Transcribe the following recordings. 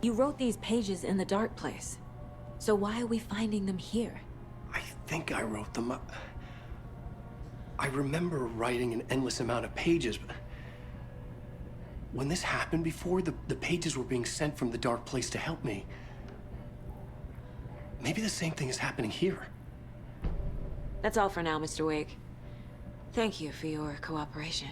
You wrote these pages in the dark place. So why are we finding them here? I think I wrote them. I remember writing an endless amount of pages, but when this happened before, the pages were being sent from the dark place to help me. Maybe the same thing is happening here. That's all for now, Mr. Wake. Thank you for your cooperation.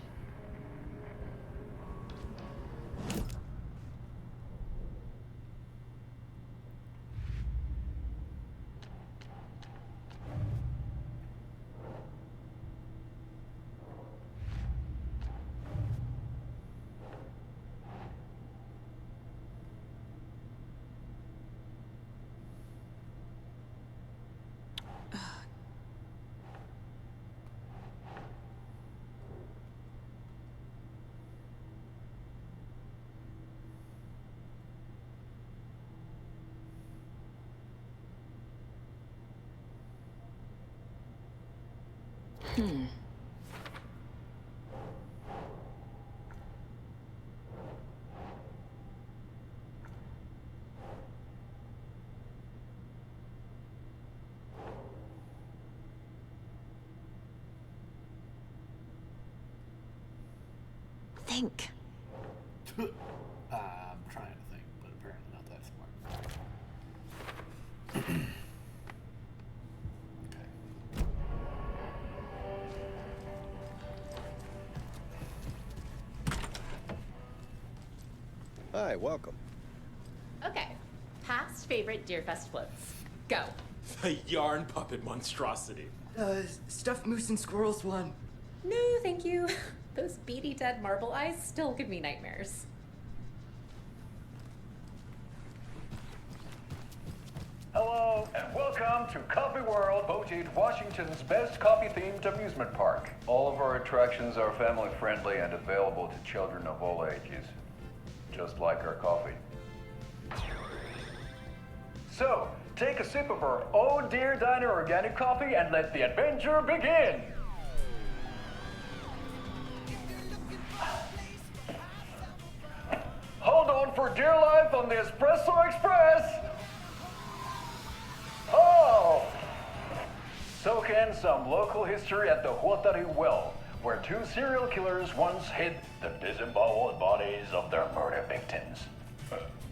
Think. I'm trying to think, but apparently not that smart. Hi, welcome. Okay. Past favorite Deerfest floats. Go. The yarn puppet monstrosity. Stuffed moose and squirrels one. No, thank you. Those beady dead marble eyes still give me nightmares. Hello, and welcome to Coffee World, voted Washington's best coffee-themed amusement park. All of our attractions are family-friendly and available to children of all ages, just like our coffee. So, take a sip of our Oh Dear Diner organic coffee and let the adventure begin! Hold on for dear life on the Espresso Express! Oh! Soak in some local history at the Huatari Well, where two serial killers once hid the disemboweled bodies of their murder victims.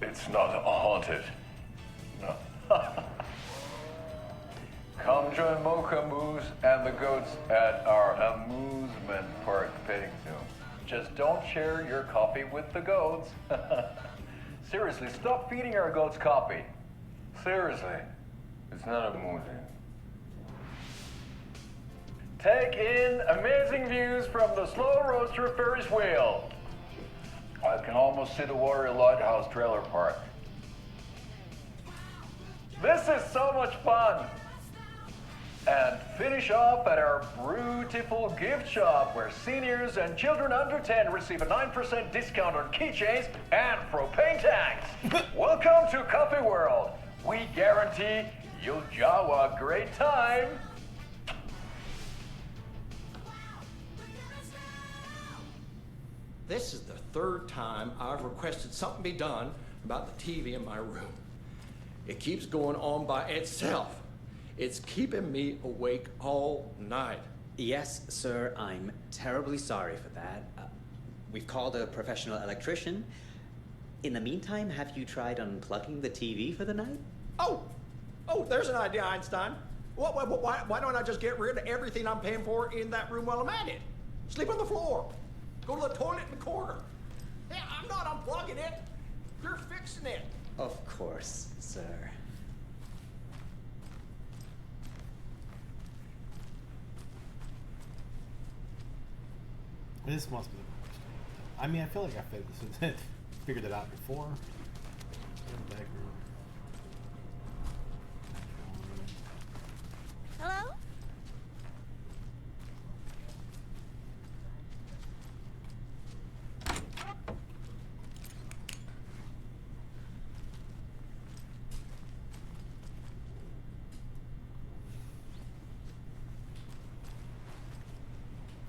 It's not haunted. No. Come join Mocha Moose and the goats at our amusement park petting zoo. Just don't share your coffee with the goats. Seriously, stop feeding our goats coffee. Seriously, it's not amusing. Take in amazing views from the Slow Roaster Ferris wheel. I can almost see the Warrior Lighthouse Trailer Park. This is so much fun! And finish off at our beautiful gift shop where seniors and children under 10 receive a 9% discount on keychains and propane tanks. Welcome to Coffee World. We guarantee you'll have a great time. This is the third time I've requested something be done about the TV in my room. It keeps going on by itself. It's keeping me awake all night. Yes, sir, I'm terribly sorry for that. We've called a professional electrician. In the meantime, have you tried unplugging the TV for the night? Oh, there's an idea, Einstein. Why don't I just get rid of everything I'm paying for in that room while I'm at it? Sleep on the floor. Go to the toilet in the corner. Hey, I'm not unplugging it. You're fixing it. Of course, sir. This must be the worst. I mean, I feel like I figured it out before. Back room. Hello?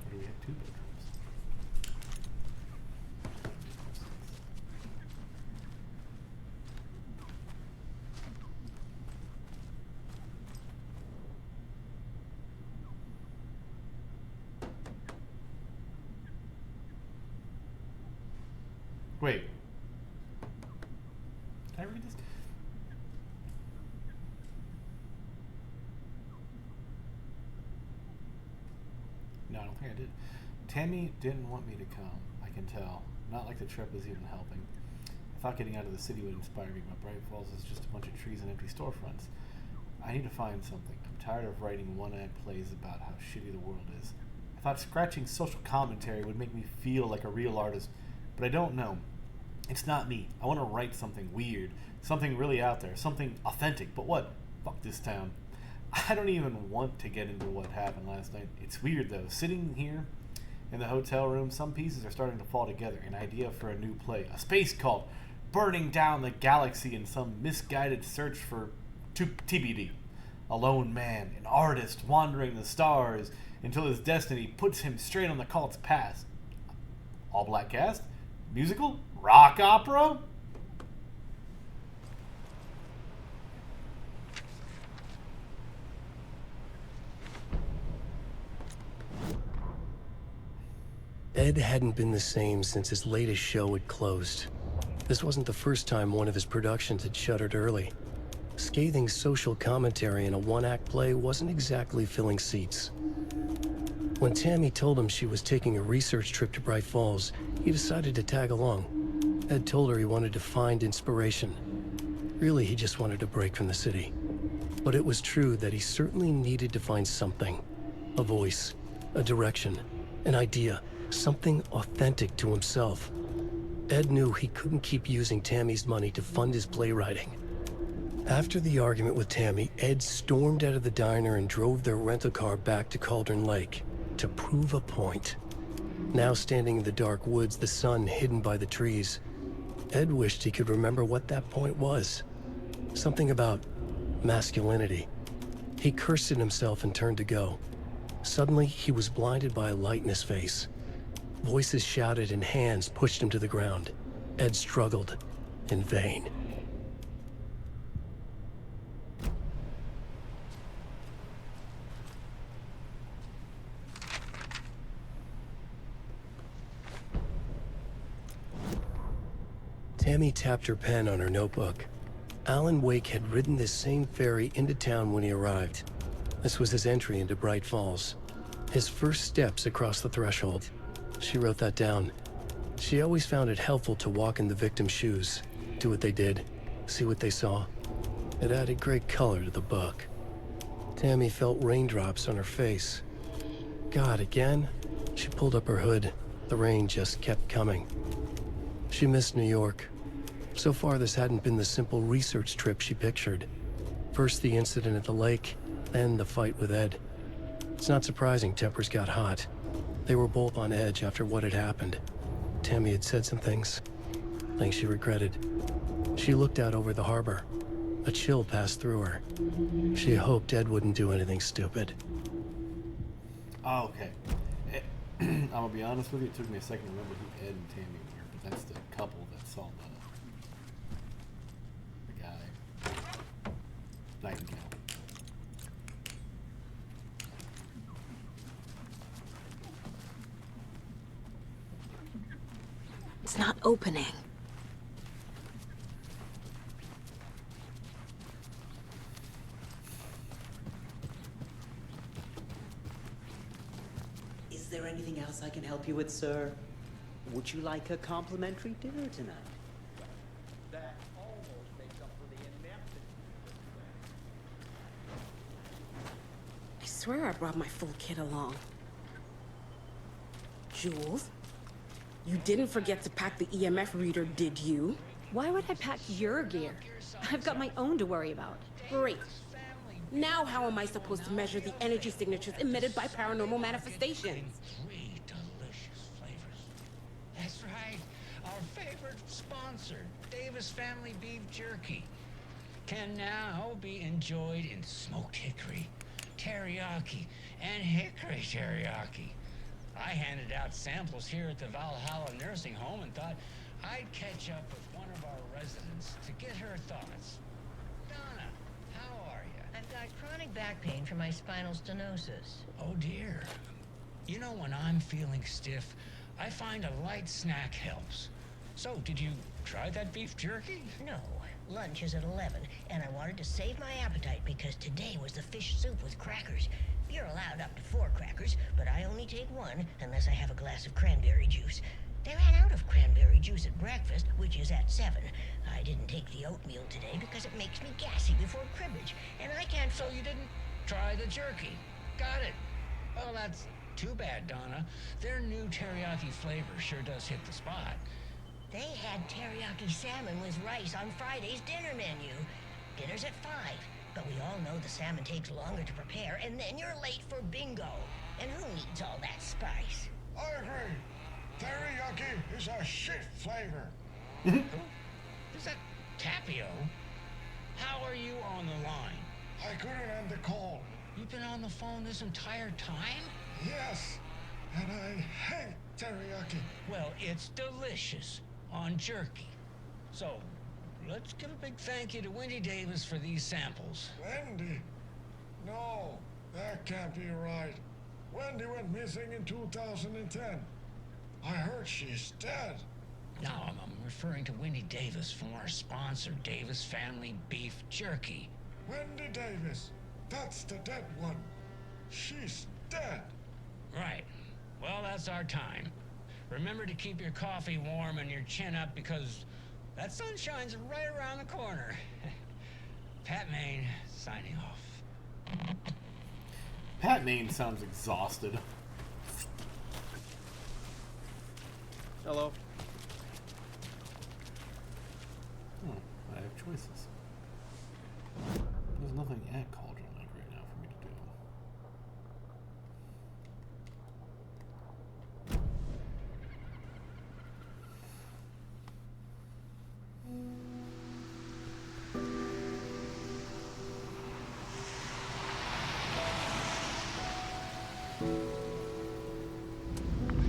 Or do we have two bedrooms? No, I don't think I did. Tammy didn't want me to come, I can tell. Not like the trip was even helping. I thought getting out of the city would inspire me, but Bright Falls is just a bunch of trees and empty storefronts. I need to find something. I'm tired of writing one-act plays about how shitty the world is. I thought scratching social commentary would make me feel like a real artist, but I don't know. It's not me. I want to write something weird, something really out there, something authentic. But what? Fuck this town. I don't even want to get into what happened last night. It's weird though. Sitting here in the hotel room, some pieces are starting to fall together. An idea for a new play. A space cult burning down the galaxy in some misguided search for TBD. A lone man, an artist wandering the stars until his destiny puts him straight on the cult's path. All black cast? Musical? Rock opera? Ed hadn't been the same since his latest show had closed. This wasn't the first time one of his productions had shuttered early. Scathing social commentary in a one-act play wasn't exactly filling seats. When Tammy told him she was taking a research trip to Bright Falls, he decided to tag along. Ed told her he wanted to find inspiration. Really, he just wanted a break from the city. But it was true that he certainly needed to find something. A voice, a direction, an idea, something authentic to himself. Ed knew he couldn't keep using Tammy's money to fund his playwriting. After the argument with Tammy, Ed stormed out of the diner and drove their rental car back to Cauldron Lake to prove a point. Now standing in the dark woods, the sun hidden by the trees, Ed wished he could remember what that point was. Something about masculinity. He cursed at himself and turned to go. Suddenly, he was blinded by a light in his face. Voices shouted and hands pushed him to the ground. Ed struggled, in vain. Tammy tapped her pen on her notebook. Alan Wake had ridden this same ferry into town when he arrived. This was his entry into Bright Falls. His first steps across the threshold. She wrote that down. She always found it helpful to walk in the victim's shoes, do what they did, see what they saw. It added great color to the book. Tammy felt raindrops on her face. God, again? She pulled up her hood. The rain just kept coming. She missed New York. So far, this hadn't been the simple research trip she pictured. First the incident at the lake, then the fight with Ed. It's not surprising tempers got hot. They were both on edge after what had happened. Tammy had said some things she regretted. She looked out over the harbor. A chill passed through her. She hoped Ed wouldn't do anything stupid. Oh, okay. I'm gonna be honest with you, it took me a second to remember who Ed and Tammy were, but that's the couple that saw the guy. Nightingale. It's not opening. Is there anything else I can help you with, sir? Would you like a complimentary dinner tonight? That almost makes up for the ineptitude. I swear I brought my full kit along. Jules? You didn't forget to pack the EMF reader, did you? Why would I pack your gear? I've got my own to worry about. Great. Now how am I supposed to measure the energy signatures emitted by paranormal manifestations? Three delicious flavors. That's right. Our favorite sponsor, Davis Family Beef Jerky, can now be enjoyed in smoked hickory, teriyaki, and hickory teriyaki. I handed out samples here at the Valhalla Nursing Home and thought I'd catch up with one of our residents to get her thoughts. Donna, how are you? I've got chronic back pain from my spinal stenosis. Oh dear. You know, when I'm feeling stiff, I find a light snack helps. So, did you try that beef jerky? No, Lunch is at 11, and I wanted to save my appetite because today was the fish soup with crackers. You're allowed up to 4 crackers, but I only take 1 unless I have a glass of cranberry juice. They ran out of cranberry juice at breakfast, which is at 7. I didn't take the oatmeal today because it makes me gassy before cribbage, and I can't... So you didn't try the jerky. Got it. Well, that's too bad, Donna. Their new teriyaki flavor sure does hit the spot. They had teriyaki salmon with rice on Friday's dinner menu. Dinner's at 5, but we all know the salmon takes longer to prepare, and then you're late for bingo. And who needs all that spice? I agree. Teriyaki is a shit flavor. Who? Is that Tapio? How are you on the line? I couldn't end the call. You've been on the phone this entire time? Yes, and I hate teriyaki. Well, it's delicious on jerky. So, let's give a big thank you to Wendy Davis for these samples. Wendy? No, that can't be right. Wendy went missing in 2010. I heard she's dead. No, I'm referring to Wendy Davis from our sponsor, Davis Family Beef Jerky. Wendy Davis. That's the dead one. She's dead. Right. Well, that's our time. Remember to keep your coffee warm and your chin up because that sunshine's right around the corner. Pat Maine, signing off. Pat Maine sounds exhausted. Hello. I have choices. There's nothing at Cauldron Lake right now for me to do.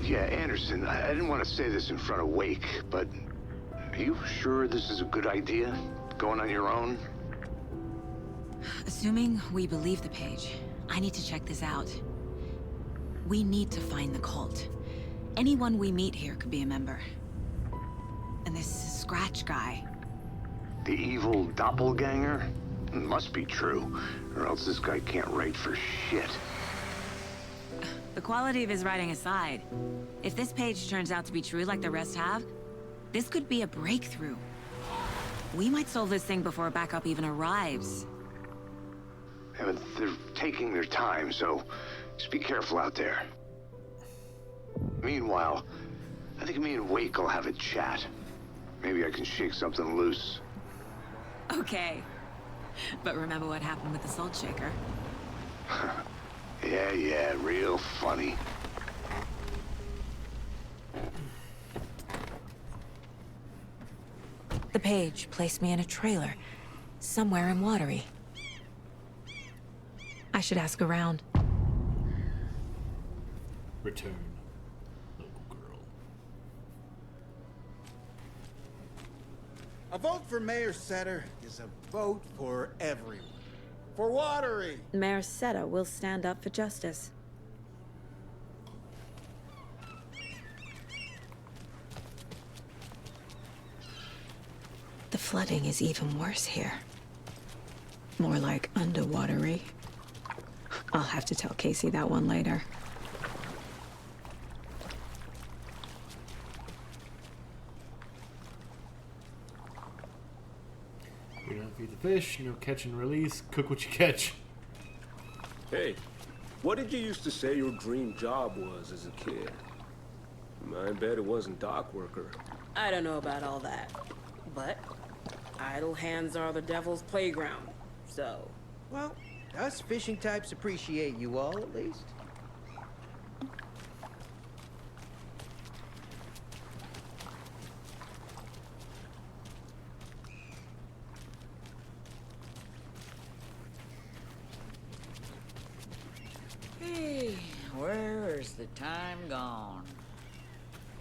Yeah, Anderson, I didn't want to say this in front of Wake, but are you sure this is a good idea? Going on your own? Assuming we believe the page, I need to check this out. We need to find the cult. Anyone we meet here could be a member. And this Scratch guy. The evil doppelganger? Must be true, or else this guy can't write for shit. The quality of his writing aside, if this page turns out to be true like the rest have, this could be a breakthrough. We might solve this thing before backup even arrives. Yeah, but they're taking their time, so just be careful out there. Meanwhile, I think me and Wake will have a chat. Maybe I can shake something loose. Okay. But remember what happened with the salt shaker? Yeah, real funny. The page placed me in a trailer, somewhere in Watery. I should ask around. Return, local girl. A vote for Mayor Setter is a vote for everyone. For Watery! Mayor Seta will stand up for justice. The flooding is even worse here. More like underwatery. I'll have to tell Casey that one later. We don't feed the fish, no catch and release, cook what you catch. Hey, what did you used to say your dream job was as a kid? I bet it wasn't dock worker. I don't know about all that, but idle hands are the devil's playground, so... Well, us fishing types appreciate you all, at least. Hey, where's the time gone?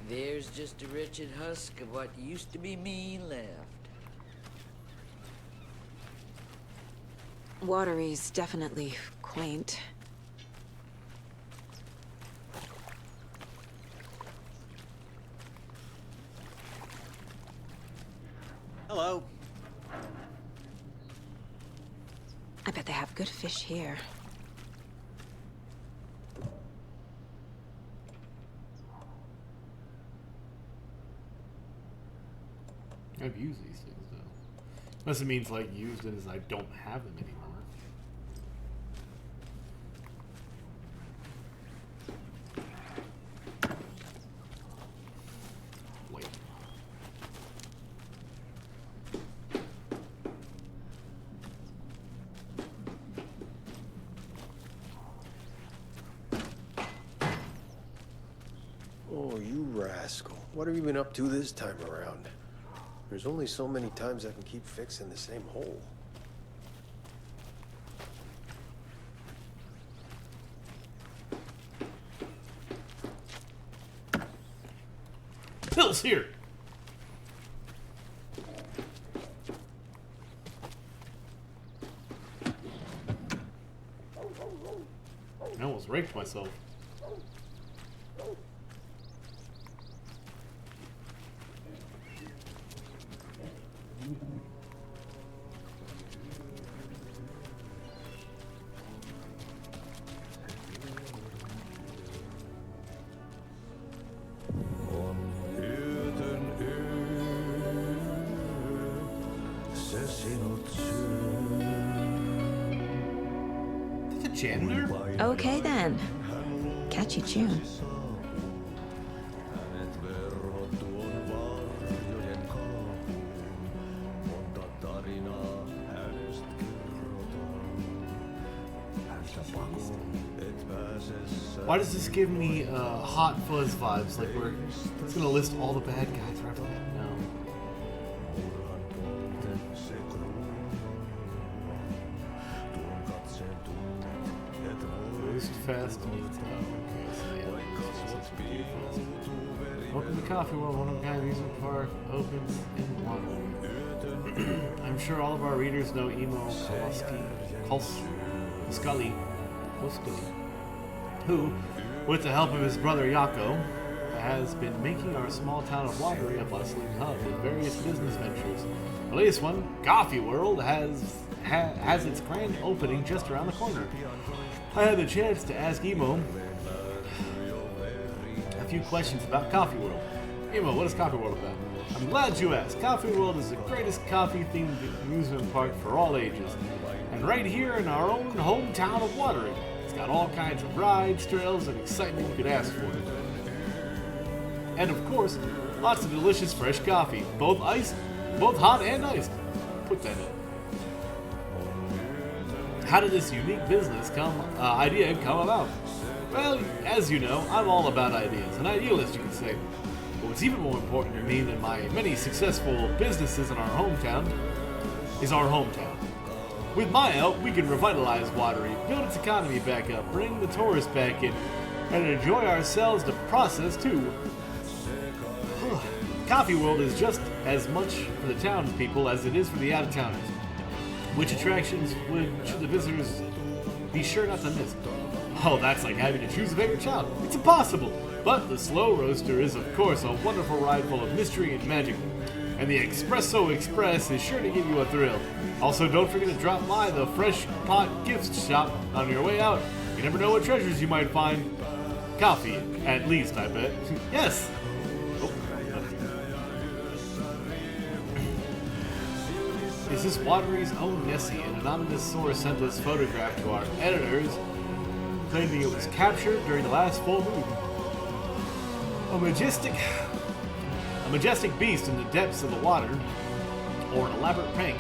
There's just a wretched husk of what used to be me left. Watery's definitely quaint. Hello. I bet they have good fish here. I've used these things though. Unless it means like used as I don't have them anymore. Wait. Oh, you rascal. What have you been up to this time around? There's only so many times I can keep fixing the same hole. Bill's here! I almost raked myself. Janitor? Okay then. Catchy tune. Why does this give me Hot Fuzz vibes? Like it's gonna list all the bad guys right away. No. Boost fast. Welcome to Coffee World, one of the amusement park opens in Waterloo. I'm sure all of our readers know Emo Scully, who, with the help of his brother Yako, has been making our small town of Watery a bustling hub with various business ventures. The latest one, Coffee World, has its grand opening just around the corner. I had the chance to ask Emo a few questions about Coffee World. Emo, what is Coffee World about? I'm glad you asked. Coffee World is the greatest coffee-themed amusement park for all ages. And right here in our own hometown of Watery. It's got all kinds of rides, trails, and excitement you could ask for. And of course, lots of delicious fresh coffee, both hot and iced. Put that in. How did this unique business idea come about? Well, as you know, I'm all about ideas, an idealist you could say. But what's even more important to me than my many successful businesses in our hometown is our hometown. With my help, we can revitalize Watery, build its economy back up, bring the tourists back in, and enjoy ourselves in the process too. Coffee World is just as much for the townspeople as it is for the out-of-towners. Which attractions should the visitors be sure not to miss? Oh, that's like having to choose a favorite child. It's impossible! But the Slow Roaster is, of course, a wonderful ride full of mystery and magic. And the Espresso Express is sure to give you a thrill. Also, don't forget to drop by the Fresh Pot Gift Shop on your way out. You never know what treasures you might find. Coffee, at least, I bet. Yes! Oh. Is this Watery's own Nessie? An anonymous source sent this photograph to our editors, claiming it was captured during the last full moon. A majestic beast in the depths of the water, or an elaborate prank,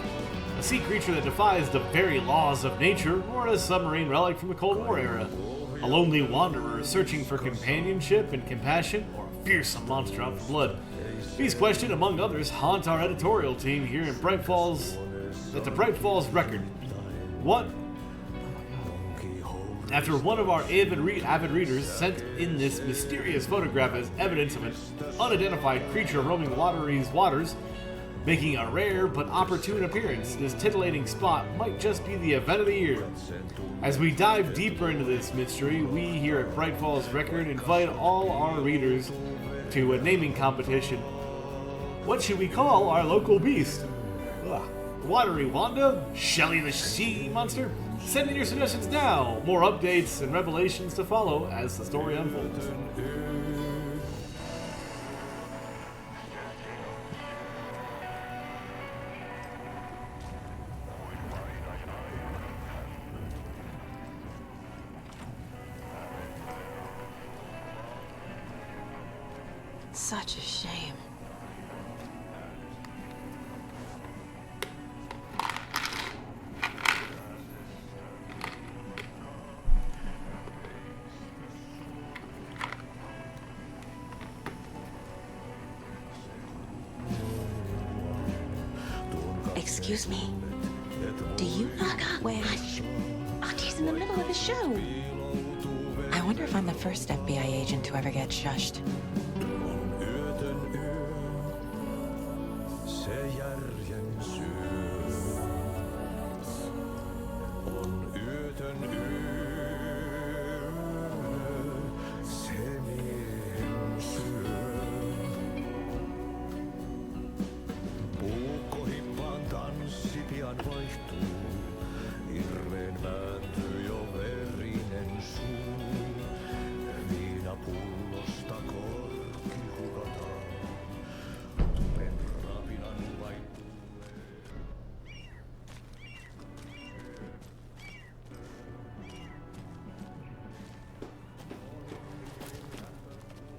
a sea creature that defies the very laws of nature, or a submarine relic from the Cold War era, a lonely wanderer searching for companionship and compassion, or a fearsome monster out for blood. These questions, among others, haunt our editorial team here in Bright Falls, at the Bright Falls Record. After one of our avid readers sent in this mysterious photograph as evidence of an unidentified creature roaming Watery's waters, making a rare but opportune appearance, this titillating spot might just be the event of the year. As we dive deeper into this mystery, we here at Bright Falls Record invite all our readers to a naming competition. What should we call our local beast? Watery Wanda? Shelly the Sea Monster? Send in your suggestions now! More updates and revelations to follow as the story unfolds. Such a shame. Excuse me. Do you knock on? Wait. Auntie in the middle of the show. I wonder if I'm the first FBI agent to ever get shushed.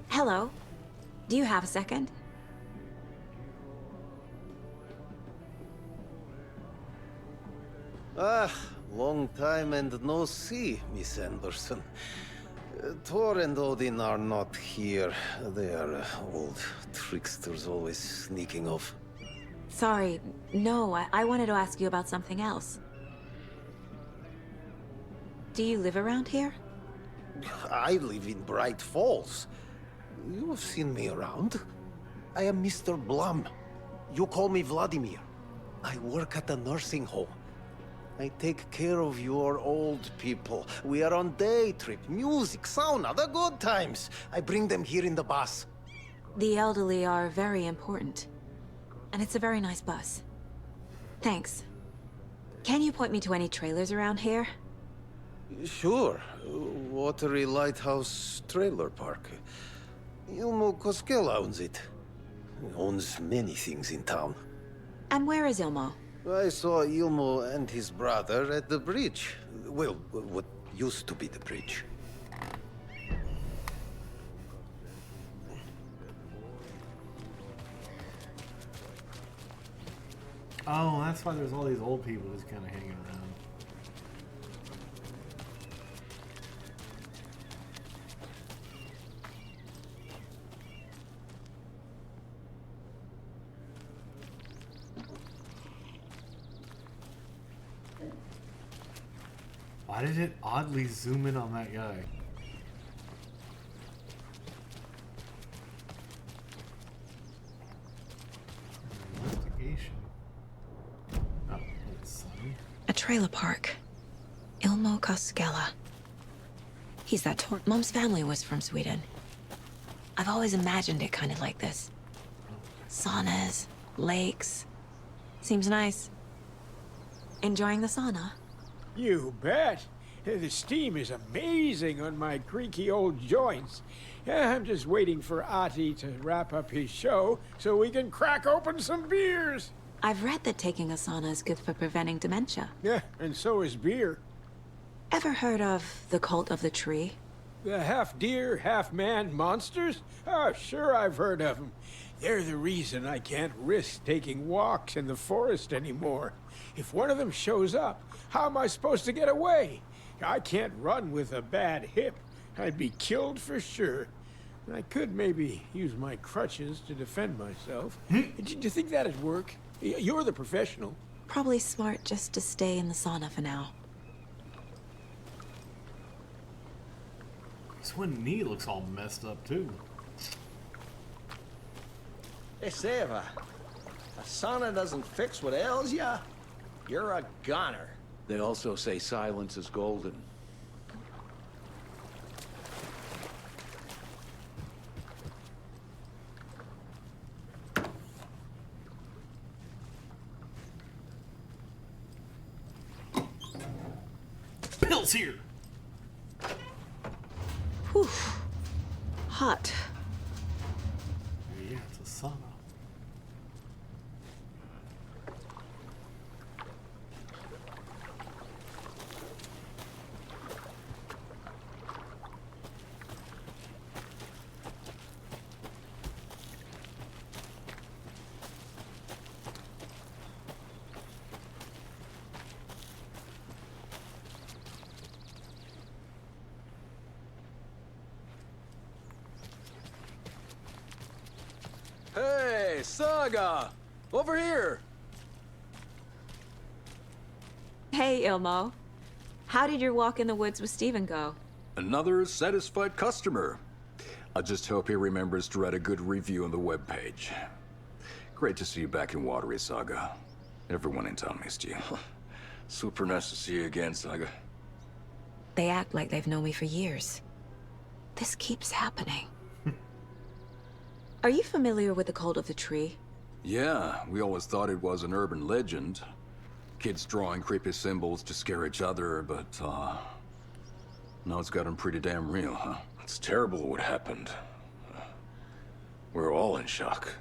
Hello. Do you have a second? Ah, long time and no see, Miss Anderson. Thor and Odin are not here. They are old tricksters always sneaking off. Sorry. No, I wanted to ask you about something else. Do you live around here? I live in Bright Falls. You have seen me around. I am Mr. Blum. You call me Vladimir. I work at a nursing home. I take care of your old people. We are on day trip, music, sauna, the good times. I bring them here in the bus. The elderly are very important. And it's a very nice bus. Thanks. Can you point me to any trailers around here? Sure. Watery Lighthouse Trailer Park. Ilmo Koskela owns it. Owns many things in town. And where is Ilmo? I saw Ilmo and his brother at the bridge. Well, what used to be the bridge. Oh, that's why there's all these old people just kind of hanging around. Why did it oddly zoom in on that guy? Investigation. Oh, that's sunny. A trailer park. Ilmo Koskela. He's that Mom's family was from Sweden. I've always imagined it kind of like this. Saunas, lakes. Seems nice. Enjoying the sauna? You bet. The steam is amazing on my creaky old joints. I'm just waiting for Ati to wrap up his show so we can crack open some beers. I've read that taking a sauna is good for preventing dementia. Yeah, and so is beer. Ever heard of the cult of the tree? The half-deer, half-man monsters? Oh, sure I've heard of them. They're the reason I can't risk taking walks in the forest anymore. If one of them shows up, how am I supposed to get away? I can't run with a bad hip. I'd be killed for sure. I could maybe use my crutches to defend myself. Do you think that'd work? You're the professional. Probably smart just to stay in the sauna for now. This one knee looks all messed up too. Hey, Seva, a sauna doesn't fix what ails ya. You're a goner. They also say silence is golden. Kendall's here! Whew. Hot. Yeah, it's a sauna. Hey, Saga! Over here! Hey, Ilmo. How did your walk in the woods with Steven go? Another satisfied customer. I just hope he remembers to write a good review on the webpage. Great to see you back in Watery, Saga. Everyone in town missed you. Super nice to see you again, Saga. They act like they've known me for years. This keeps happening. Are you familiar with the Cult of the Tree? Yeah, we always thought it was an urban legend. Kids drawing creepy symbols to scare each other, but, now it's gotten pretty damn real, huh? It's terrible what happened. We're all in shock.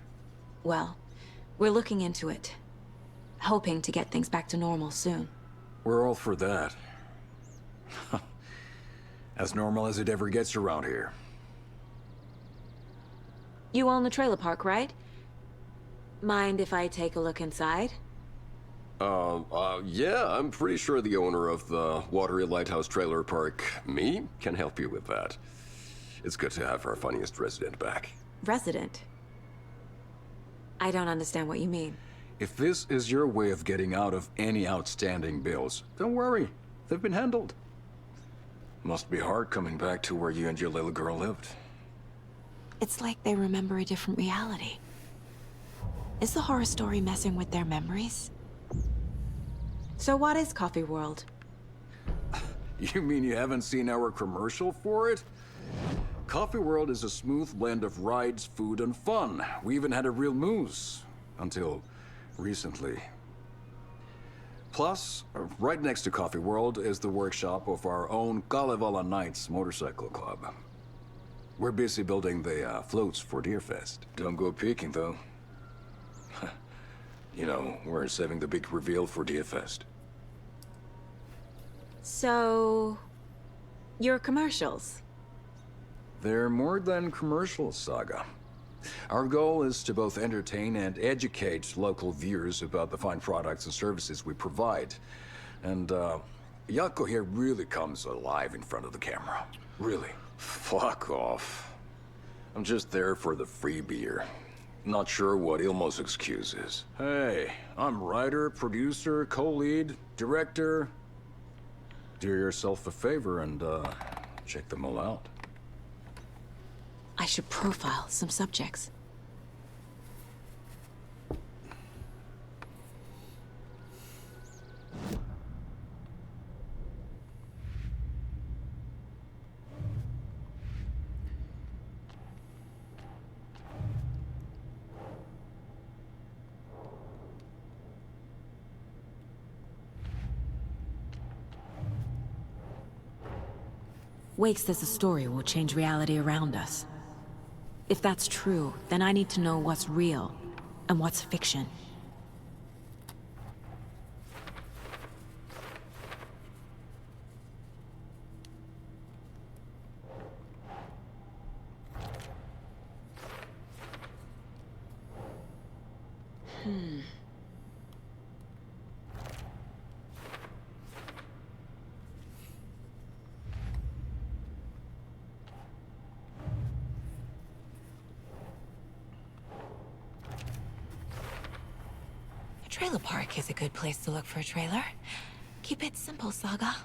Well, we're looking into it. Hoping to get things back to normal soon. We're all for that. As normal as it ever gets around here. You own the trailer park, right? Mind if I take a look inside? Yeah, I'm pretty sure the owner of the Watery Lighthouse Trailer Park, me, can help you with that. It's good to have our funniest resident back. Resident? I don't understand what you mean. If this is your way of getting out of any outstanding bills, don't worry. They've been handled. Must be hard coming back to where you and your little girl lived. It's like they remember a different reality. Is the horror story messing with their memories? So what is Coffee World? You mean you haven't seen our commercial for it? Coffee World is a smooth blend of rides, food, and fun. We even had a real moose. Until recently. Plus, right next to Coffee World is the workshop of our own Kalevala Knights Motorcycle Club. We're busy building the floats for Deerfest. Don't go peeking, though. You know, we're saving the big reveal for Deerfest. So... your commercials? They're more than commercials, Saga. Our goal is to both entertain and educate local viewers about the fine products and services we provide. And, Yako here really comes alive in front of the camera. Really. Fuck off. I'm just there for the free beer. Not sure what Ilmo's excuse is. Hey, I'm writer, producer, co-lead, director. Do yourself a favor and, check them all out. I should profile some subjects. Wake says the story will change reality around us. If that's true, then I need to know what's real and what's fiction. Trailer park is a good place to look for a trailer. Keep it simple, Saga.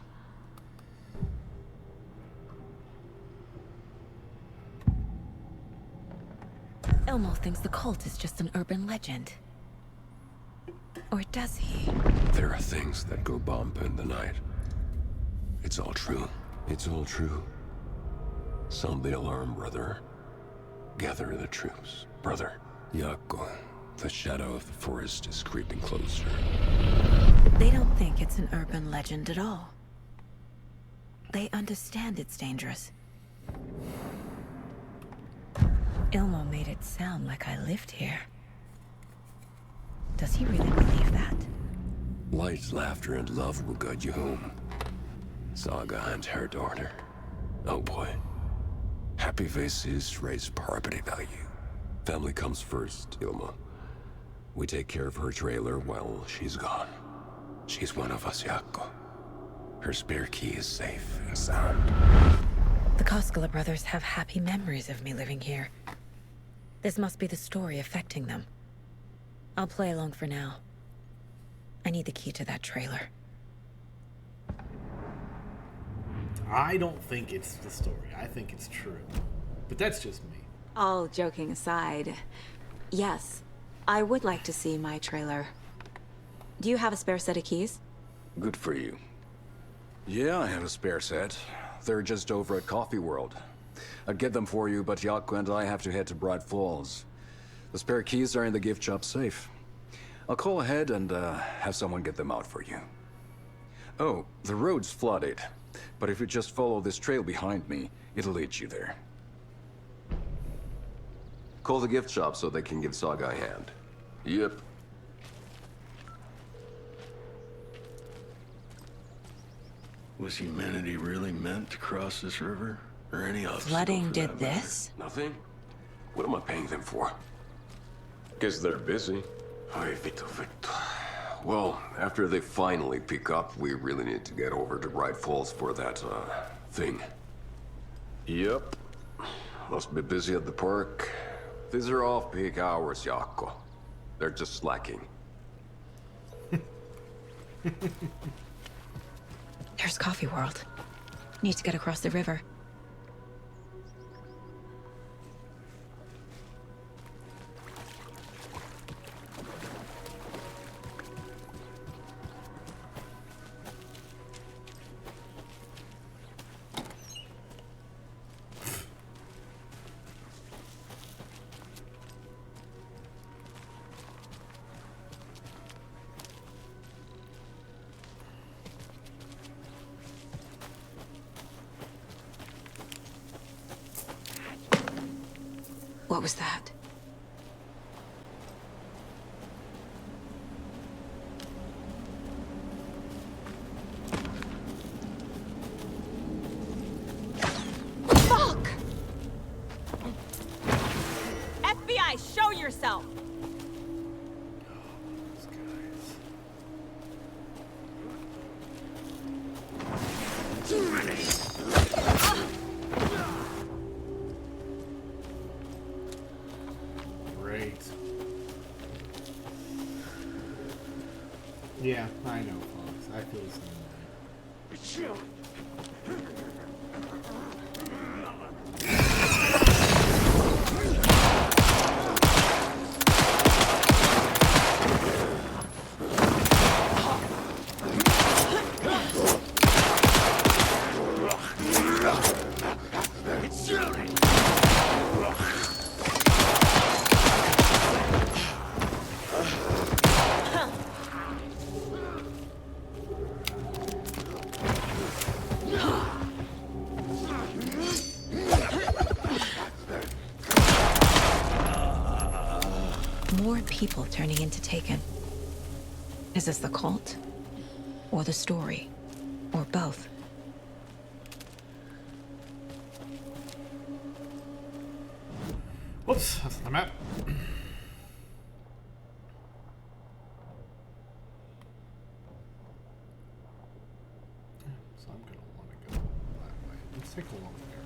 Elmo thinks the cult is just an urban legend. Or does he? There are things that go bump in the night. It's all true. It's all true. Sound the alarm, brother. Gather the troops, brother. Yako. The shadow of the forest is creeping closer. They don't think it's an urban legend at all. They understand it's dangerous. Ilmo made it sound like I lived here. Does he really believe that? Light, laughter, and love will guide you home. Saga and her daughter. Oh boy. Happy faces raise property value. Family comes first, Ilma. We take care of her trailer while she's gone. She's one of us, Jaakko. Her spare key is safe and sound. The Koskela brothers have happy memories of me living here. This must be the story affecting them. I'll play along for now. I need the key to that trailer. I don't think it's the story. I think it's true. But that's just me. All joking aside, yes, I would like to see my trailer. Do you have a spare set of keys? Good for you. Yeah, I have a spare set. They're just over at Coffee World. I'd get them for you, but Jaakko and I have to head to Bright Falls. The spare keys are in the gift shop safe. I'll call ahead and have someone get them out for you. Oh, the road's flooded, but if you just follow this trail behind me, it'll lead you there. Call the gift shop so they can give Saga a hand. Yep. Was humanity really meant to cross this river? Or any obstacle? Flooding did this? Nothing? What am I paying them for? Guess they're busy. Ay, Vito. Well, after they finally pick up, we really need to get over to Bright Falls for that, thing. Yep. Must be busy at the park. These are off-peak hours, Jaakko. They're just slacking. There's Coffee World. Need to get across the river. What was that? Fuck! FBI, show yourself! Yeah, I know, folks. I feel the same way. More people turning into Taken. Is this the cult? Or the story? Or both? Whoops, that's the map. So I'm gonna want to go that way. Let's take a look there.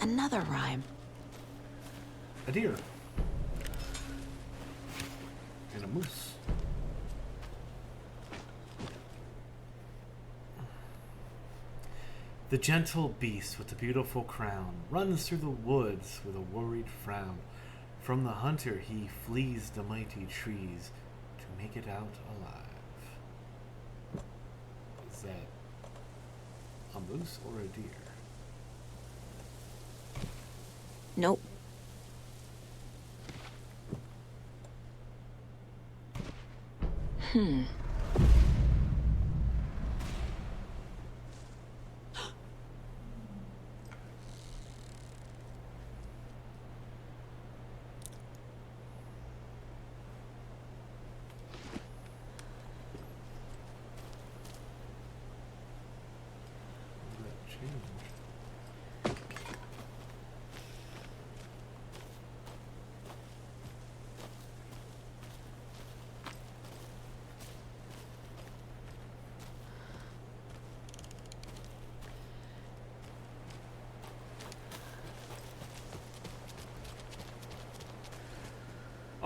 Another rhyme. A deer. And a moose. The gentle beast with the beautiful crown runs through the woods with a worried frown. From the hunter he flees the mighty trees to make it out alive. Is that a moose or a deer? Nope.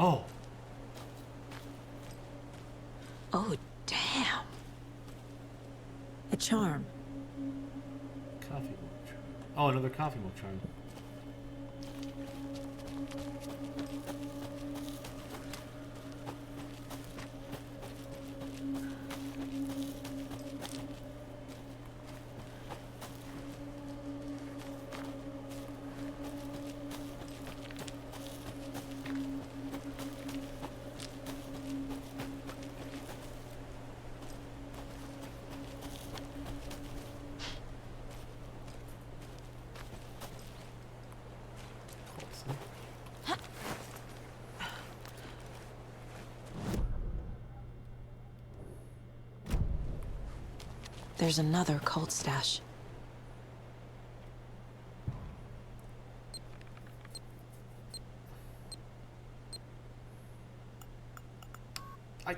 Oh. Oh, damn. A charm. Coffee milk charm. Oh, another coffee milk charm. There's another cult stash. I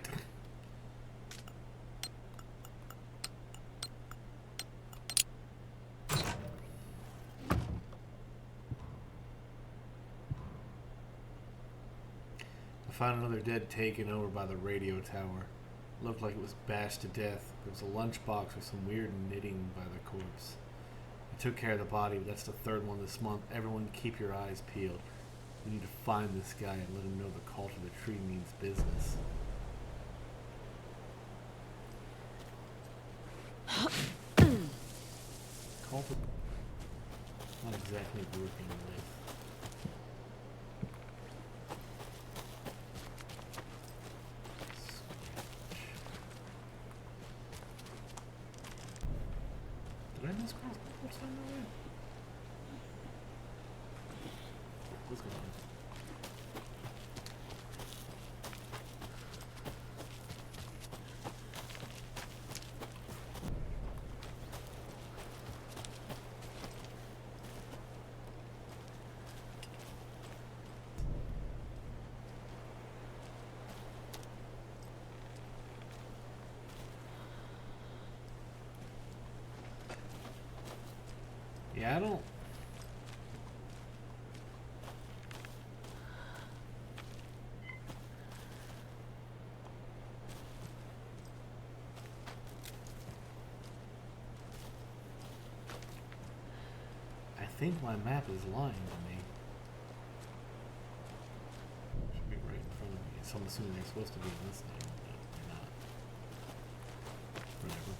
found another dead taken over by the radio tower. Looked like it was bashed to death. There was a lunchbox with some weird knitting by the corpse. I took care of the body, but that's the third one this month. Everyone keep your eyes peeled. We need to find this guy and let him know the cult of the tree means business. Cult of... Not exactly working with. Did I miss cross the first time that way? What's going on? Yeah, I don't... I think my map is lying to me. Should be right in front of me. So I'm assuming they're supposed to be in this thing, but they're not. Whatever.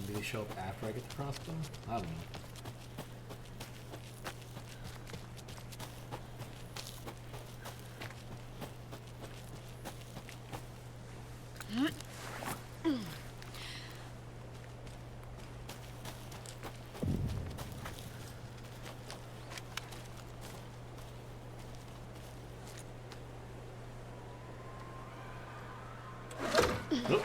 Maybe they show up after I get the crossbow? I don't know. Nope.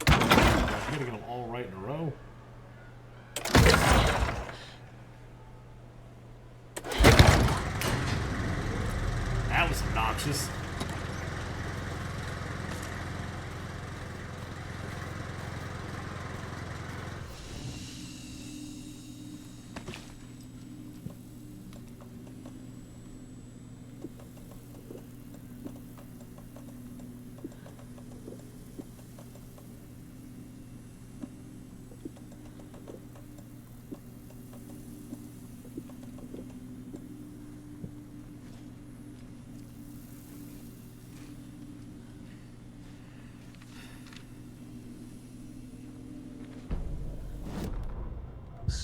I'm gonna get them all right in a row. That was obnoxious.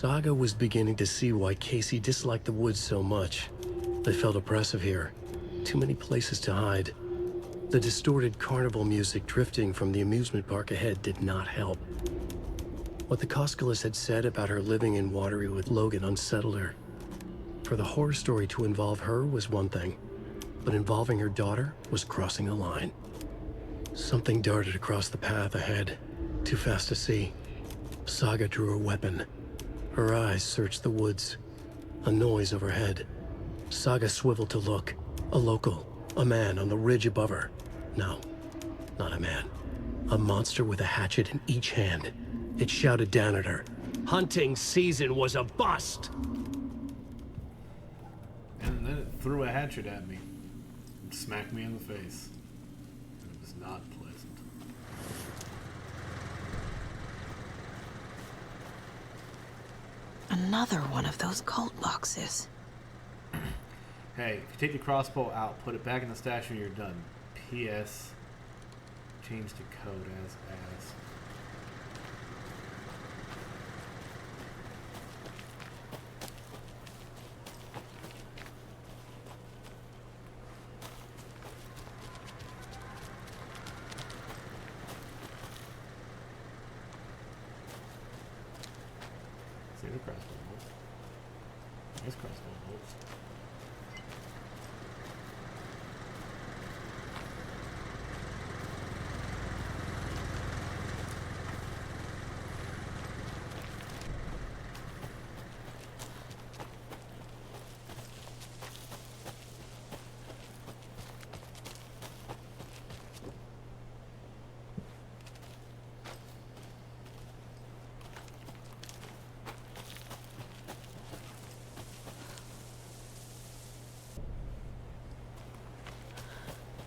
Saga was beginning to see why Casey disliked the woods so much. They felt oppressive here. Too many places to hide. The distorted carnival music drifting from the amusement park ahead did not help. What the Koskalas had said about her living in Watery with Logan unsettled her. For the horror story to involve her was one thing, but involving her daughter was crossing a line. Something darted across the path ahead, too fast to see. Saga drew her weapon. Her eyes searched the woods. A noise overhead. Saga swiveled to look. A local, a man on the ridge above her. No, not a man. A monster with a hatchet in each hand. It shouted down at her. Hunting season was a bust! And then it threw a hatchet at me and smacked me in the face. It was not pleasant. Another one of those cult boxes. Hey, if you take the crossbow out, put it back in the stash when you're done. P.S. Change the code as. Save the crossbow bolts. Nice crossbow bolts.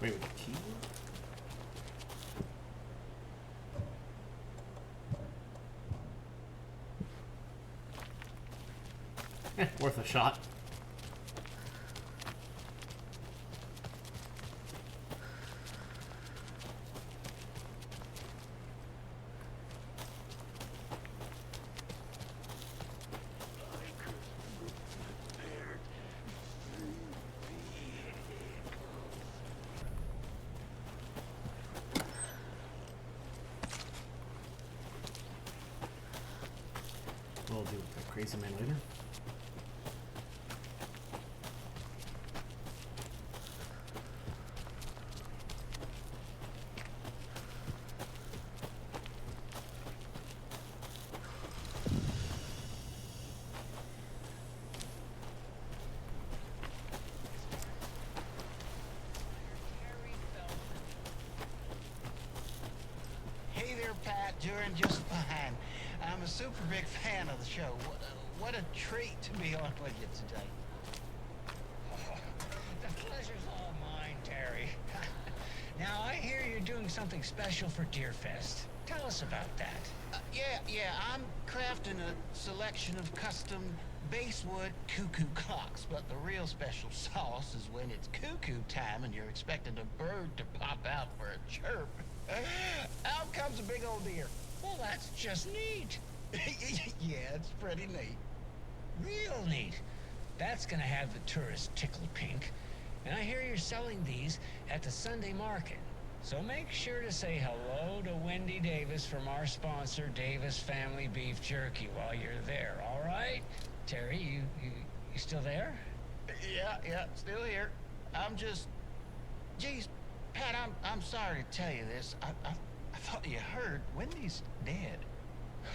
Wait, with the keyboard? Worth a shot. We'll deal with that crazy man later. Hey there, Pat. Doing just fine. I'm a super big fan of the show. What a treat to be on with you today. The pleasure's all mine, Terry. Now, I hear you're doing something special for Deerfest. Tell us about that. Yeah, I'm crafting a selection of custom basswood cuckoo clocks, but the real special sauce is when it's cuckoo time and you're expecting a bird to pop out for a chirp. Out comes a big old deer. Well, that's just neat. Yeah, it's pretty neat. Real neat. That's gonna have the tourists tickled pink. And I hear you're selling these at the Sunday market. So make sure to say hello to Wendy Davis from our sponsor, Davis Family Beef Jerky, while you're there, all right? Terry, you still there? Yeah, still here. I'm just... Geez, Pat, I'm sorry to tell you this. I thought you heard. Wendy's dead.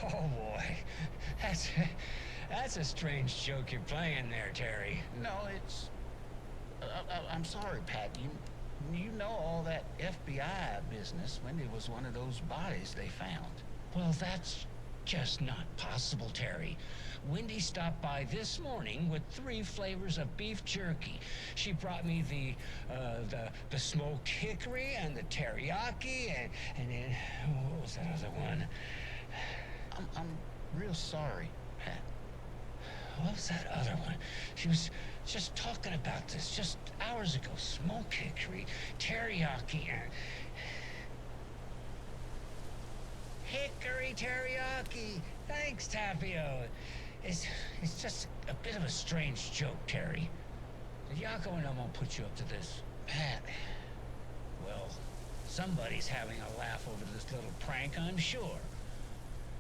Oh, boy. That's a strange joke you're playing there, Terry. No, it's... I'm sorry, Pat. You know all that FBI business. Wendy was one of those bodies they found. Well, that's just not possible, Terry. Wendy stopped by this morning with 3 flavors of beef jerky. She brought me the smoked hickory and the teriyaki and then what was that other one? I'm real sorry, Pat. What was that other one? She was just talking about this just hours ago. Smoked hickory, teriyaki, and... Hickory teriyaki! Thanks, Tapio. It's just a bit of a strange joke, Terry. Did Yako and Elmo put you up to this? Pat, well, somebody's having a laugh over this little prank, I'm sure.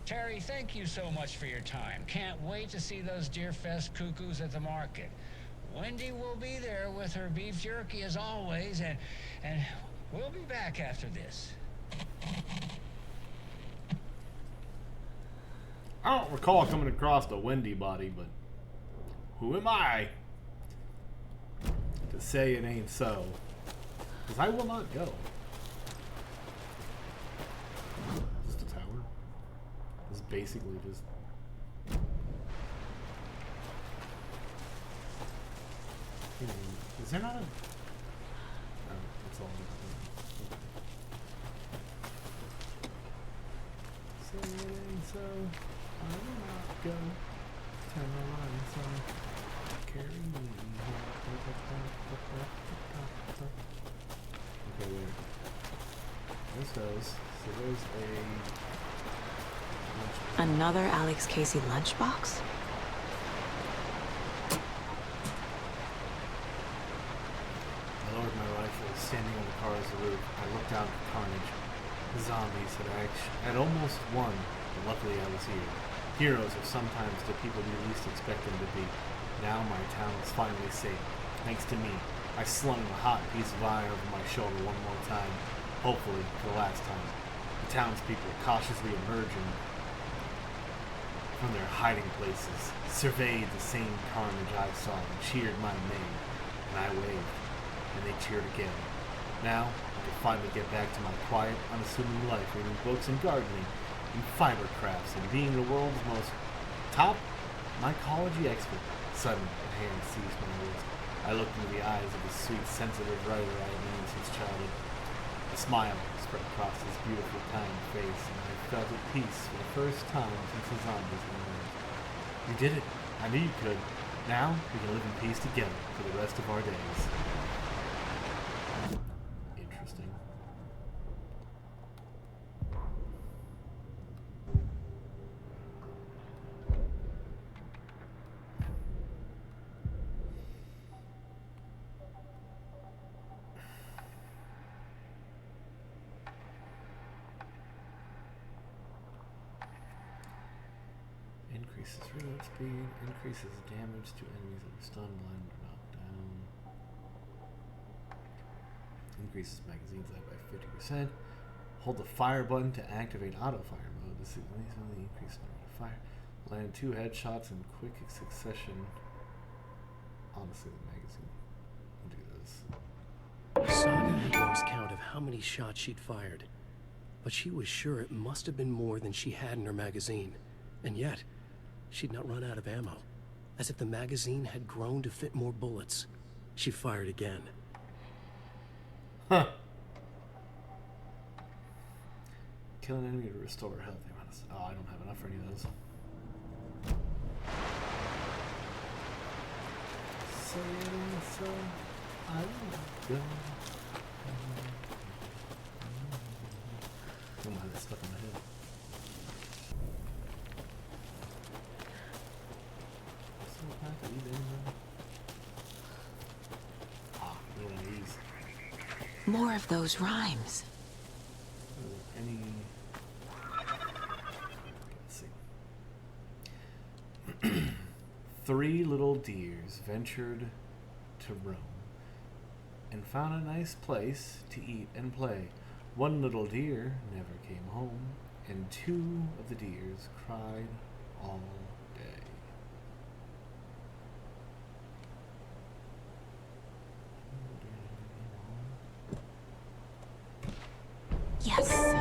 Terry, thank you so much for your time. Can't wait to see those Deerfest cuckoos at the market. Wendy will be there with her beef jerky as always, and we'll be back after this. I don't recall coming across a Wendy body, but who am I to say it ain't so? Because I will not go. Just a tower? This is basically just... Is there not a... Oh, that's all. Say it ain't so. I will not go. Turn the lights on. Carry me. Okay, wait. This goes. So there's a... Another Alex Casey lunchbox? I lowered my rifle, standing on the car's roof. I looked out at the carnage. The zombies had almost won, but luckily I was here. Heroes are sometimes the people you least expect them to be. Now my town is finally safe, thanks to me. I slung the hot piece of iron over my shoulder one more time, hopefully for the last time. The townspeople cautiously emerging from their hiding places, surveyed the same carnage I saw and cheered my name, and I waved, and they cheered again. Now, I could finally get back to my quiet, unassuming life, reading books and gardening, and fiber crafts, and being the world's most top mycology expert. Suddenly, a hand seized my wrist. I looked into the eyes of the sweet, sensitive writer I had known since childhood. A smile spread across his beautiful, kind face, and I felt at peace for the first time since the zombies were emerged. You did it. I knew you could. Now, we can live in peace together for the rest of our days. Interesting. Increases reload speed, increases damage to enemies that are stunned, blind, or knocked down. Increases magazine size by 50%. Hold the fire button to activate auto fire mode. This is easily increase the rate of fire. Land 2 headshots in quick succession. Honestly, the magazine will do this. Saga had lost count of how many shots she'd fired, but she was sure it must have been more than she had in her magazine. And yet, she'd not run out of ammo. As if the magazine had grown to fit more bullets. She fired again. Huh. Kill an enemy to restore health. Oh, I don't have enough for any of those. So I will go. Oh my, that's stuck in my head. More of those rhymes. Any... Let's see. 3 little deers ventured to roam and found a nice place to eat and play. 1 little deer never came home, and 2 of the deers cried all day. Yes.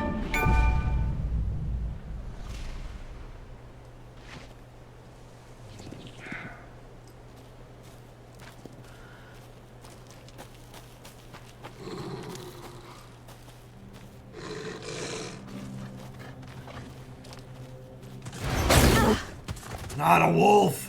Not a wolf!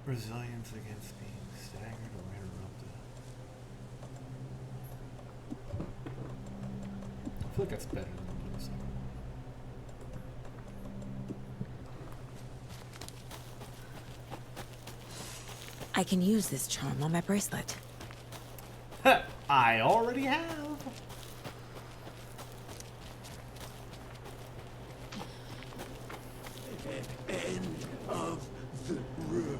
Resilience against being staggered or interrupted. I feel like that's better than the second I can use this charm on my bracelet. one. I already have. End of the road.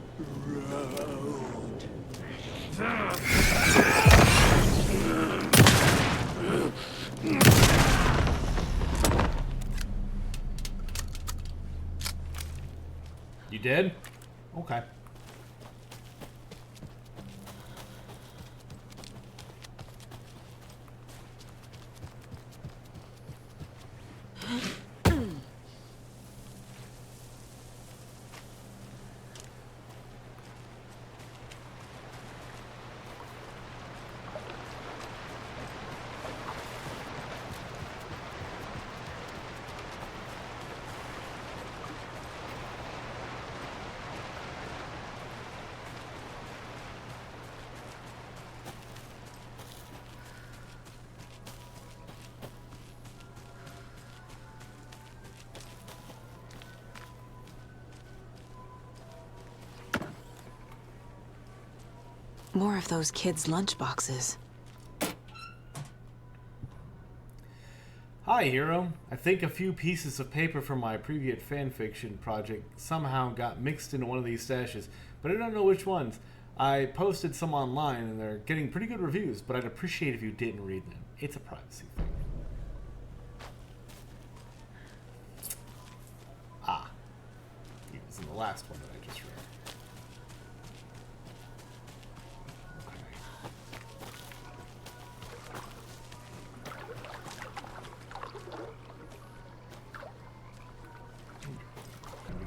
You did? Okay. More of those kids' lunchboxes. Hi, hero. I think a few pieces of paper from my previous fanfiction project somehow got mixed into one of these stashes, but I don't know which ones. I posted some online and they're getting pretty good reviews, but I'd appreciate if you didn't read them. It's a privacy thing. Ah. It was in the last one that I just read.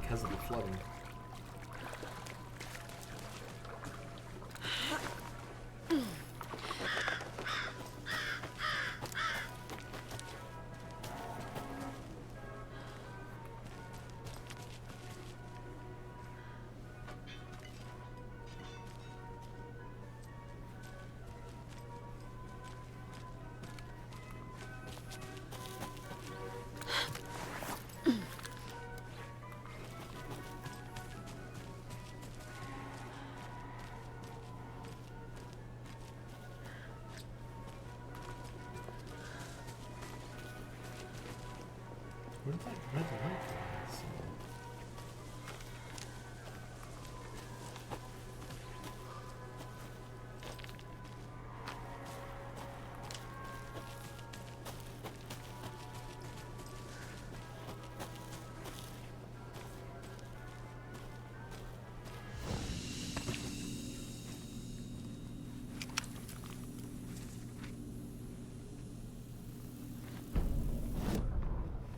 Because of the flooding. Where did that red light go?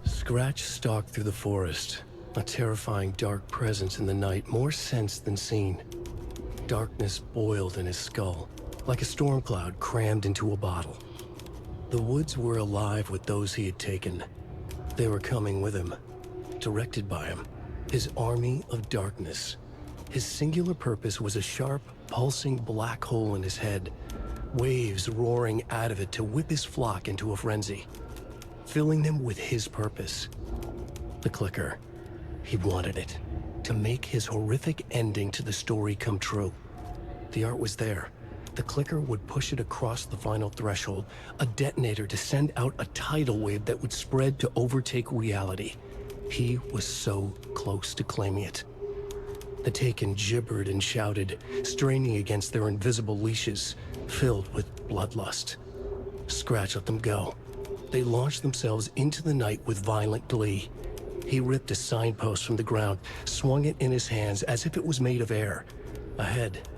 Scratch stalked through the forest, a terrifying dark presence in the night, more sensed than seen. Darkness boiled in his skull, like a storm cloud crammed into a bottle. The woods were alive with those he had taken. They were coming with him, directed by him, his army of darkness. His singular purpose was a sharp, pulsing black hole in his head, waves roaring out of it to whip his flock into a frenzy, filling them with his purpose. The clicker. He wanted it, to make his horrific ending to the story come true. The art was there. The clicker would push it across the final threshold, a detonator to send out a tidal wave that would spread to overtake reality. He was so close to claiming it. The Taken gibbered and shouted, straining against their invisible leashes, filled with bloodlust. Scratch let them go. They launched themselves into the night with violent glee. He ripped a signpost from the ground, swung it in his hands as if it was made of air. Ahead,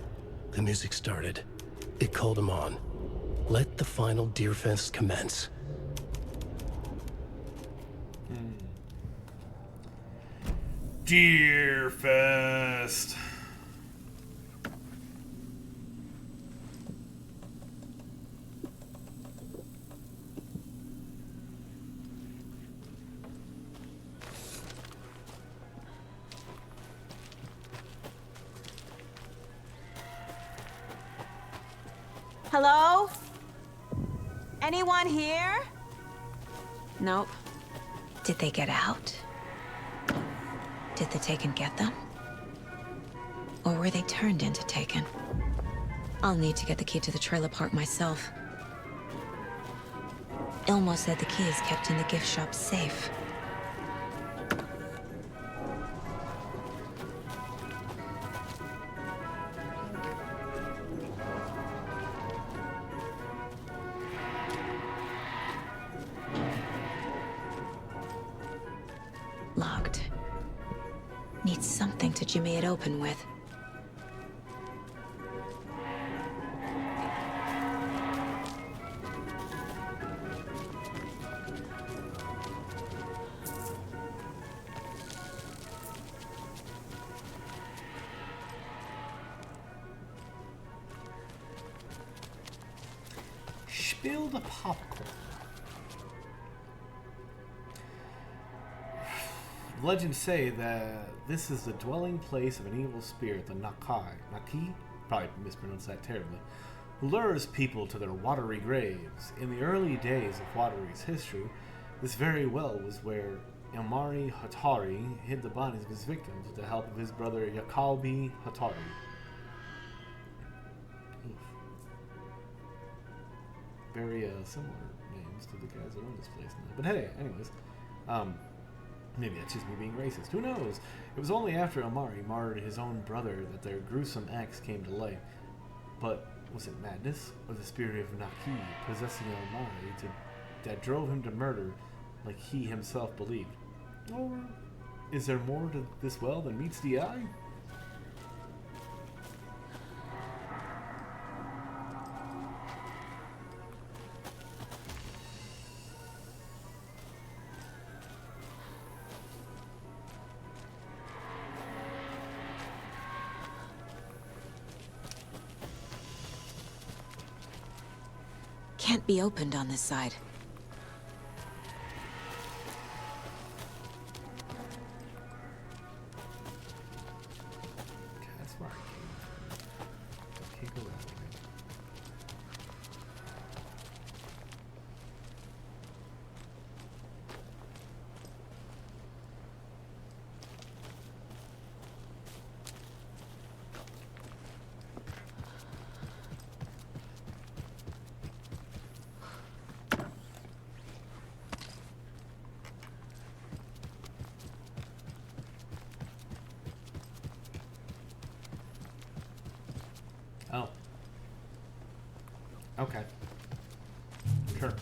the music started. It called him on. Let the final Deerfest commence. Deerfest. Hello? Anyone here? Nope. Did they get out? Did the Taken get them? Or were they turned into Taken? I'll need to get the key to the trailer park myself. Ilmo said the key is kept in the gift shop safe. Locked. Need something to jimmy it open with. Spill the popcorn. Legends say that this is the dwelling place of an evil spirit, the Naki, probably mispronounced that terribly, who lures people to their watery graves. In the early days of Watery's history, this very well was where Ilmari Hatari hid the bodies of his victims with the help of his brother Yakalbi Hatari. Oof. Very similar names to the guys that own this place now. But hey, anyways, maybe that's just me being racist. Who knows? It was only after Amari martyred his own brother that their gruesome acts came to light. But was it madness or the spirit of Naki possessing Amari that drove him to murder like he himself believed? Or is there more to this well than meets the eye? Can't be opened on this side. Okay, that's where I came from. I can't go that way. Oh. Okay. Sure.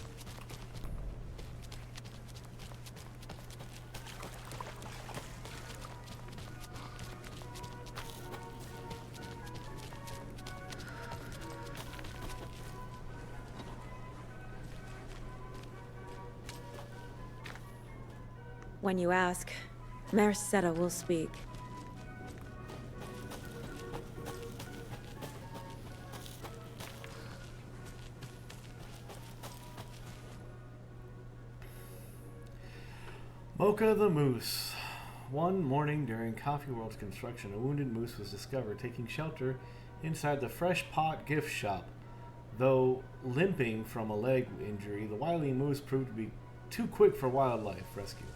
When you ask, Merceda will speak. Mocha the Moose. One morning during Coffee World's construction, a wounded moose was discovered taking shelter inside the Fresh Pot gift shop. Though limping from a leg injury, the wily moose proved to be too quick for wildlife rescue.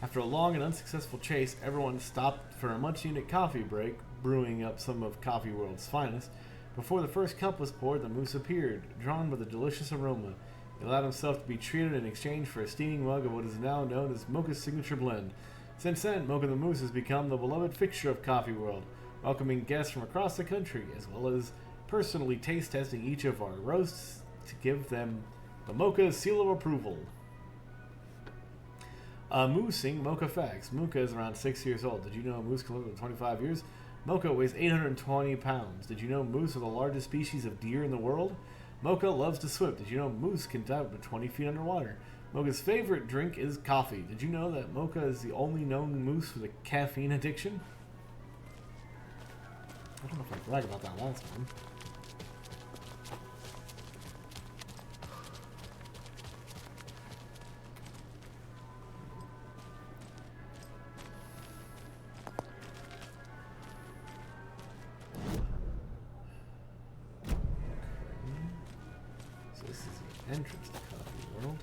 After a long and unsuccessful chase, everyone stopped for a much-needed coffee break, brewing up some of Coffee World's finest. Before the first cup was poured, the moose appeared, drawn by the delicious aroma. He allowed himself to be treated in exchange for a steaming mug of what is now known as Mocha's signature blend. Since then, Mocha the Moose has become the beloved fixture of Coffee World, welcoming guests from across the country, as well as personally taste testing each of our roasts to give them the Mocha seal of approval. Moosing Mocha facts. Mocha is around 6 years old. Did you know a moose can live for 25 years? Mocha weighs 820 pounds. Did you know moose are the largest species of deer in the world? Mocha loves to swim. Did you know moose can dive up to 20 feet underwater? Mocha's favorite drink is coffee. Did you know that Mocha is the only known moose with a caffeine addiction? I don't know if I bragged about that last one. entrance to Coffee World.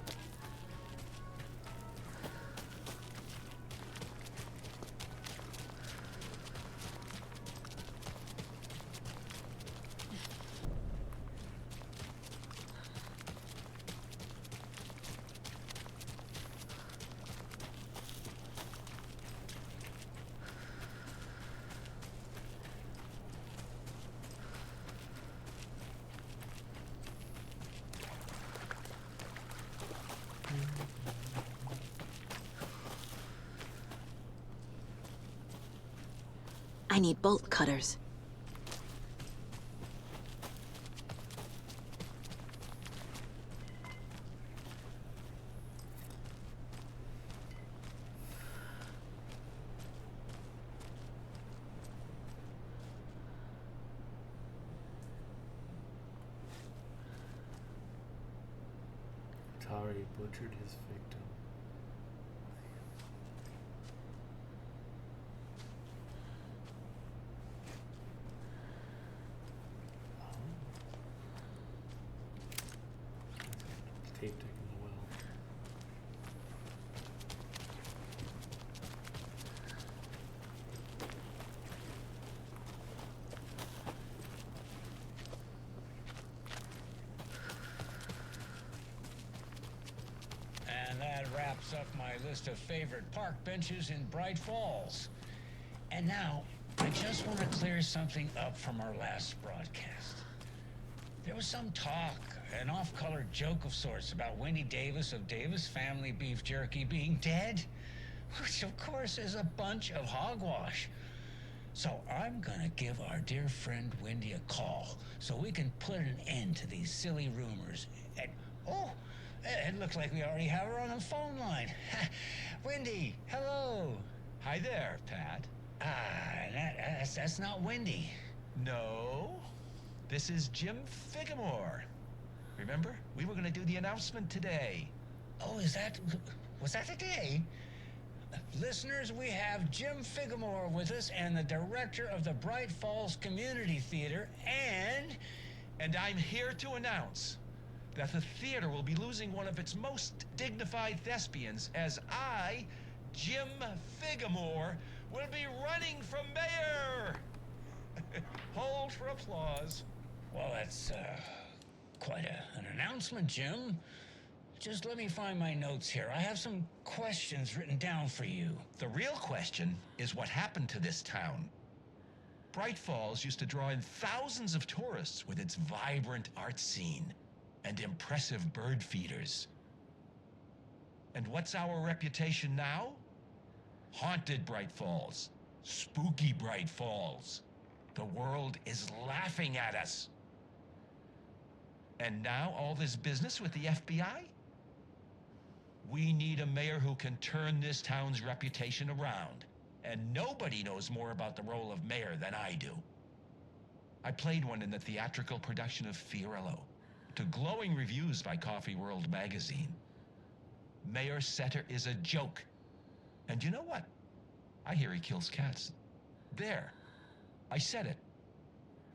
I need bolt cutters. Atari butchered his victim. Tape deck in the well. And that wraps up my list of favorite park benches in Bright Falls. And now, I just want to clear something up from our last broadcast. There was some talk, an off-color joke of sorts, about Wendy Davis of Davis Family Beef Jerky being dead, which of course is a bunch of hogwash. So I'm gonna give our dear friend Wendy a call so we can put an end to these silly rumors. And, oh, it looks like we already have her on the phone line. Wendy, hello. Hi there, Pat. That's not Wendy. No, this is Jim Figamore. Remember, we were going to do the announcement today. Oh, was that today? Listeners, we have Jim Figamore with us and the director of the Bright Falls Community Theater, And I'm here to announce that the theater will be losing one of its most dignified thespians as I, Jim Figamore, will be running for mayor. Hold for applause. Well, that's quite an announcement, Jim. Just let me find my notes here. I have some questions written down for you. The real question is what happened to this town. Bright Falls used to draw in thousands of tourists with its vibrant art scene and impressive bird feeders. And what's our reputation now? Haunted Bright Falls. Spooky Bright Falls. The world is laughing at us. And now all this business with the FBI? We need a mayor who can turn this town's reputation around. And nobody knows more about the role of mayor than I do. I played one in the theatrical production of Fiorillo, to glowing reviews by Coffee World magazine. Mayor Setter is a joke. And you know what? I hear he kills cats. There. I said it.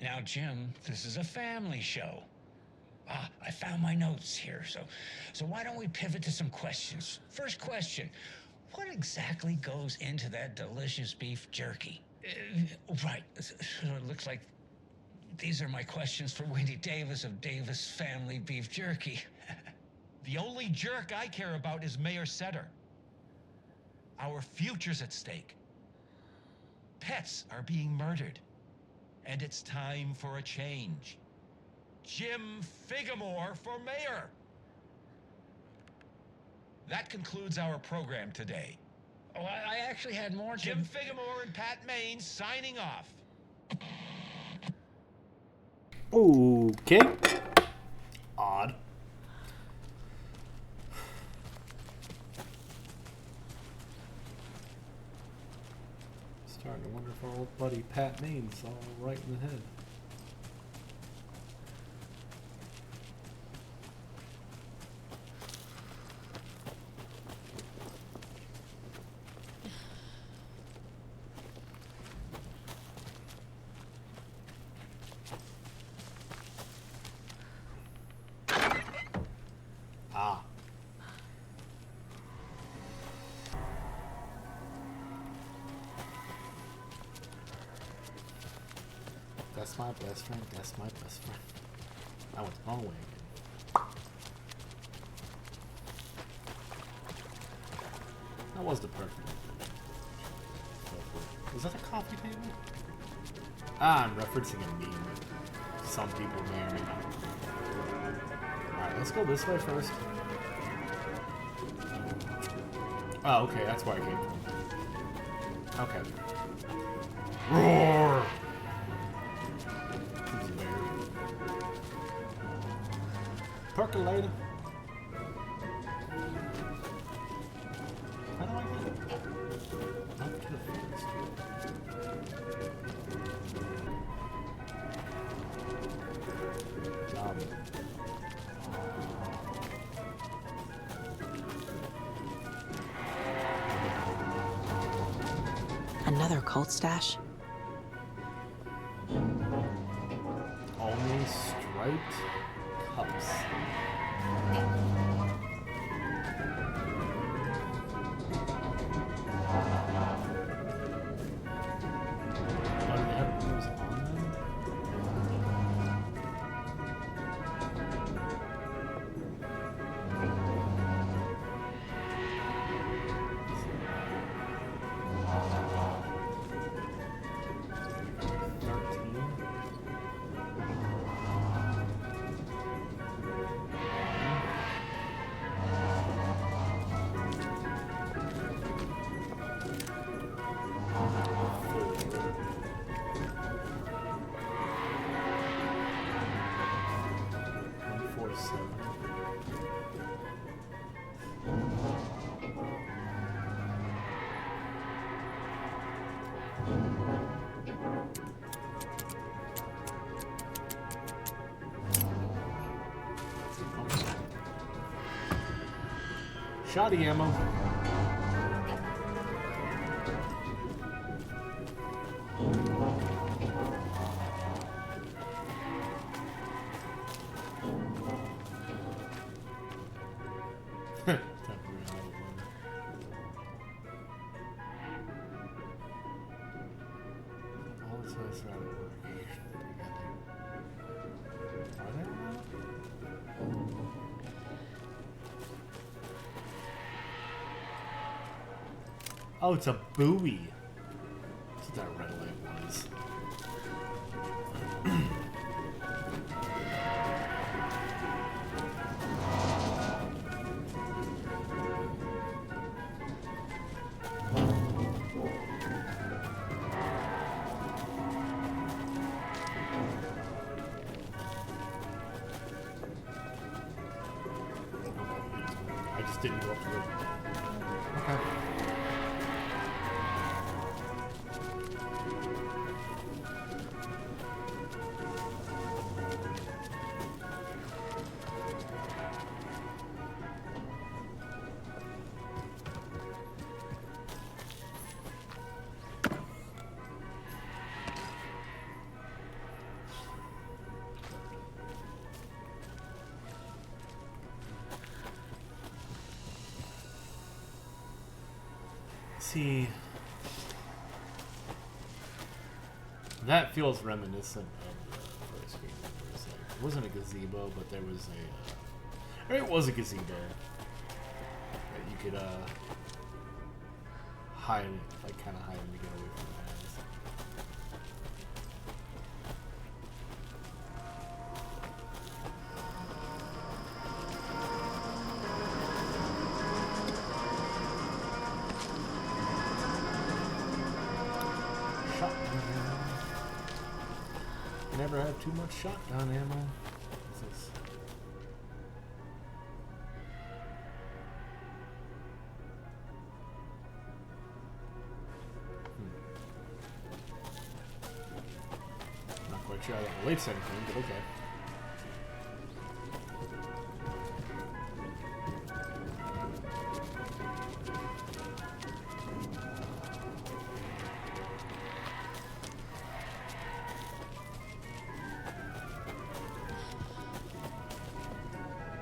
Now, Jim, this is a family show. I found my notes here, so why don't we pivot to some questions? First question, what exactly goes into that delicious beef jerky? Right, so it looks like these are my questions for Wendy Davis of Davis Family Beef Jerky. The only jerk I care about is Mayor Setter. Our future's at stake. Pets are being murdered. And it's time for a change. Jim Figamore for mayor. That concludes our program today. Oh, I actually had more. Jim Figamore and Pat Main signing off. Okay. Odd. Starting to wonder if our old buddy Pat Main's all right in the head. That's my best friend. That's my best friend. I went the wrong way again. That was the perfect one. Was that a coffee table? Ah, I'm referencing a meme. Some people may or may not. Alright, let's go this way first. Oh, okay, that's where I came from. Okay. Roar! He's a bear. Percolator. How do I get it? Up to the forest. Another cult stash? Only striped cups. Oh, do they have rules on them? Shoddy ammo. Oh, it's a buoy. That's what that red light was. I just didn't go up to it. Okay. See, that feels reminiscent of the first game. It wasn't a gazebo, but there was a, or it was a gazebo that you could hide, like kind of hide to get away from the guys. Never had too much shotgun ammo. What's this? Not quite sure how that relates to anything, but okay.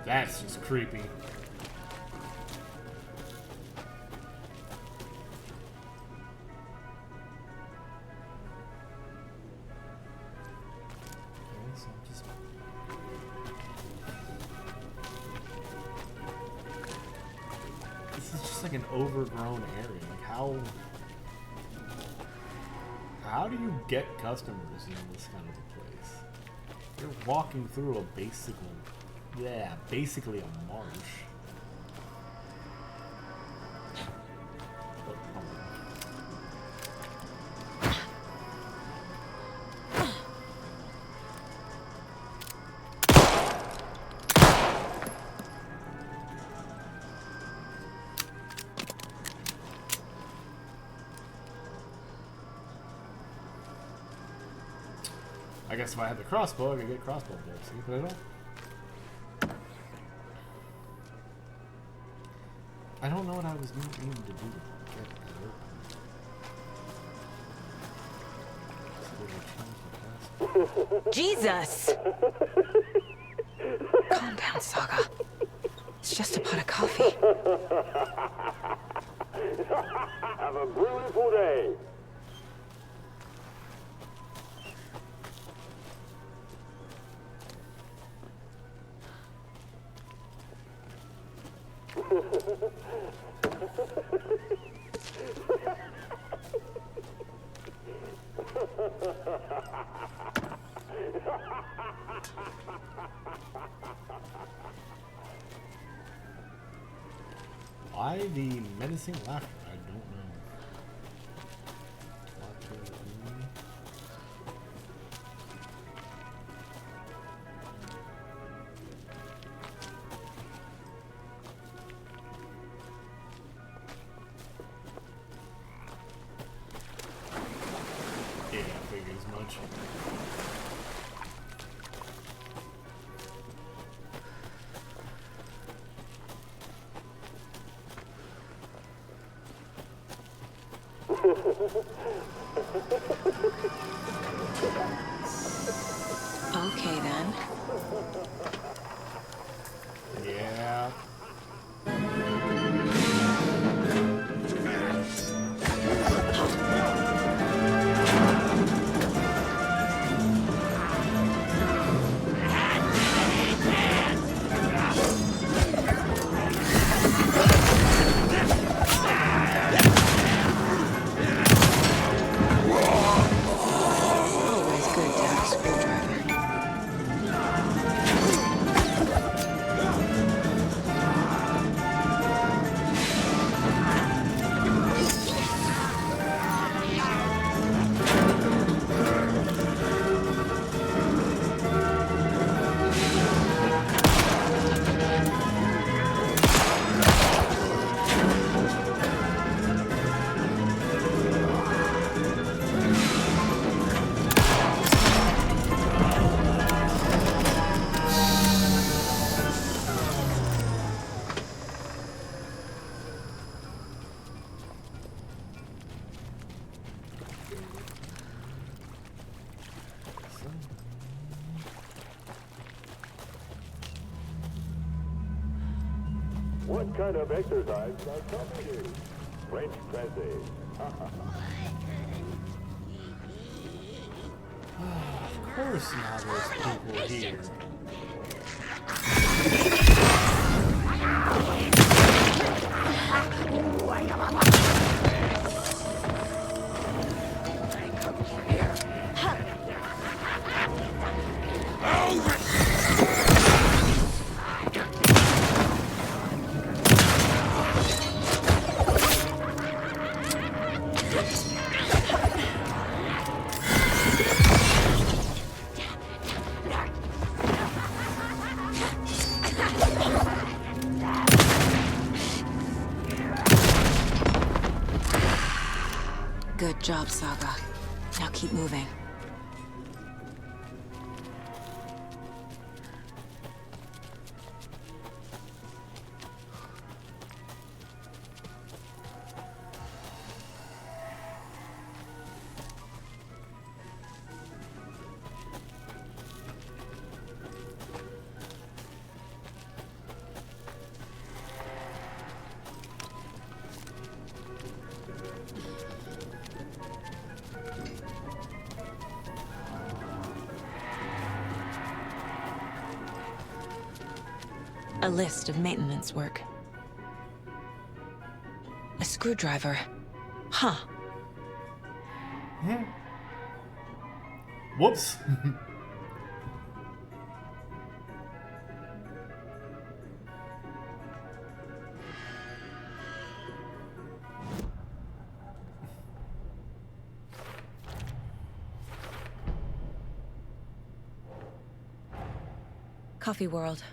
That's just creepy. just like an overgrown area. Like how do you get customers in this kind of a place? You're walking through a basically a marsh. I guess if I had the crossbow, I could get crossbow bolts. Can you put it on? I don't know what I was needing to do to get that open. Jesus! Calm down, Saga. It's just a pot of coffee. Have a beautiful day. Why the menacing laughter? I don't know. Yeah, I figured as much. Okay, then. Yeah. Always good to have a screwdriver. What kind of exercise does some do? French pressing. Of course now there's people here. Good job, Saga. Now keep moving. A list of maintenance work. screwdriver. Huh. Whoops. Coffee World.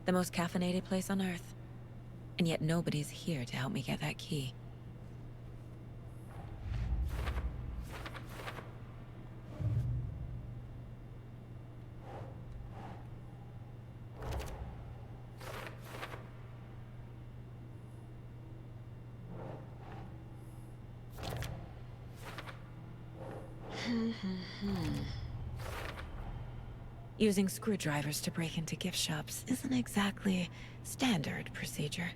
The most caffeinated place on Earth. And yet nobody's here to help me get that key. Using screwdrivers to break into gift shops isn't exactly standard procedure.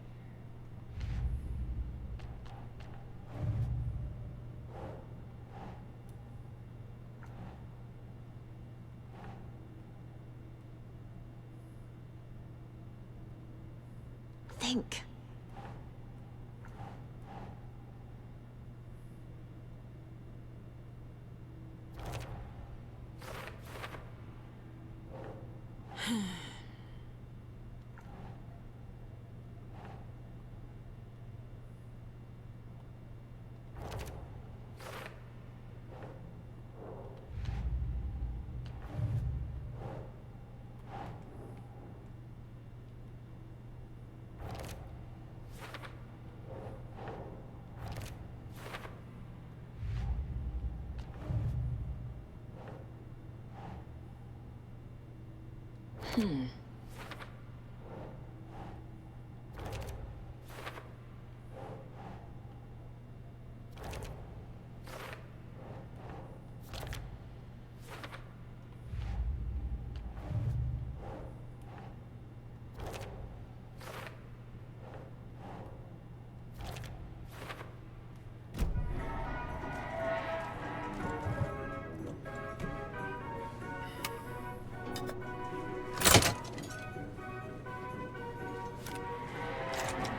Think.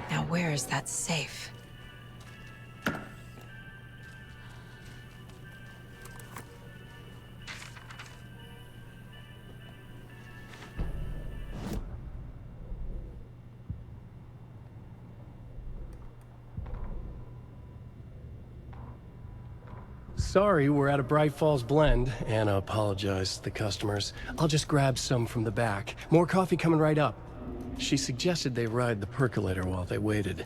Now where is that safe? Sorry, we're at a Bright Falls blend. Anna apologized to the customers. I'll just grab some from the back. More coffee coming right up. She suggested they ride the percolator while they waited.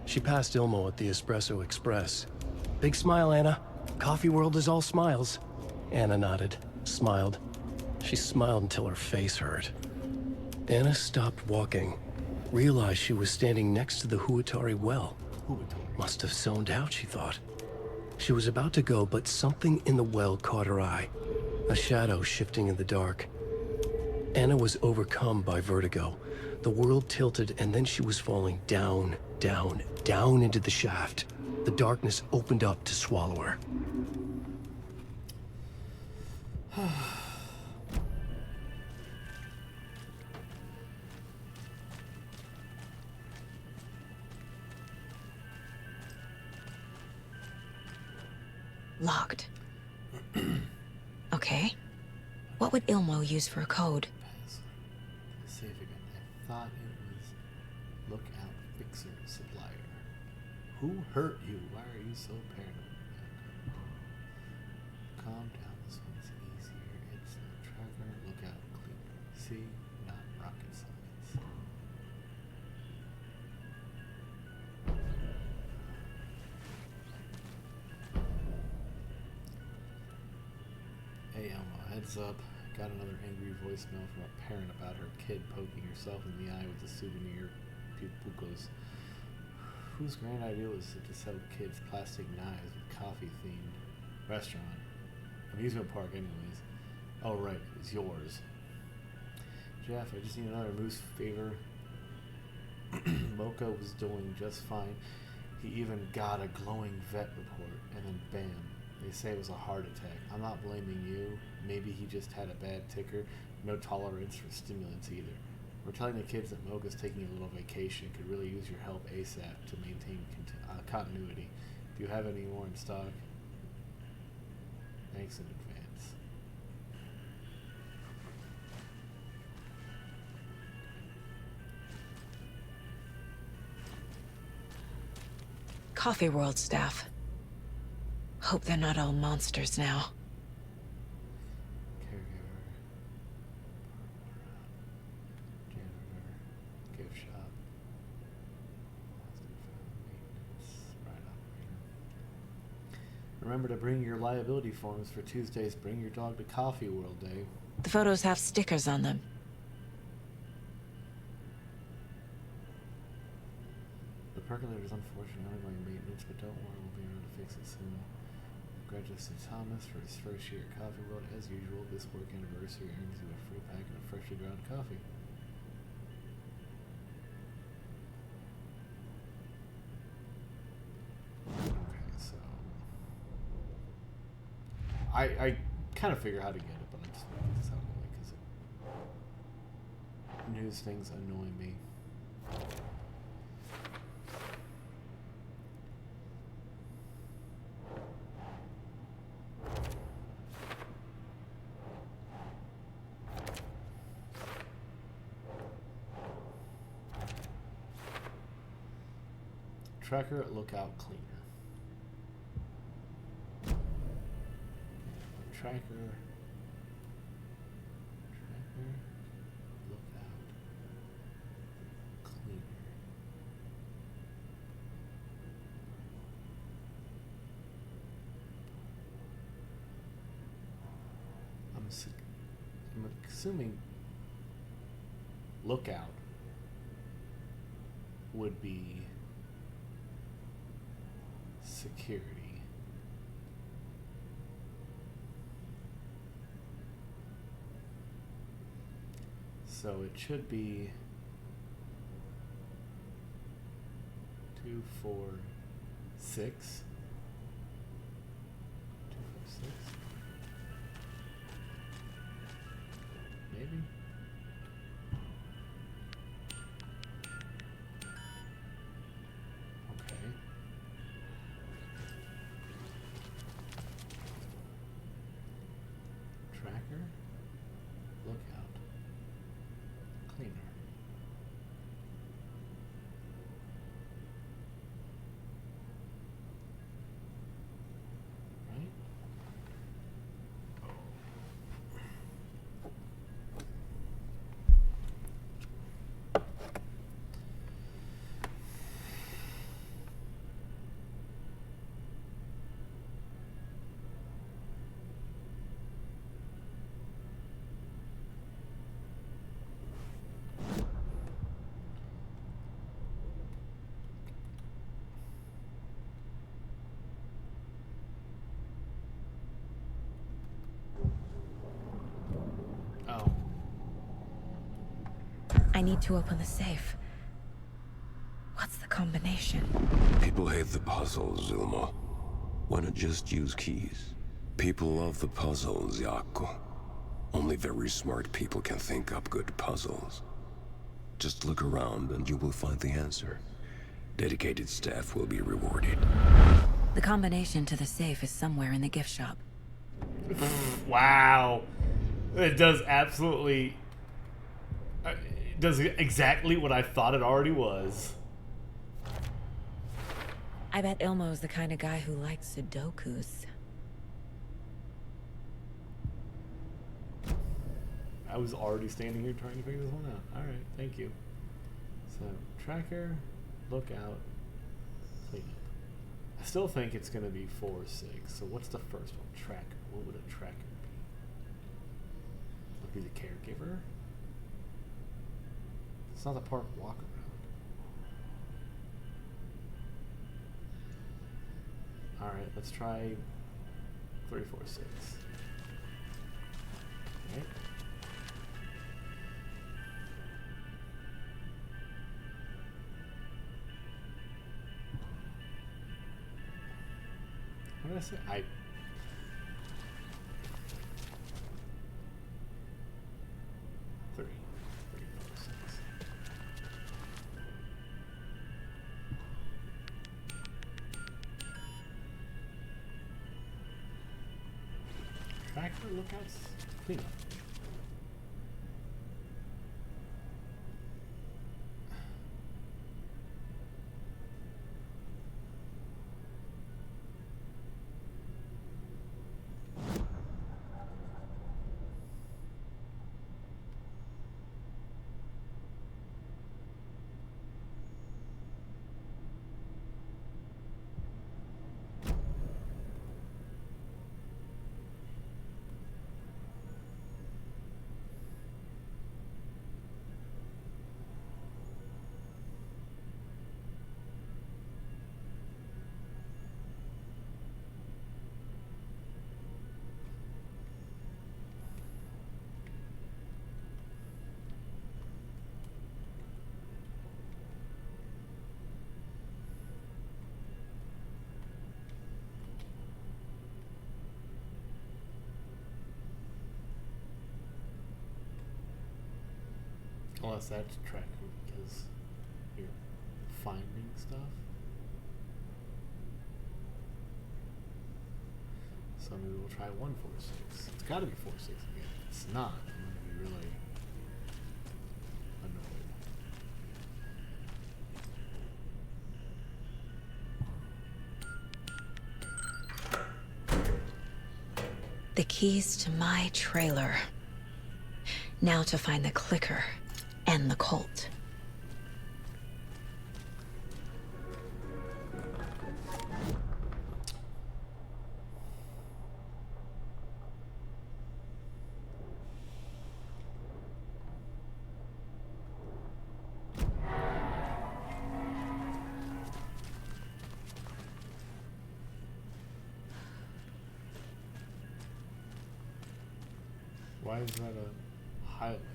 She passed Ilmo at the Espresso Express. Big smile, Anna. Coffee world is all smiles. Anna nodded, smiled. She smiled until her face hurt. Anna stopped walking, realized she was standing next to the Huatari well. Must have zoned out, she thought. She was about to go, but something in the well caught her eye. A shadow shifting in the dark. Anna was overcome by vertigo. The world tilted, and then she was falling down, down, down into the shaft. The darkness opened up to swallow her. Locked. Okay. What would Ilmo use for a code? Save again. I thought it was Lookout Fixer Supplier. Who hurt you? Why are you so paranoid? Calm down. This one's easier. It's a tracker. Lookout cleaner. See? Not rocket science. Hey Elmo, heads up. Got another angry voicemail from a parent about her kid poking herself in the eye with a souvenir pupucos. Whose grand idea was it to sell kids plastic knives with coffee-themed restaurant? Amusement park, anyways. Oh, right, it's yours. Jeff, I just need another moose favor. Mocha was doing just fine. He even got a glowing vet report, and then bam. They say it was a heart attack. I'm not blaming you. Maybe he just had a bad ticker. No tolerance for stimulants either. We're telling the kids that Moga's taking a little vacation. Could really use your help ASAP to maintain continuity. Do you have any more in stock? Thanks in advance. Coffee World staff. Hope they're not all monsters now. Remember to bring your liability forms for Tuesday's Bring Your Dog to Coffee World Day. The photos have stickers on them. The percolator is unfortunately ongoing maintenance, but don't worry, we'll be able to fix it soon. Congratulations to Thomas for his first year at Coffee World. As usual, this work anniversary earns you a free packet of freshly ground coffee. I kind of figure how to get it, but I'm just making this out only because news things annoy me. Tracker lookout cleaner. Tracker, lookout, cleaner. I'm assuming lookout would be security. So it should be 2, 4, 6. 2, 4, 6. Maybe. Okay. Tracker. Lookout. Cleaner. Right? Oh. I need to open the safe. What's the combination? People hate the puzzles, Zulma. Why not just use keys? People love the puzzles, Yaku. Only very smart people can think up good puzzles. Just look around and you will find the answer. Dedicated staff will be rewarded. The combination to the safe is somewhere in the gift shop. Wow. It does absolutely... It does exactly what I thought it already was. I bet Ilmo's the kind of guy who likes Sudokus. I was already standing here trying to figure this one out. Alright, thank you. So, tracker, lookout, cleanup. I still think it's going to be 4 or 6. So what's the first one? Tracker. What would a tracker be? Would be the caregiver? It's not the park walk around. Alright, let's try 3, 4, 6. Right. What did I say? 3, 4, 6. Her lookouts clean up. Unless that's tracking because you're finding stuff. So maybe we'll try 146. It's got to be 46 again. If it's not, I'm going to be really annoyed. The keys to my trailer. Now to find the clicker and the Colt. Why is that a highlight there?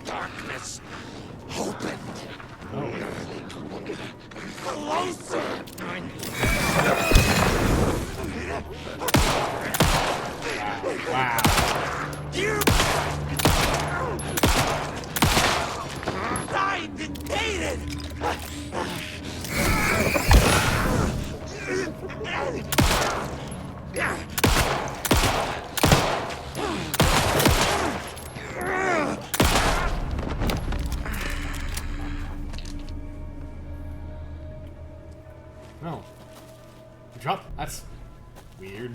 Darkness opened. Closer. Wow. You died dictated. No. Drop. That's weird.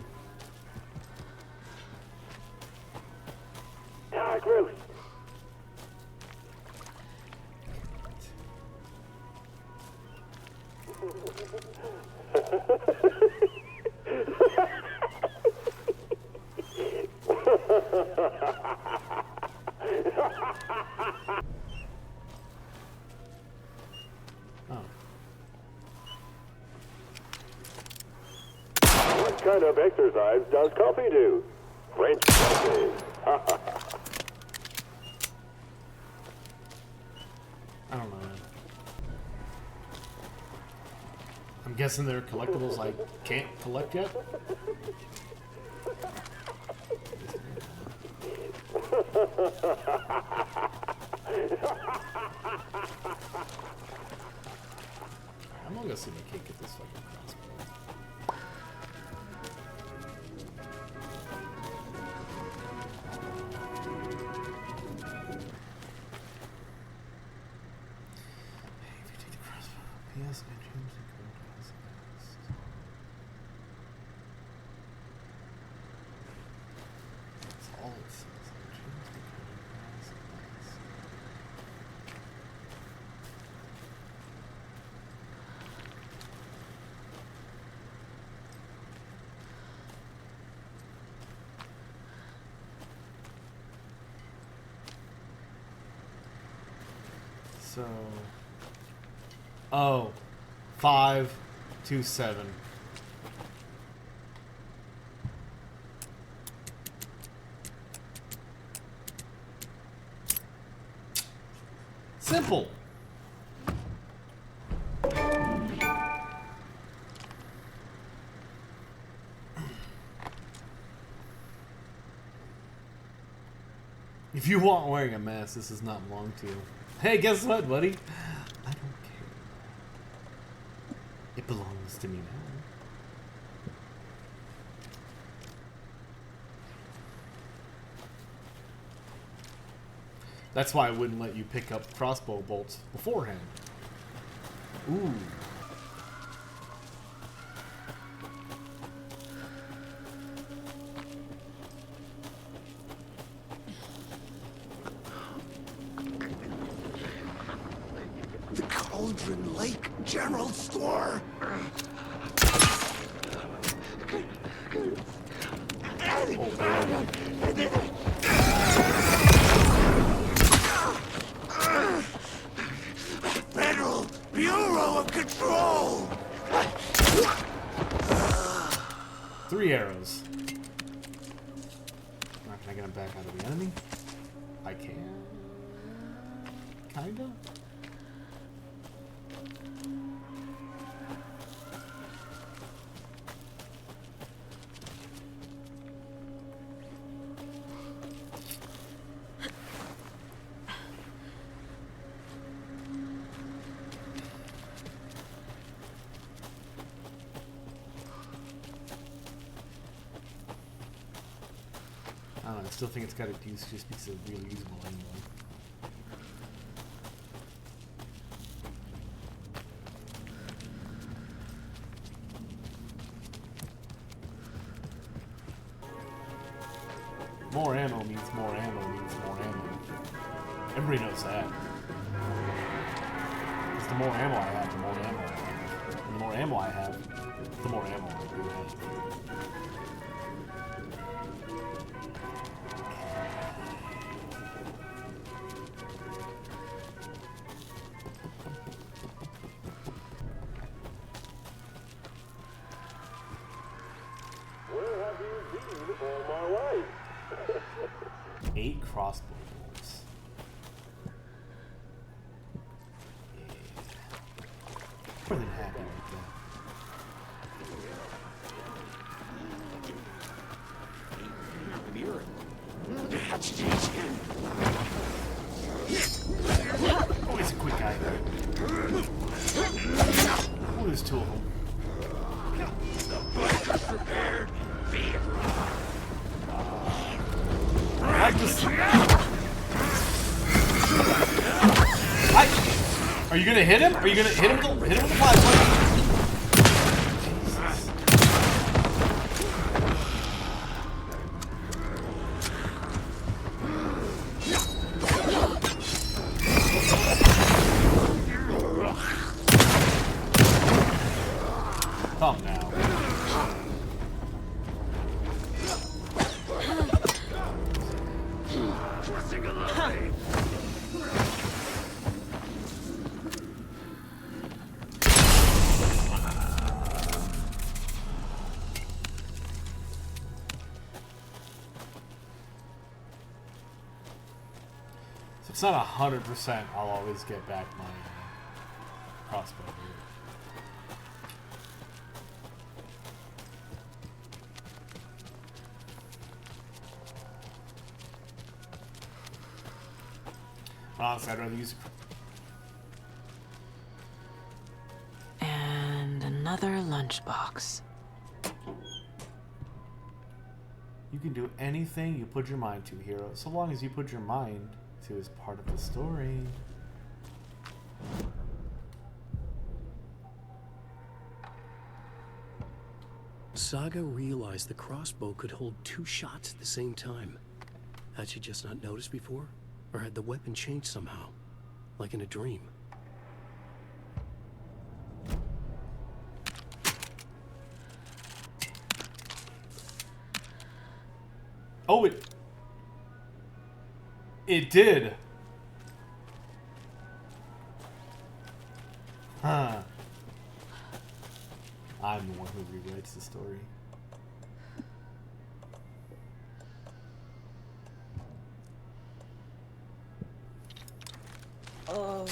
Bruce. What kind of exercise does coffee do? French coffee. I don't know. I'm guessing they're collectibles I can't collect yet. I'm gonna go see if I can't get this fucking crossbow. Hey, if you take the crossbow, PS and change the code as asked. That's all it says. Change the code as asked. So... Oh. 527. Simple. If you aren't wearing a mask, this does not belong to you. Hey, guess what, buddy? I don't care. It belongs to me now. That's why I wouldn't let you pick up crossbow bolts beforehand. Ooh. The Cauldron Lake General Store. Federal Bureau of Control. 3 arrows. Now, can I get him back out of the enemy? I can. Kinda. I don't know, I still think it's got its use just because it's really usable anyway. More ammo means more ammo means more ammo. Everybody knows that. Because the more ammo I have, the more ammo I have. And the more ammo I have, the more ammo I do have. Where have you been all my life? 8 crossbow bolts. Yeah. More than happy with that. Oh, he's a quick guy. Oh, there's 2 of them. I just... Are you gonna hit him? Are you gonna hit him with the flashlight? Come now. So it's not 100%. I'll always get back my crossbow here. Honestly, I'd rather use. And another lunchbox. You can do anything you put your mind to, hero, so long as you put your mind to as part of the story. Saga realized the crossbow could hold 2 shots at the same time. Had she just not noticed before? Or had the weapon changed somehow? Like in a dream? Oh, it did. I'm the one who rewrites the story. Oh.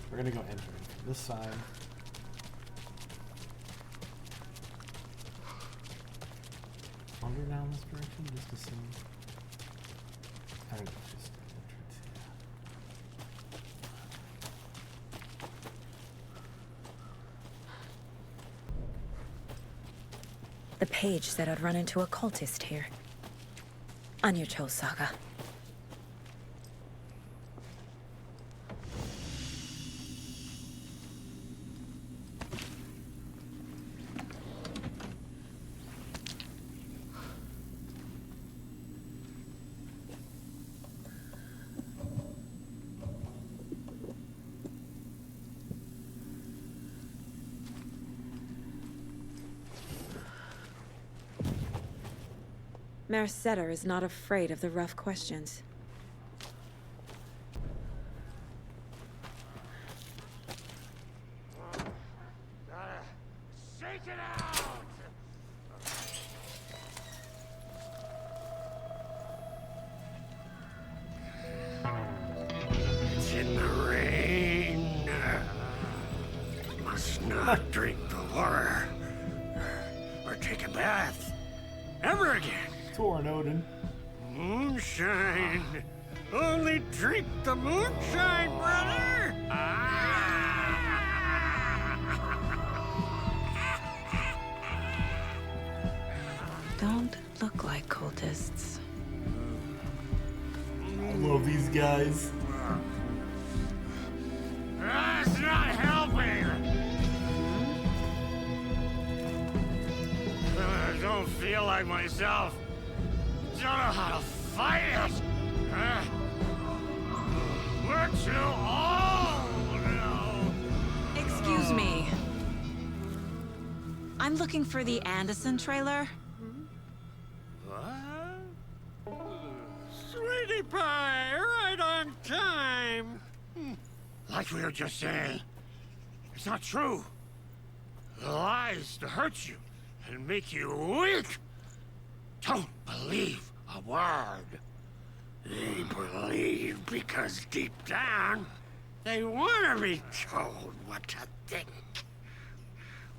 We're gonna go enter this side. Wander down this direction just to see. I don't know, just an entrance, yeah. The page said I'd run into a cultist here. On your toes, Saga. Merceder is not afraid of the rough questions. Shake it out! It's in the rain. Must not drink the water. Or take a bath. Ever again. Torn Odin. Moonshine. Only drink the moonshine, brother. Don't look like cultists. I love these guys. That's not helping. I don't feel like myself. Don't know how to fight it. We're too old now. Excuse me. I'm looking for the Anderson trailer. What? Sweetie pie, right on time. Like we were just saying, it's not true. The lies to hurt you and make you weak. Don't believe a word. They believe because deep down, they want to be told what to think.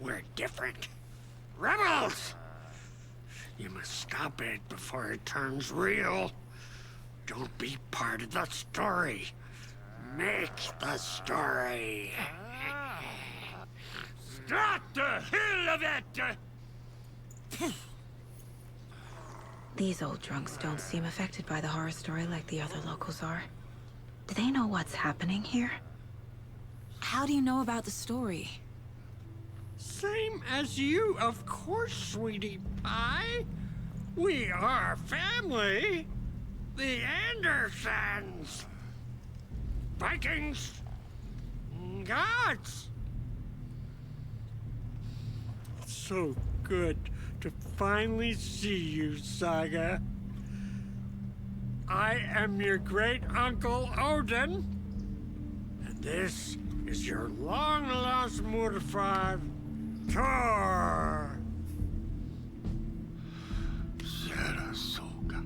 We're different. Rebels! You must stop it before it turns real. Don't be part of the story. Make the story. Start the hell of it! These old drunks don't seem affected by the horror story like the other locals are. Do they know what's happening here? How do you know about the story? Same as you, of course, sweetie pie. We are family. The Andersons. Vikings. Gods. It's so good to finally see you, Saga. I am your great-uncle Odin. And this is your long-lost mortified Thor. Sarasota.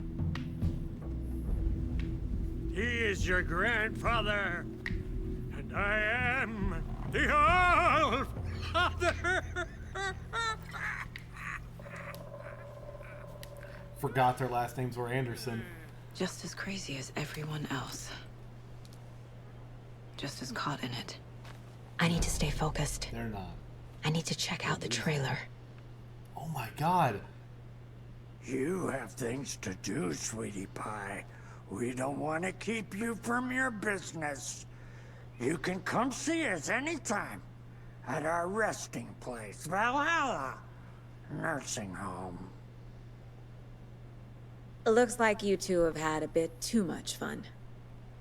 He is your grandfather. And I am the All-Father. Forgot their last names were Anderson. Just as crazy as everyone else. Just as caught in it. I need to stay focused. They're not. I need to check out the trailer. Oh my god. You have things to do, sweetie pie. We don't want to keep you from your business. You can come see us anytime at our resting place, Valhalla Nursing Home. Looks like you two have had a bit too much fun.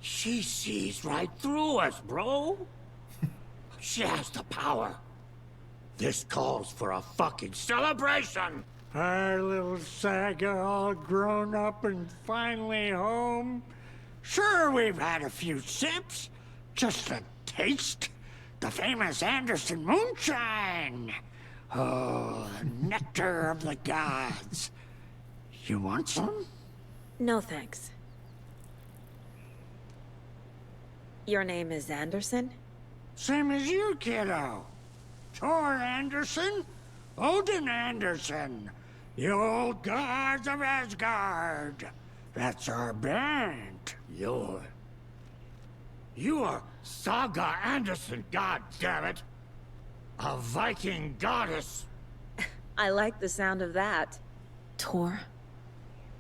She sees right through us, bro. She has the power. This calls for a fucking celebration. Our little Saga all grown up and finally home. Sure, we've had a few sips. Just a taste. The famous Anderson moonshine. Oh, the nectar of the gods. You want some? No, thanks. Your name is Anderson? Same as you, kiddo. Thor Anderson, Odin Anderson, the old gods of Asgard. That's our band. You are Saga Anderson, goddammit. A Viking goddess. I like the sound of that. Thor,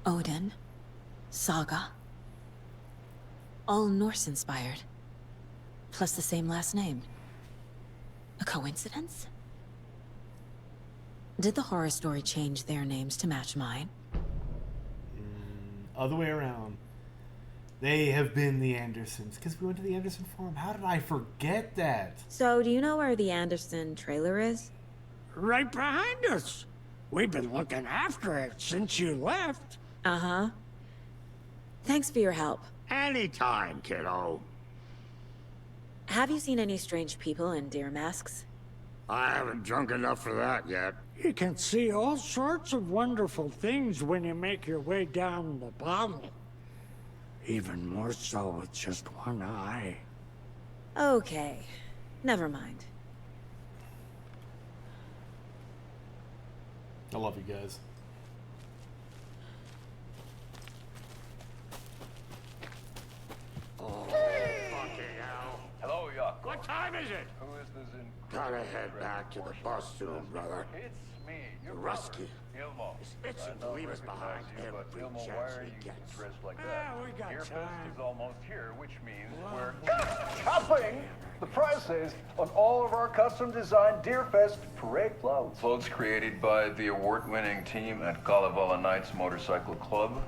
Odin, Saga. All Norse-inspired. Plus the same last name. A coincidence? Did the horror story change their names to match mine? Other way around. They have been the Andersons, because we went to the Anderson Forum. How did I forget that? So, do you know where the Anderson trailer is? Right behind us. We've been looking after it since you left. Uh-huh. Thanks for your help. Anytime, kiddo. Have you seen any strange people in deer masks? I haven't drunk enough for that yet. You can see all sorts of wonderful things when you make your way down the bottle. Even more so with just one eye. Okay. Never mind. I love you guys. Oh, fucking hell. Hello, Yuck. What time is it? Who is this in? Gotta head back to the bus soon, brother. It's me, your Rusky. Ilmo. Is itching to leave us behind every Ilmo, why chance are he you gets. dressed like that? We got Deerfest time. is almost here, which means we're Topping the prices on all of our custom-designed Deerfest parade floats. floats created by the award-winning team at Kalevala Knights Motorcycle Club.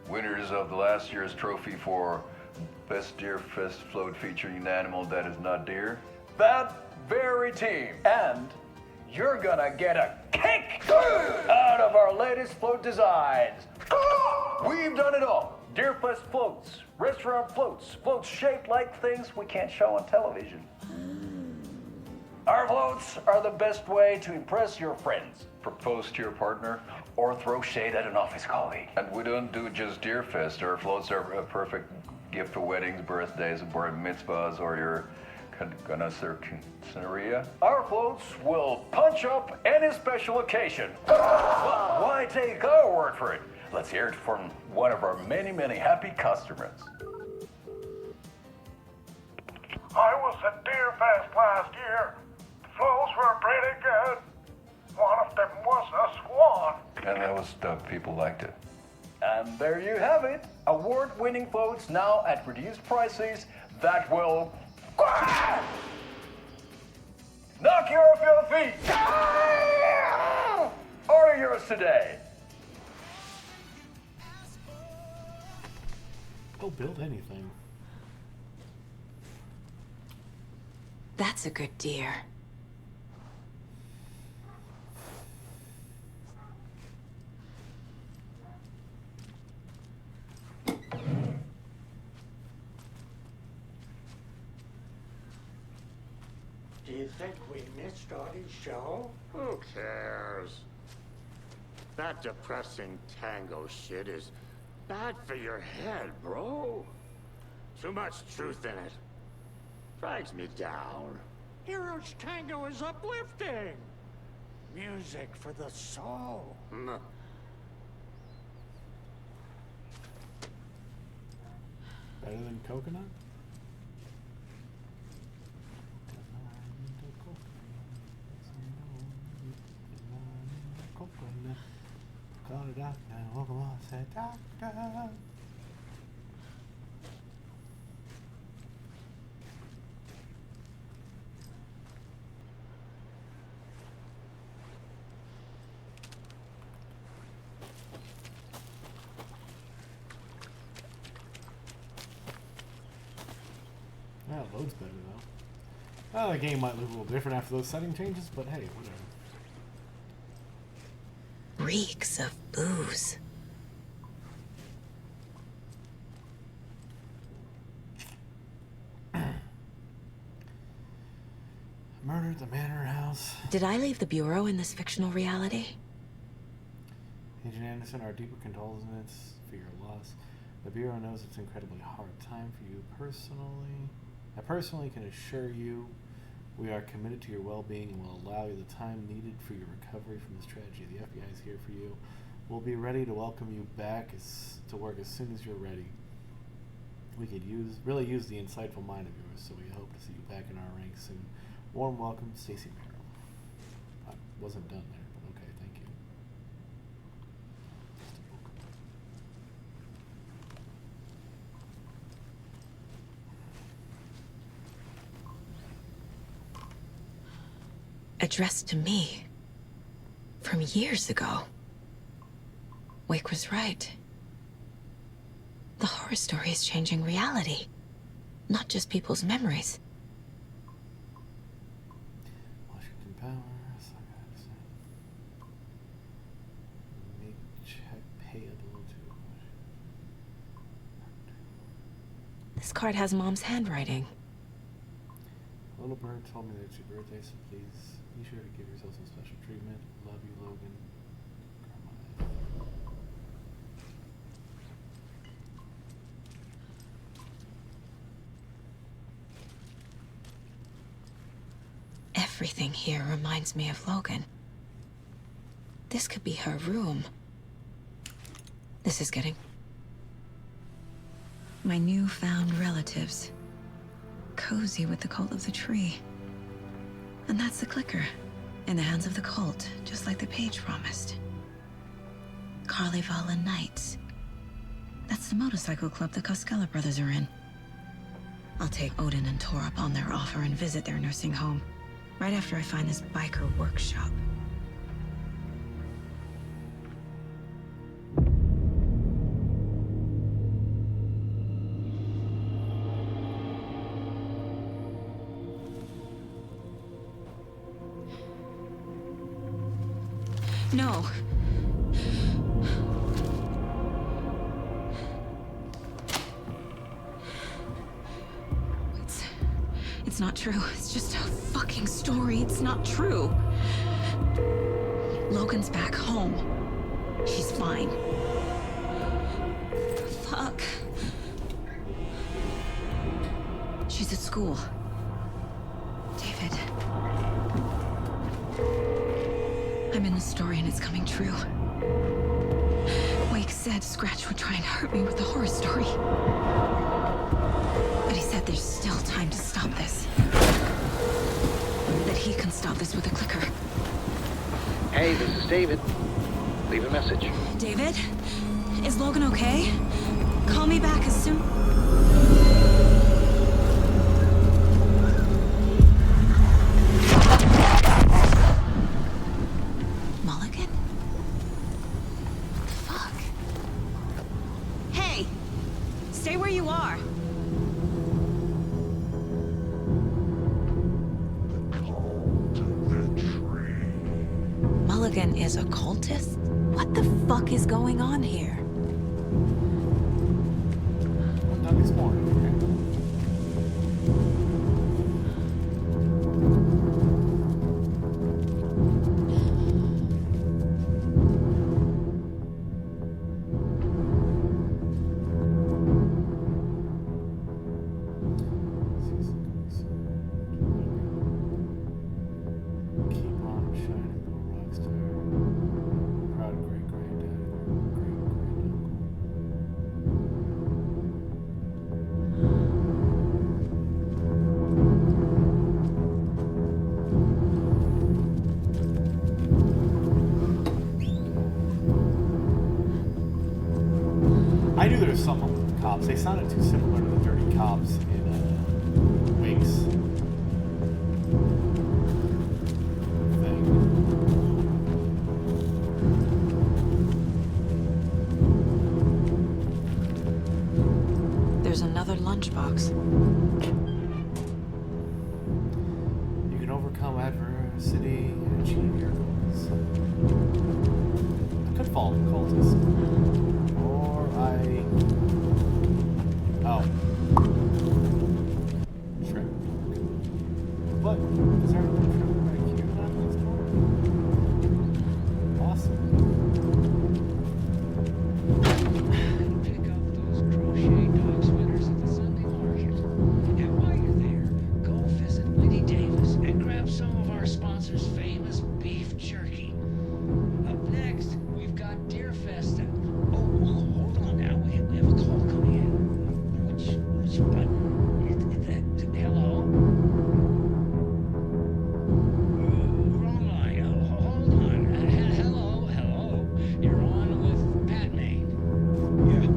Winners of the last year's trophy for Best Deerfest float featuring an animal that is not deer. That very team. And you're gonna get a kick out of our latest float designs. We've done it all. Deerfest floats, restaurant floats, floats shaped like things we can't show on television. Our floats are the best way to impress your friends, Propose to your partner. or throw shade at an office colleague. And we don't do just Deerfest. Our floats are a perfect gift for weddings, birthdays, bar mitzvahs, or your quinceañería. Our floats will punch up any special occasion. But why take our word for it? Let's hear it from one of our many, many happy customers. I was at Deerfest last year. The flows were pretty good. One of them was a swan. And that was the people liked it. And there you have it. Award-winning floats now at reduced prices that will knock you off your feet. Order yours today. Go build anything. That's a good deer. Do you think we missed Audie's show? Who cares? That depressing tango shit is bad for your head, bro. Too much truth in it. Drags me down. Heroes Tango is uplifting. Music for the soul. Better than coconut? Call a doctor, woke him up, said, doctor. Well, it loads better though. Well, the game might look a little different after those setting changes, but hey, whatever. reeks of booze. Murdered at the Manor House. Did I leave the Bureau in this fictional reality? Agent Anderson, our deeper condolences for your loss. The Bureau knows it's an incredibly hard time for you personally. I personally can assure you we are committed to your well-being and will allow you the time needed for your recovery from this tragedy. The FBI is here for you. We'll be ready to welcome you back to work as soon as you're ready. We could really use the insightful mind of yours, so we hope to see you back in our ranks soon. Warm welcome, Stacy Merrill. I wasn't done there, but okay, thank you. Addressed to me. From years ago. Wake was right. The horror story is changing reality, not just people's memories. Washington Power, make check payable to. This card has Mom's handwriting. Little bird told me that it's your birthday, so please be sure to give yourself some special treatment. Love you, Logan. Everything here reminds me of Logan. This could be her room. This is getting... My newfound relatives. Cozy with the cult of the tree. And that's the clicker. In the hands of the cult, just like the page promised. Carnival Nights. That's the motorcycle club the Koskela brothers are in. I'll take Odin and Tor up on their offer and visit their nursing home. Right after I find this biker workshop. No. It's not true. It's just a fucking story. It's not true. Logan's back home. She's fine. Fuck. She's at school. David. I'm in the story and it's coming true. Wake said Scratch would try and hurt me with the horror story. But he said there's still time to stop this. That he can stop this with a clicker. Hey, this is David. Leave a message. David? Is Logan okay? Call me back as soon... Mulligan? Fuck. Hey! Stay where you are. Mulligan is a cultist? What the fuck is going on here? I'm done exploring, I knew there was something with the cops. They sounded too similar to the dirty cops in Wake's thing. There's another lunchbox. You can overcome adversity and achieve your goals. could fall on the cultist. Or I... Oh. Shrimp. What? Is there another shrimp back here that I'm exploring? Awesome. Pick up those crochet dog sweaters at the Sunday market. And while you're there, go visit Winnie Davis and grab some of our sponsor's famous beef jerky. Up next, we've got Deer Fest. Hold on now. We have a call coming in. Which button? Hello? Wrong line. Hold on. Hello. You're on with Pat Maine. Yeah.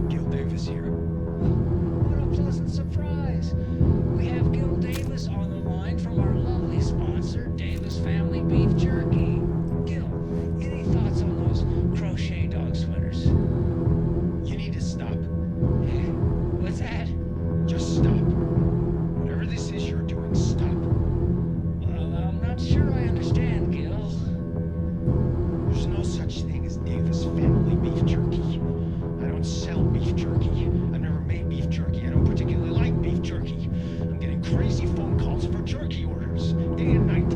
Gil Davis here. What a pleasant surprise. We have Gil Davis on the line from our lovely sponsor, Davis Family Beef Jerky. Gil, any thoughts on those crochet dog sweaters? You need to stop. What's that? Just stop. Whatever this is you're doing, stop. I'm not sure I understand, Gil. There's no such thing as Davis Family Beef Jerky. I don't sell beef jerky. I've never made beef jerky. I don't particularly like beef jerky. I'm getting crazy phone calls for jerky orders, day and night.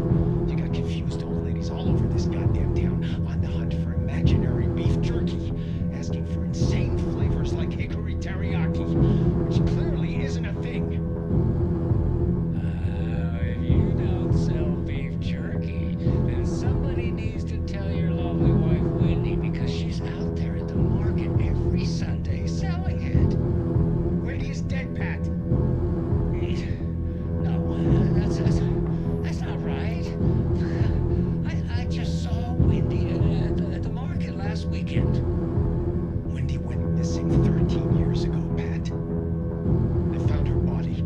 You got confused old ladies all over this goddamn town on the hunt for imaginary beef jerky, asking for insane flavors like hickory teriyaki, which clearly isn't a thing. If you don't sell beef jerky, then somebody needs to tell your lovely wife Wendy, because she's out there at the market every Sunday selling it. Wendy's dead, Pat. No, that's not right. I just saw Wendy at the market last weekend. Wendy went missing 13 years ago, Pat. They found her body.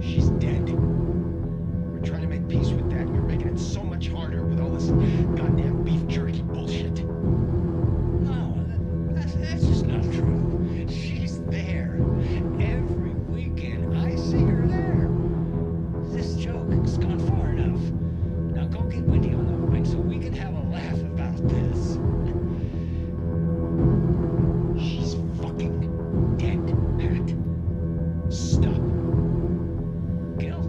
She's dead. We're trying to make peace with that. You're making it so much harder with all this goddamn beef jerky bullshit. No, that's just not true. She's there. Every weekend I see her there. This joke's gone far enough. Now go get Wendy on the line so we can have a laugh about this. She's fucking dead, Pat. Stop. Gil?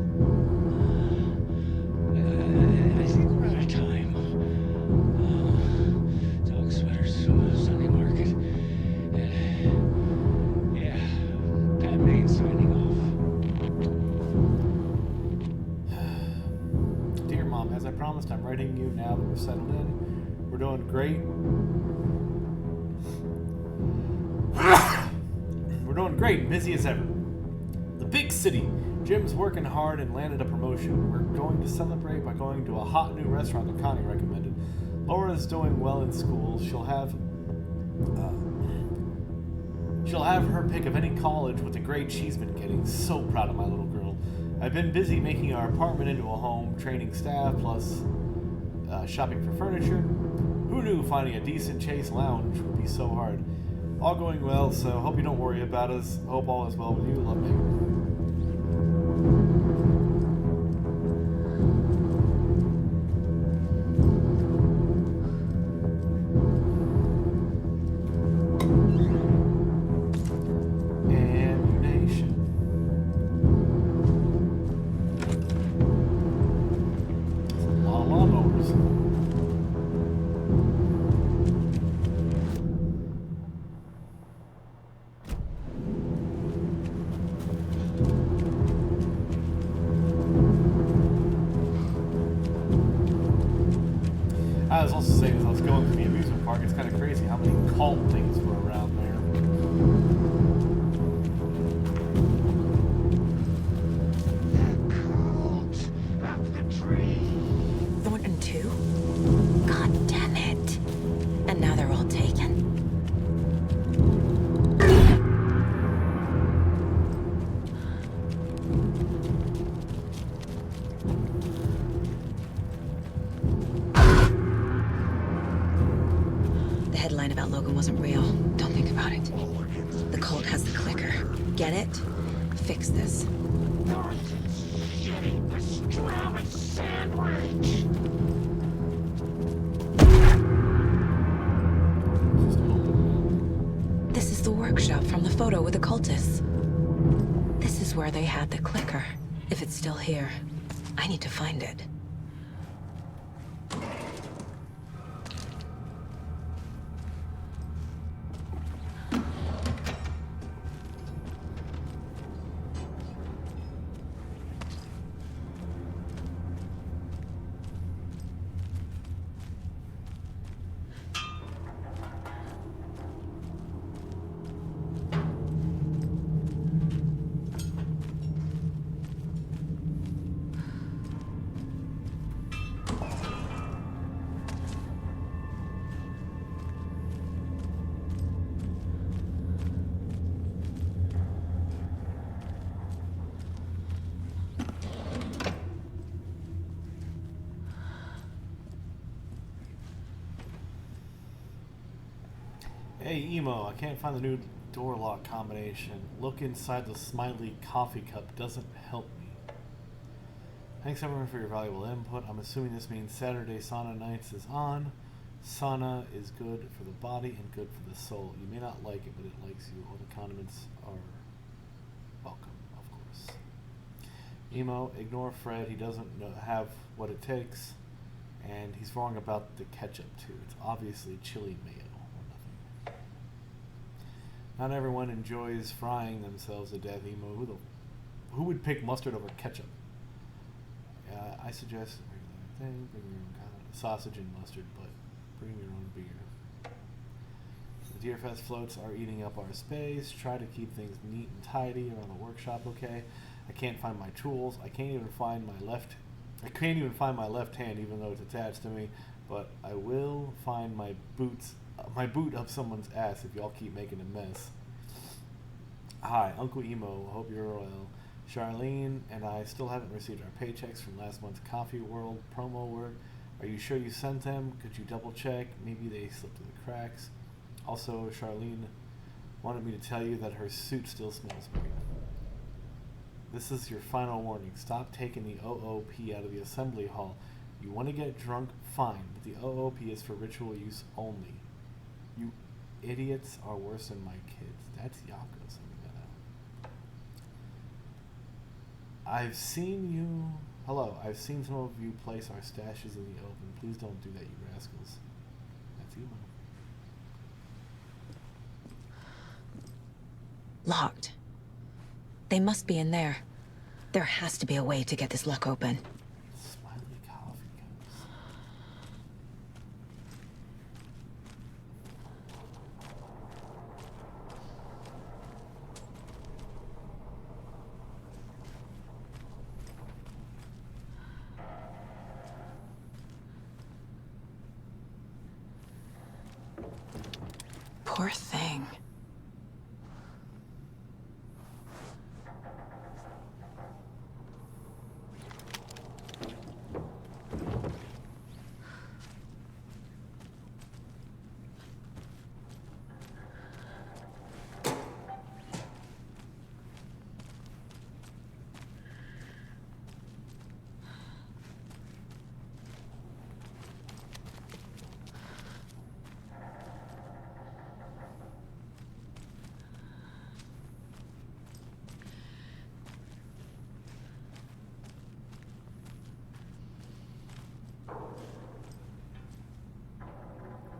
I think we're out of time. Dog sweaters, Sunday market. Yeah, Pat Maine signing off. Dear Mom, as I promised, I'm writing you now that we're settled in. We're doing great. We're doing great, busy as ever. The big city. Jim's working hard and landed a promotion. We're going to celebrate by going to a hot new restaurant that Connie recommended. Laura's doing well in school. She'll have her pick of any college with the grade she's been getting. So proud of my little girl. I've been busy making our apartment into a home, training staff, plus shopping for furniture. Who knew finding a decent Chase lounge would be so hard? All going well, so hope you don't worry about us. Hope all is well with you. Love, Megan. I was also saying as I was going to the amusement park, it's kind of crazy how many cult things were around there. Thornton too? God damn it. And now they're all taken. The headline about Logan wasn't real. Don't think about it. The cult has the clicker. Get it? Fix this. workshop from the photo with the cultists. This is where they had the clicker. If it's still here, I need to find it. Hey, Emo, I can't find the new door lock combination. Look inside the smiley coffee cup doesn't help me. Thanks everyone for your valuable input. I'm assuming this means Saturday Sauna Nights is on. Sauna is good for the body and good for the soul. You may not like it, but it likes you. All the condiments are welcome, of course. Emo, ignore Fred. He doesn't have what it takes. And he's wrong about the ketchup, too. It's obviously chili mayo. Not everyone enjoys frying themselves to death, Emo. Who would pick mustard over ketchup? I suggest a regular thing. Bring your own sausage and mustard, but bring your own beer. The Deerfest floats are eating up our space. Try to keep things neat and tidy around the workshop, okay? I can't find my tools. I can't even find my left hand, even though it's attached to me. But I will find my boot up someone's ass if y'all keep making a mess. Hi, Uncle Emo. Hope you're well. Charlene and I still haven't received our paychecks from last month's Coffee World promo work. Are you sure you sent them? Could you double check? Maybe they slipped through the cracks. Also, Charlene wanted me to tell you that her suit still smells great. This is your final warning. Stop taking the OOP out of the assembly hall. You want to get drunk? Fine, but the OOP is for ritual use only. You idiots are worse than my kids. That's Yako sending that out. I've seen some of you place our stashes in the open. Please don't do that, you rascals. That's Emo. Locked. They must be in there. There has to be a way to get this lock open. Smiley coffee cups. Poor thing.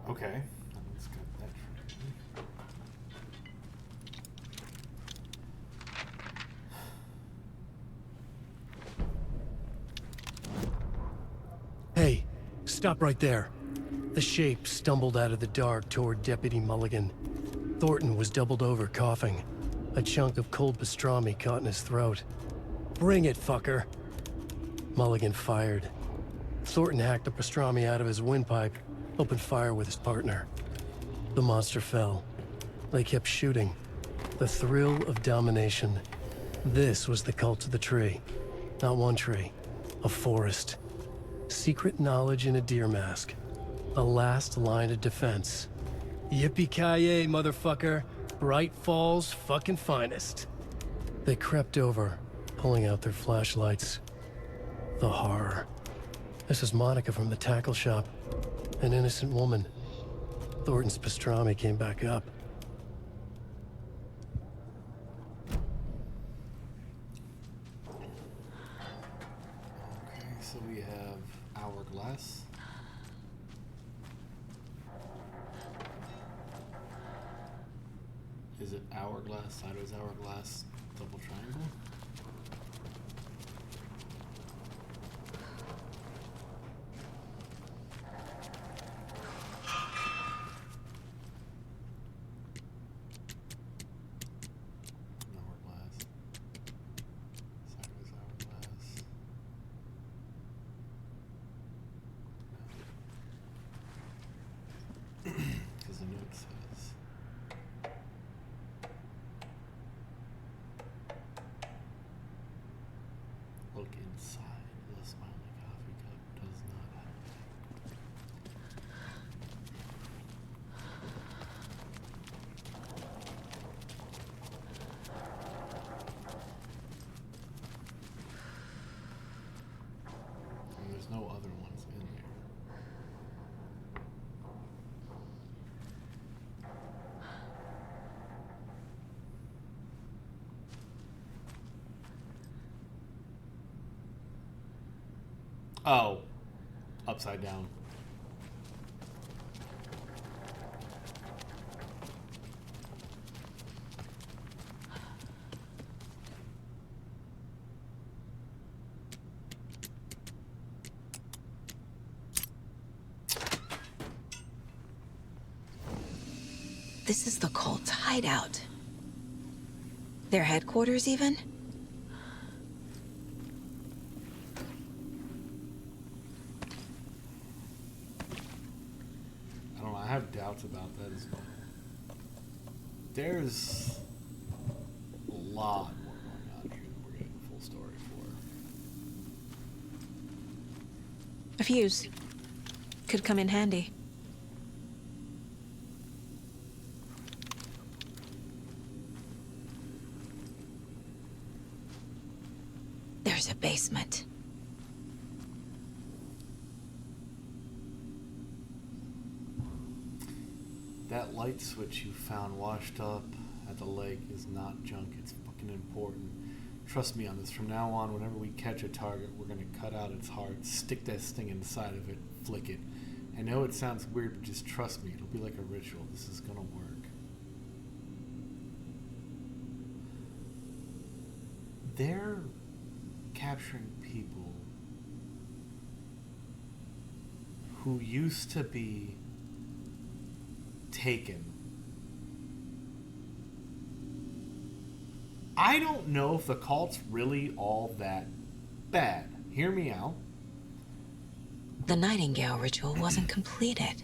Okay, let's get that trade. Hey, stop right there. The shape stumbled out of the dark toward Deputy Mulligan. Thornton was doubled over, coughing. A chunk of cold pastrami caught in his throat. Bring it, fucker. Mulligan fired. Thornton hacked the pastrami out of his windpipe, opened fire with his partner. The monster fell. They kept shooting. The thrill of domination. This was the cult of the tree. Not one tree, a forest. Secret knowledge in a deer mask. A last line of defense. Yippee-ki-yay, motherfucker. Bright Falls' fucking finest. They crept over, pulling out their flashlights. The horror. This is Monica from the tackle shop. An innocent woman. Thornton's pastrami came back up. So we have hourglass. Is it hourglass, sideways hourglass, double triangle? Because the note says look inside. The smiling coffee cup does not have and there's no other ones in there. Oh, upside down. This is the cult's hideout. Their headquarters, even? I have doubts about that as well. There's a lot more going on here than we're getting the full story for. A fuse. Could come in handy. There's a basement. That light switch you found washed up at the lake is not junk. It's fucking important. Trust me on this. From now on, whenever we catch a target, we're gonna cut out its heart, stick that thing inside of it, flick it. I know it sounds weird, but just trust me. It'll be like a ritual. This is gonna work. They're capturing people who used to be taken. I don't know if the cult's really all that bad. Hear me out. The Nightingale ritual wasn't completed.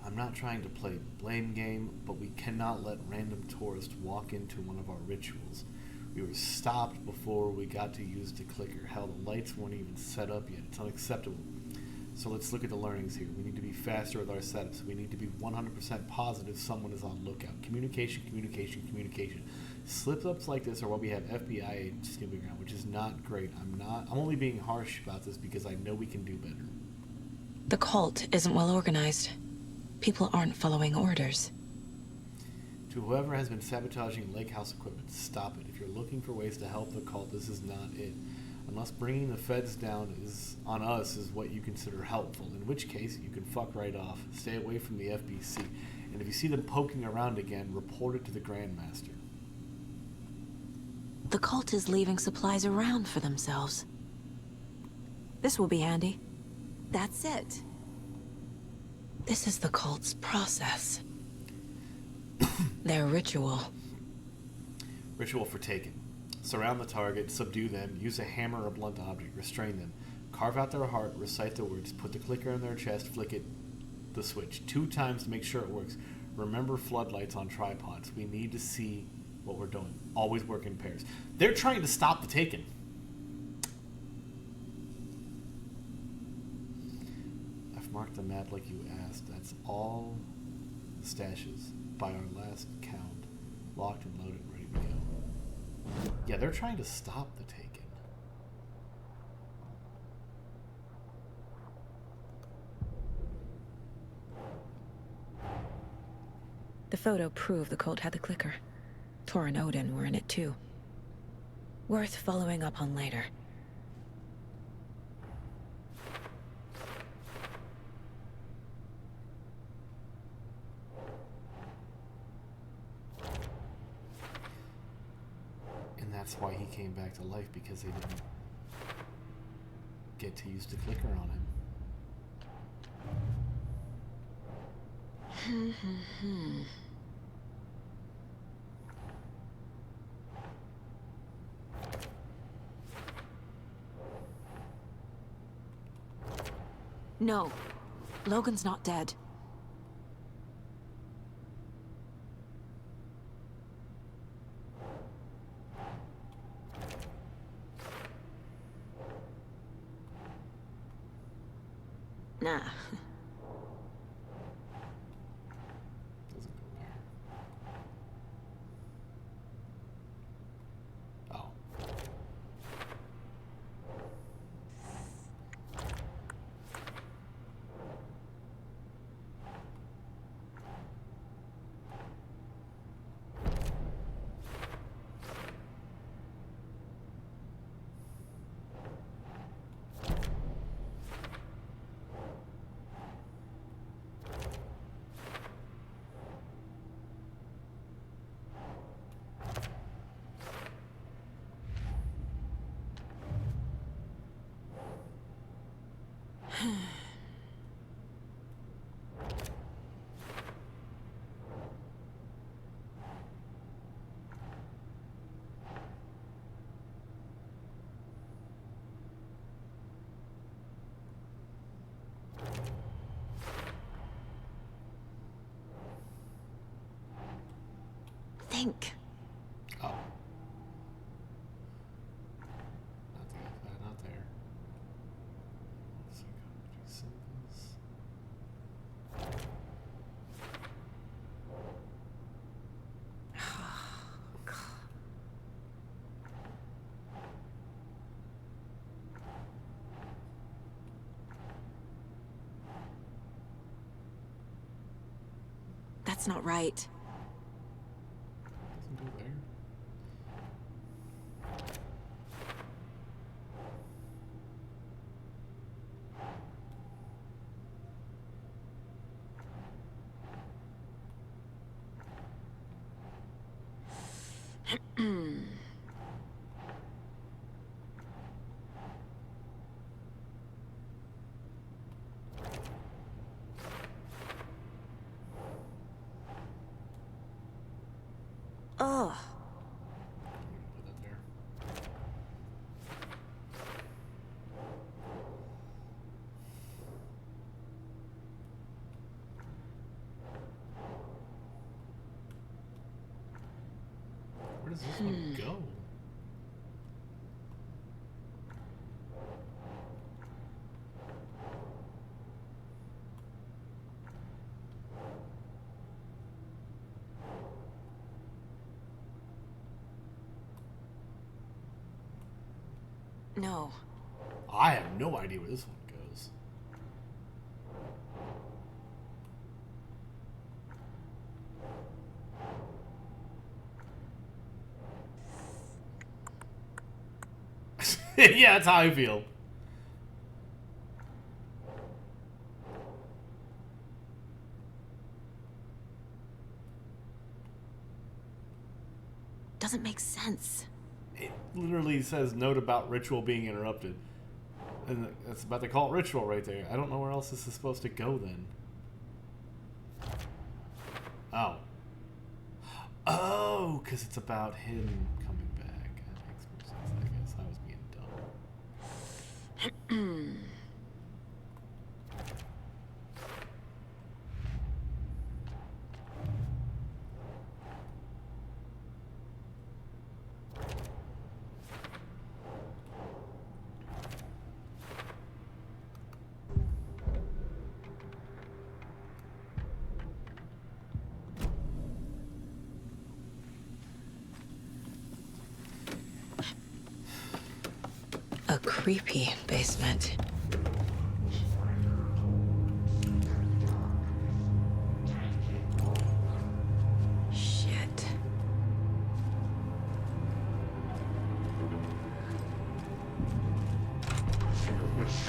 I'm not trying to play blame game, but we cannot let random tourists walk into one of our rituals. We were stopped before we got to use the clicker. Hell, the lights weren't even set up yet. It's unacceptable. So let's look at the learnings here. We need to be faster with our setups. We need to be 100% positive someone is on lookout. Communication, communication, communication. Slip-ups like this are what we have FBI agents snooping around, which is not great. I'm only being harsh about this because I know we can do better. The cult isn't well organized. People aren't following orders. To whoever has been sabotaging Lake House equipment, stop it. If you're looking for ways to help the cult, this is not it. Unless bringing the feds down on us is what you consider helpful, in which case you can fuck right off. Stay away from the FBC, and if you see them poking around again, report it to the Grandmaster. The cult is leaving supplies around for themselves. This will be handy. That's it. This is the cult's process. Their ritual. Ritual for taking. Surround the target, subdue them, use a hammer or blunt object, restrain them, carve out their heart, recite the words, put the clicker in their chest, flick it, the switch 2 times to make sure it works. Remember floodlights on tripods. We need to see what we're doing. Always work in pairs. They're trying to stop the taken. I've marked the map like you asked. That's all the stashes by our last count. Locked and loaded, ready to go. Yeah, they're trying to stop the taken. The photo proved the cult had the clicker. Tor and Odin were in it too. Worth following up on later. back to life because they didn't get to use the clicker on him. No, Logan's not dead. Nah. Doesn't go there. Oh. Think. Oh. Not there. So I gotta do symbols. That's not right. Doesn't go there. Ugh. Put that there. Where does this one go? No. I have no idea where this one goes. Yeah, that's how I feel. Doesn't make sense. It literally says note about ritual being interrupted. And that's about to call it ritual right there. I don't know where else this is supposed to go then. Oh. Oh, because it's about him coming back. That makes more sense, I guess. I was being dumb. A creepy basement. Shit.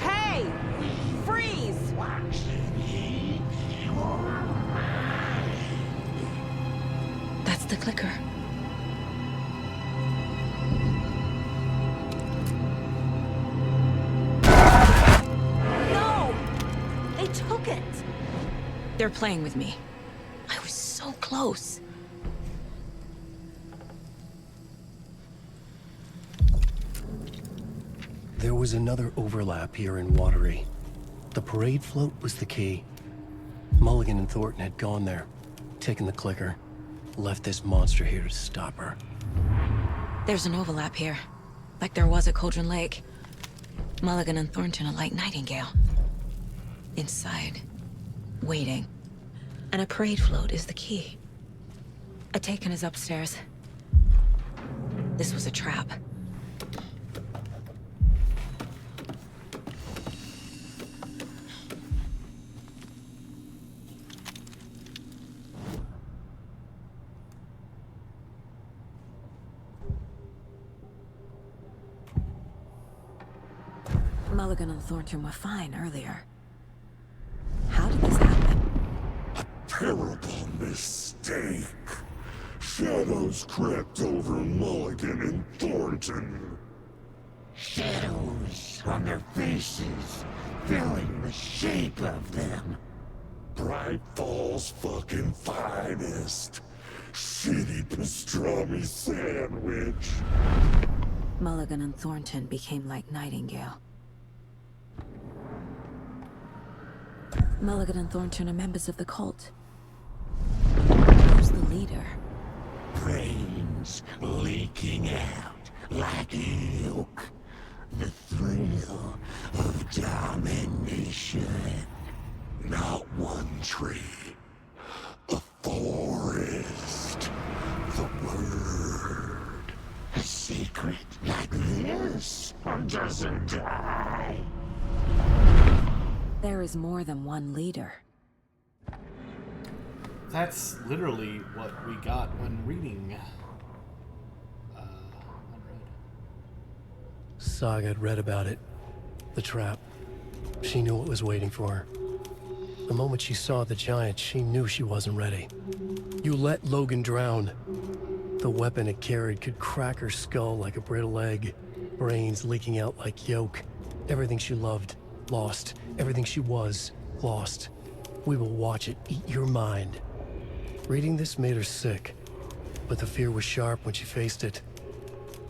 Hey! Freeze! That's the clicker. They're playing with me. I was so close. There was another overlap here in Watery. The parade float was the key. Mulligan and Thornton had gone there, taken the clicker, left this monster here to stop her. There's an overlap here, like there was at Cauldron Lake. Mulligan and Thornton are like Nightingale. Inside, waiting. And a parade float is the key. Atakan is upstairs. This was a trap. Mulligan and Thornton were fine earlier. How did this happen? Terrible mistake. Shadows crept over Mulligan and Thornton. Shadows on their faces, filling the shape of them. Bright Falls fucking finest. Shitty pastrami sandwich. Mulligan and Thornton became like Nightingale. Mulligan and Thornton are members of the cult. Who's the leader? Brains leaking out like milk. The thrill of domination. Not one tree. A forest. The word. A secret like this doesn't die. There is more than one leader. That's literally what we got when reading. Saga had read about it. The trap. She knew what was waiting for her. The moment she saw the giant, she knew she wasn't ready. You let Logan drown. The weapon it carried could crack her skull like a brittle egg. Brains leaking out like yolk. Everything she loved, lost. Everything she was, lost. We will watch it eat your mind. Reading this made her sick, but the fear was sharp when she faced it.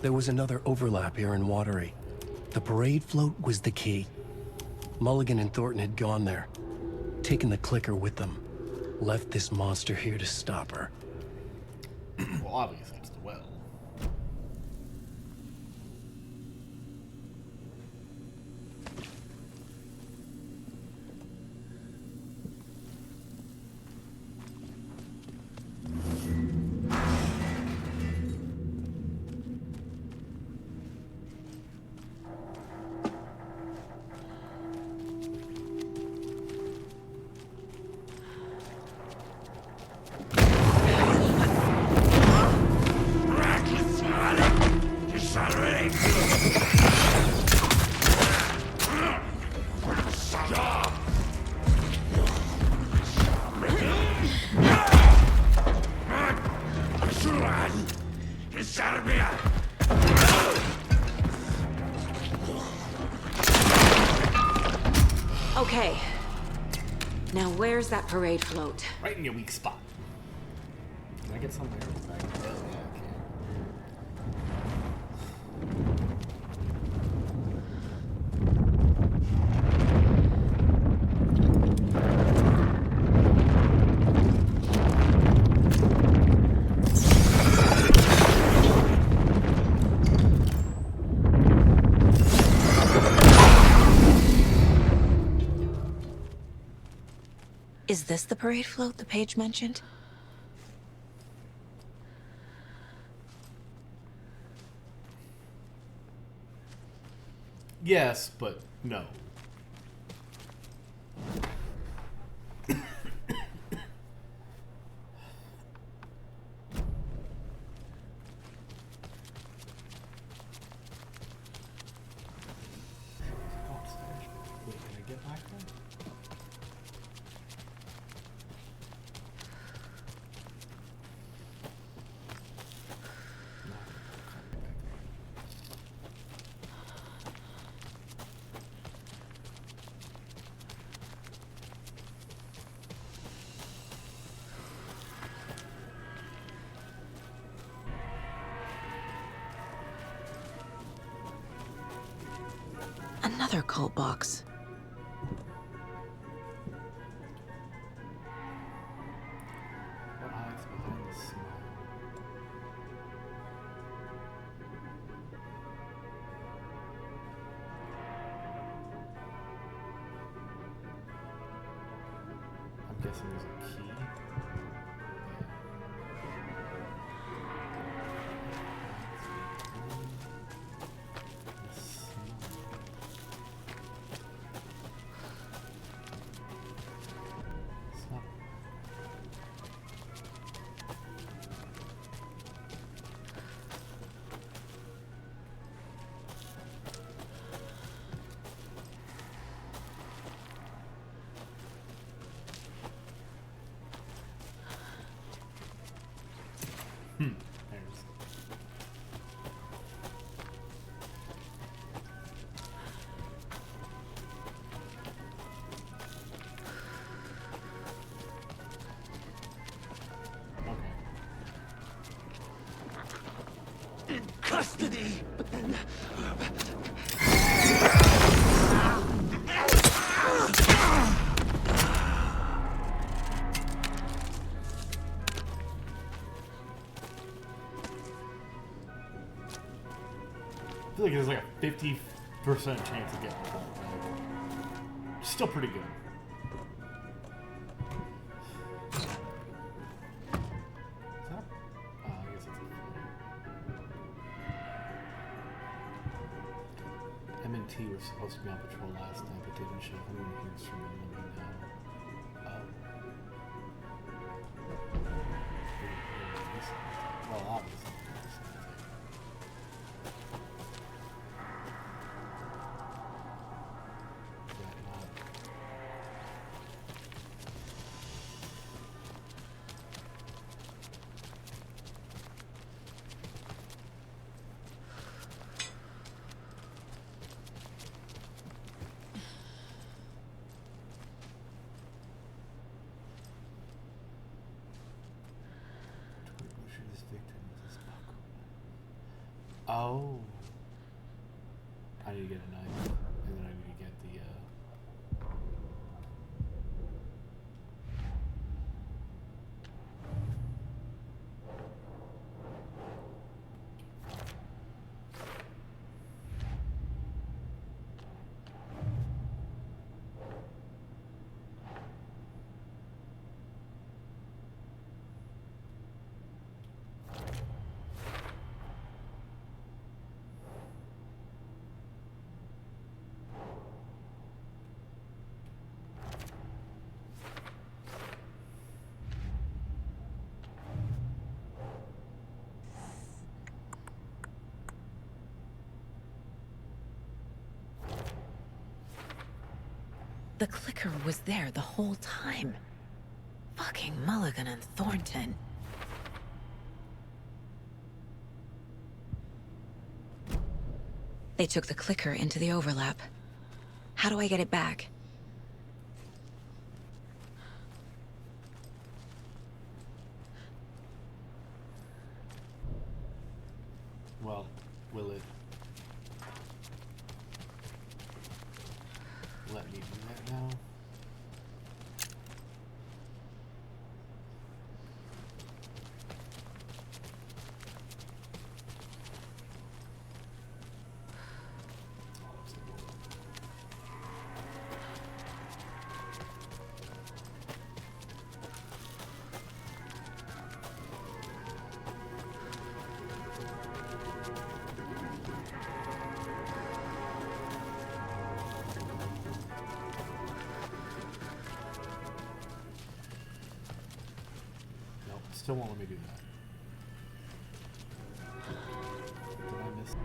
There was another overlap here in Watery. The parade float was the key. Mulligan and Thornton had gone there, taken the clicker with them, left this monster here to stop her. Well, obviously it's the well. Okay. Now where's that parade float? Right in your weak spot. Can I get some arrows back? Oh, yeah, I can. Is this the parade float the page mentioned? Yes, but no. Wait, can I get back there? Another cult box. What hides behind the smile? I'm guessing there's a key. There's. In custody! I feel like there's like a 50% chance of getting it. Still pretty good. I guess it's a M&T were supposed to be on patrol last night, but didn't show. I'm going to hear from them now. Well, obviously. Oh. I need to get a knife, and then I need to get the, The clicker was there the whole time. Fucking Mulligan and Thornton. They took the clicker into the overlap. How do I get it back? well, will it let me do that now? Still won't let me do that. Did I miss?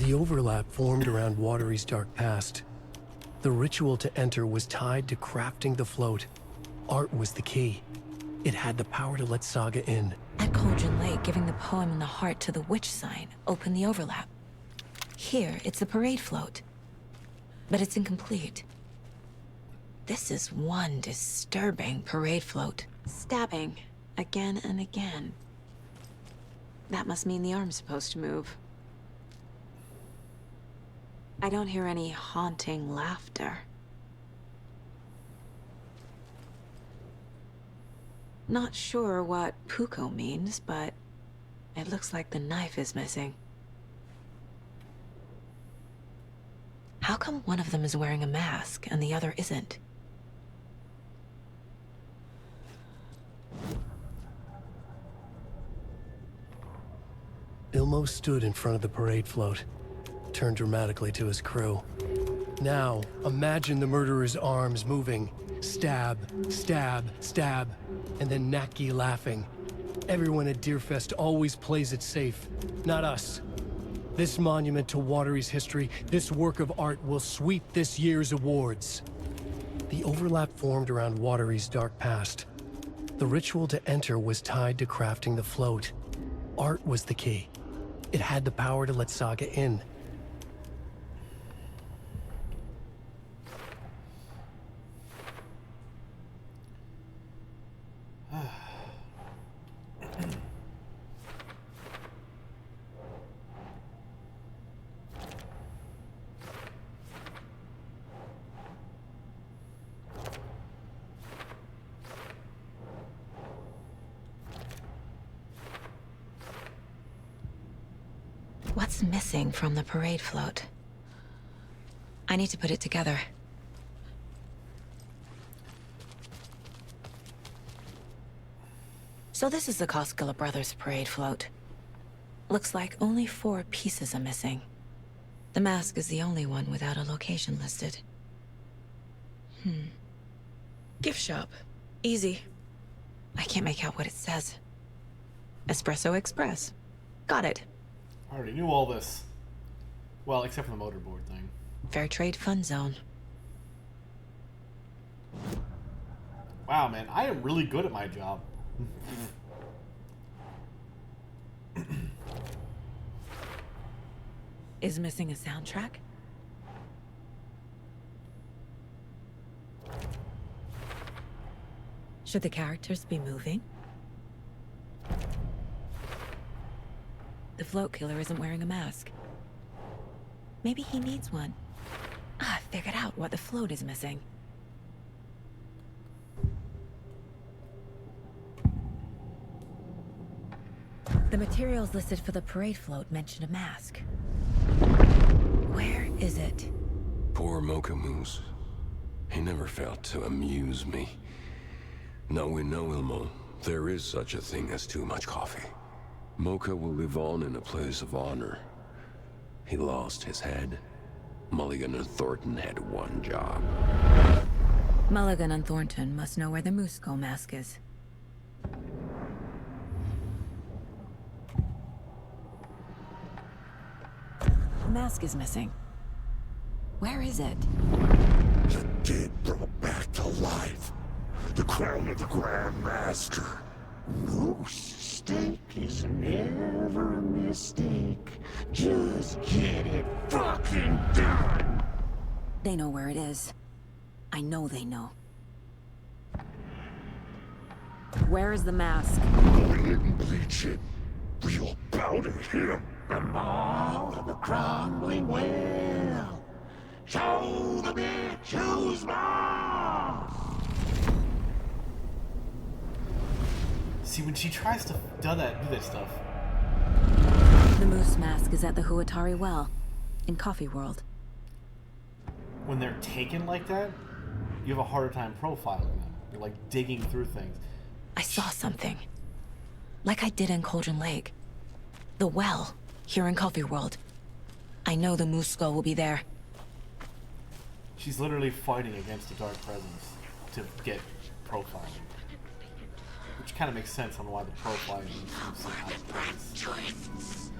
The overlap formed around Watery's dark past. The ritual to enter was tied to crafting the float. Art was the key. It had the power to let Saga in. At Cauldron Lake, giving the poem in the heart to the witch sign opened the overlap. Here, it's the parade float. But it's incomplete. This is one disturbing parade float. Stabbing, again and again. That must mean the arm's supposed to move. I don't hear any haunting laughter. Not sure what Puko means, but it looks like the knife is missing. How come one of them is wearing a mask and the other isn't? Ilmo stood in front of the parade float, turned dramatically to his crew. Now, imagine the murderer's arms moving. Stab, stab, stab, and then Naki laughing. Everyone at Deerfest always plays it safe, not us. This monument to Watery's history, this work of art will sweep this year's awards. The overlap formed around Watery's dark past. The ritual to enter was tied to crafting the float. Art was the key. It had the power to let Saga in. What's missing from the parade float? I need to put it together. So this is the Koskela Brothers parade float. Looks like only 4 pieces are missing. The mask is the only one without a location listed. Gift shop. Easy. I can't make out what it says. Espresso Express. Got it. I already knew all this. Well, except for the motorboard thing. Fair Trade Fun Zone. Wow, man, I am really good at my job. Is missing a soundtrack? Should the characters be moving? The float killer isn't wearing a mask. Maybe he needs one. I figured out what the float is missing. The materials listed for the parade float mention a mask. Where is it? Poor Mocha Moose. He never failed to amuse me. Now we know, Ilmo, there is such a thing as too much coffee. Mocha will live on in a place of honor. He lost his head. Mulligan and Thornton had one job. Mulligan and Thornton must know where the Moose Skull mask is. The mask is missing. Where is it? The dead brought back to life. The crown of the Grand Master. Moose steak is never a mistake. Just get it fucking done. They know where it is. I know they know. Where is the mask? We didn't bleach it. We'll powder him. The mall of the crumbling well. Show the bitch who's boss. See, when she tries to do that stuff. The moose mask is at the Huatari Well, in Coffee World. When they're taken like that, you have a harder time profiling them. You're like digging through things. I saw something. Like I did in Cauldron Lake. The well, here in Coffee World. I know the Moose Skull will be there. She's literally fighting against a dark presence to get profiling. Which kind of makes sense on why the profiling seems so out of place.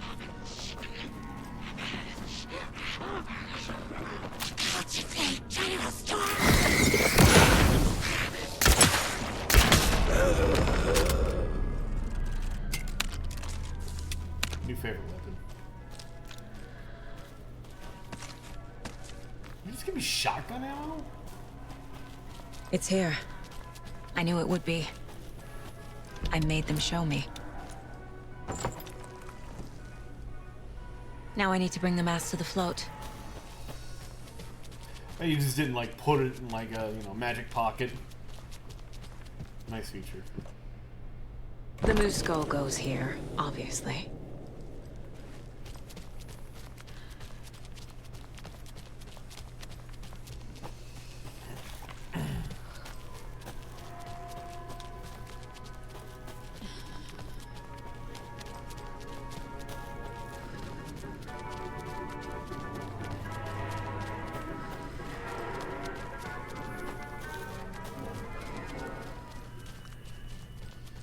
This could be shotgun ammo? It's here. I knew it would be. I made them show me. Now I need to bring the mask to the float. And you just didn't like put it in like a magic pocket. Nice feature. The moose skull goes here, obviously.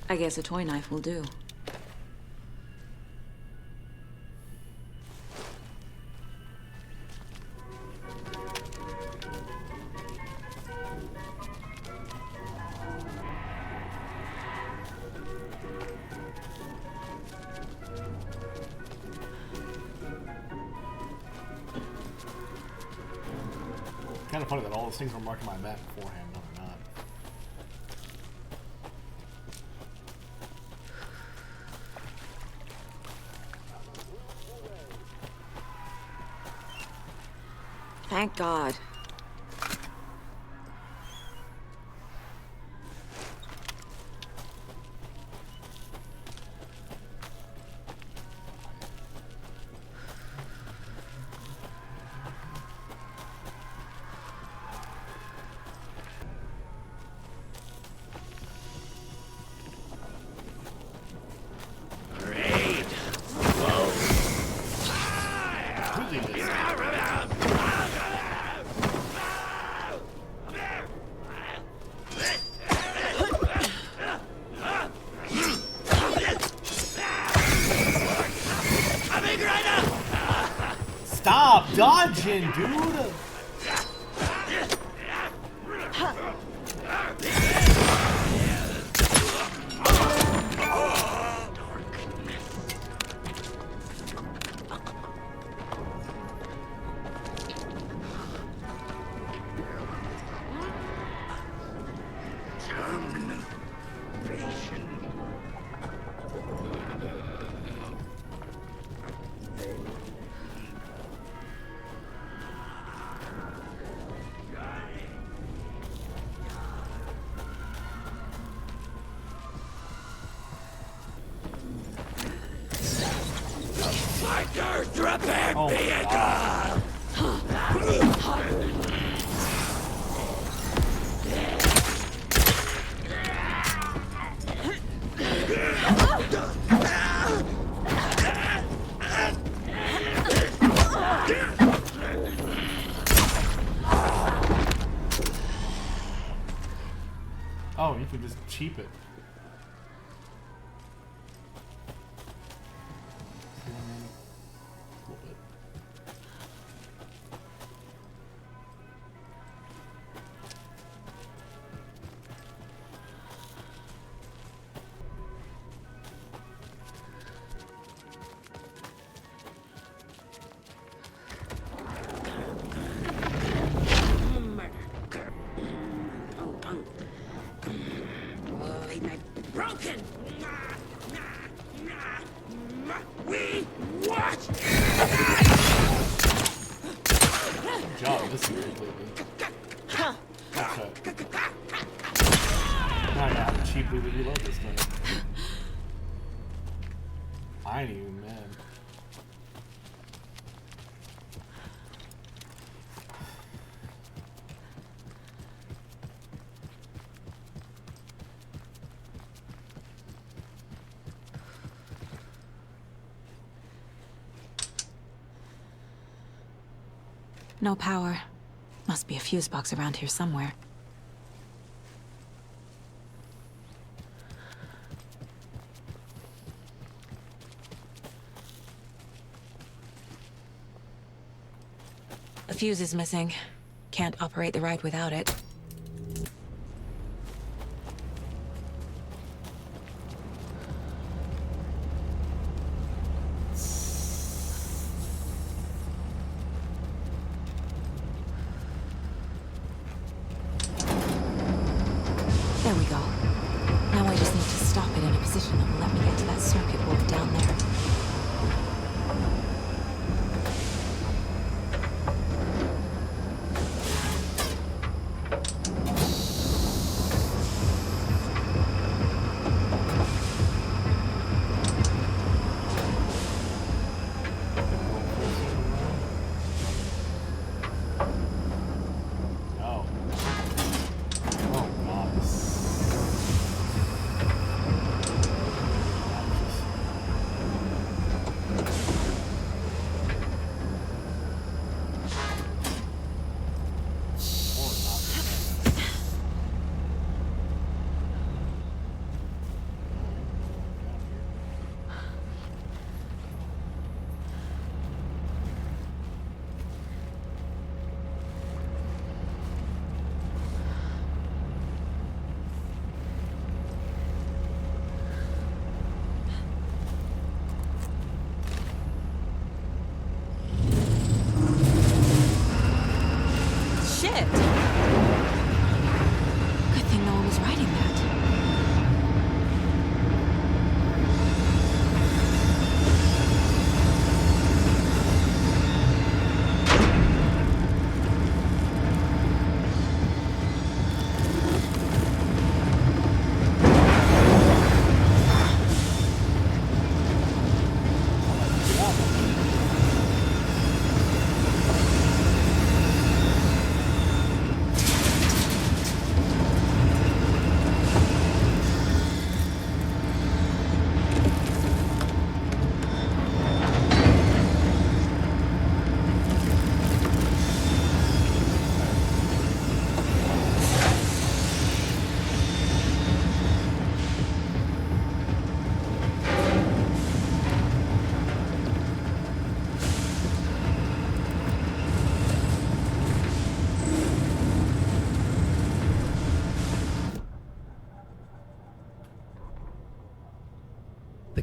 I guess a toy knife will do. Kind of funny that all those things were marked on my map beforehand. No, they're not. Thank God. Stop dodging, dude! Oh, you can just cheap it. Broken! We watch! Good job, this is completely. Okay. Now I got to cheaply reload this thing. I ain't even mad. No power. Must be a fuse box around here somewhere. A fuse is missing. Can't operate the ride without it.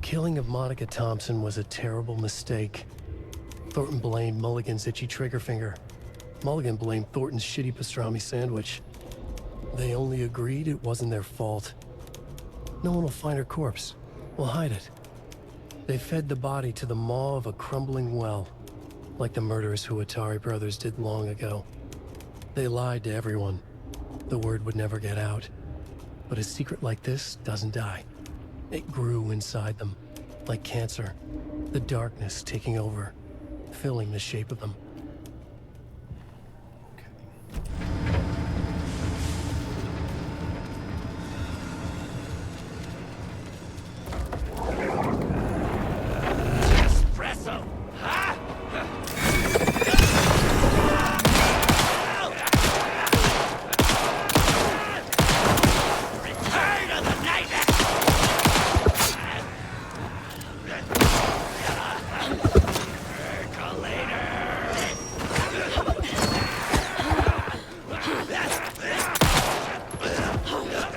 killing of Monica Thompson was a terrible mistake. Thornton blamed Mulligan's itchy trigger finger. Mulligan blamed Thornton's shitty pastrami sandwich. They only agreed it wasn't their fault. No one will find her corpse. We'll hide it. They fed the body to the maw of a crumbling well, like the murderous Huatari brothers did long ago. They lied to everyone. The word would never get out. But a secret like this doesn't die. It grew inside them, like cancer. The darkness taking over, filling the shape of them. Espresso! Huh? Return of the night!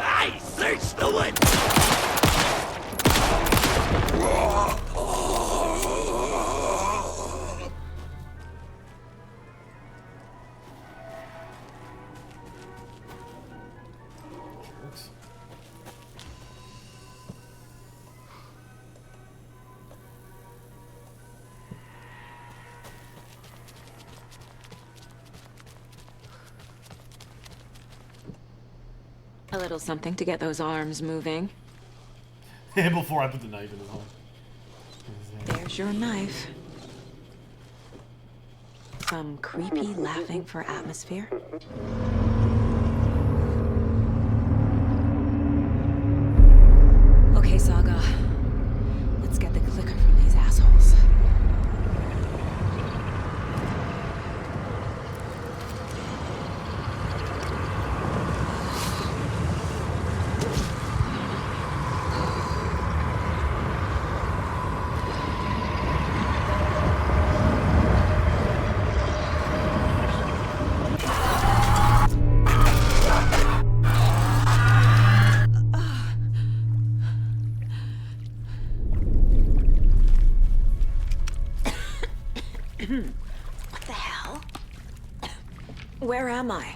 I searched the wood! A little something to get those arms moving. Before I put the knife in his arm. There's your knife. Some creepy laughing for atmosphere. Okay, Saga. Let's get the clicker from these assholes. What the hell? Where am I?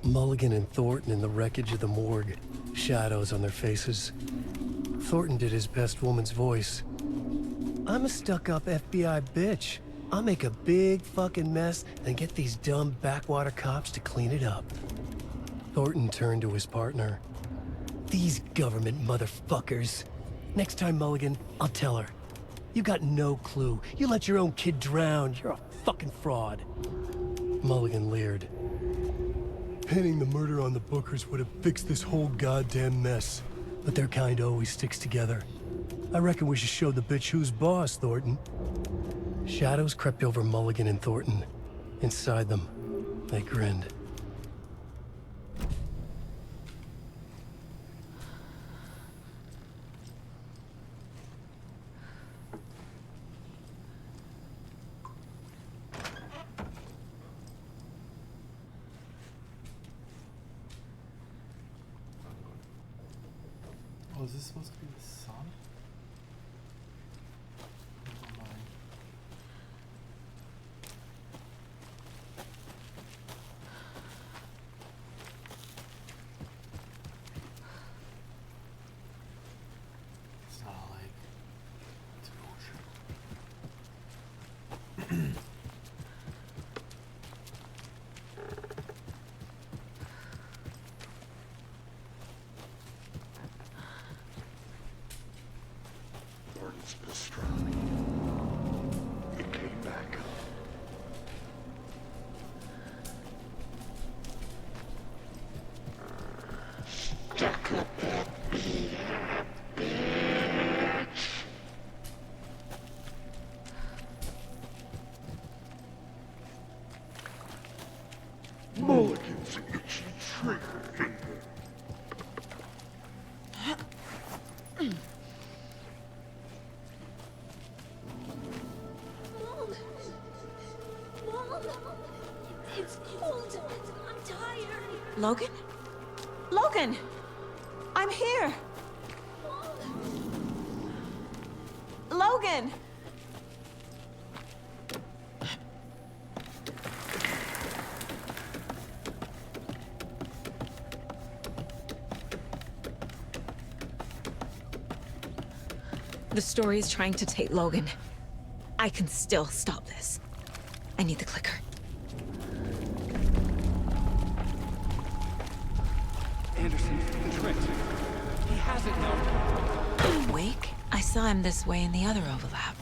Mulligan and Thornton in the wreckage of the morgue, shadows on their faces. Thornton did his best woman's voice. I'm a stuck-up FBI bitch. I'll make a big fucking mess and get these dumb backwater cops to clean it up. Thornton turned to his partner. These government motherfuckers. Next time, Mulligan, I'll tell her. You got no clue. You let your own kid drown. You're a fucking fraud. Mulligan leered. Pinning the murder on the Bookers would have fixed this whole goddamn mess. But their kind always sticks together. I reckon we should show the bitch who's boss, Thornton. Shadows crept over Mulligan and Thornton. Inside them, they grinned. Oh, is this supposed to be the sun? Oh my. It's not a lake. It's an ocean. Mulligan's an itchy trigger finger. It's cold. I'm tired. Logan? Logan! I'm here! Logan! The story is trying to take Logan. I can still stop this. I need the clicker. Anderson, the trick. He has it now. Wake? I saw him this way in the other overlap.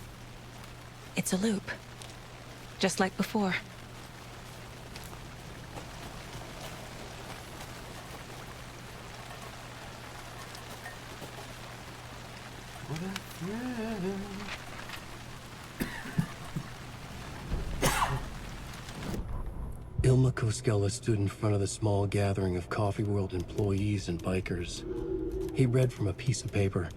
It's a loop. Just like before. Ilma Koskela stood in front of the small gathering of Coffee World employees and bikers. He read from a piece of paper.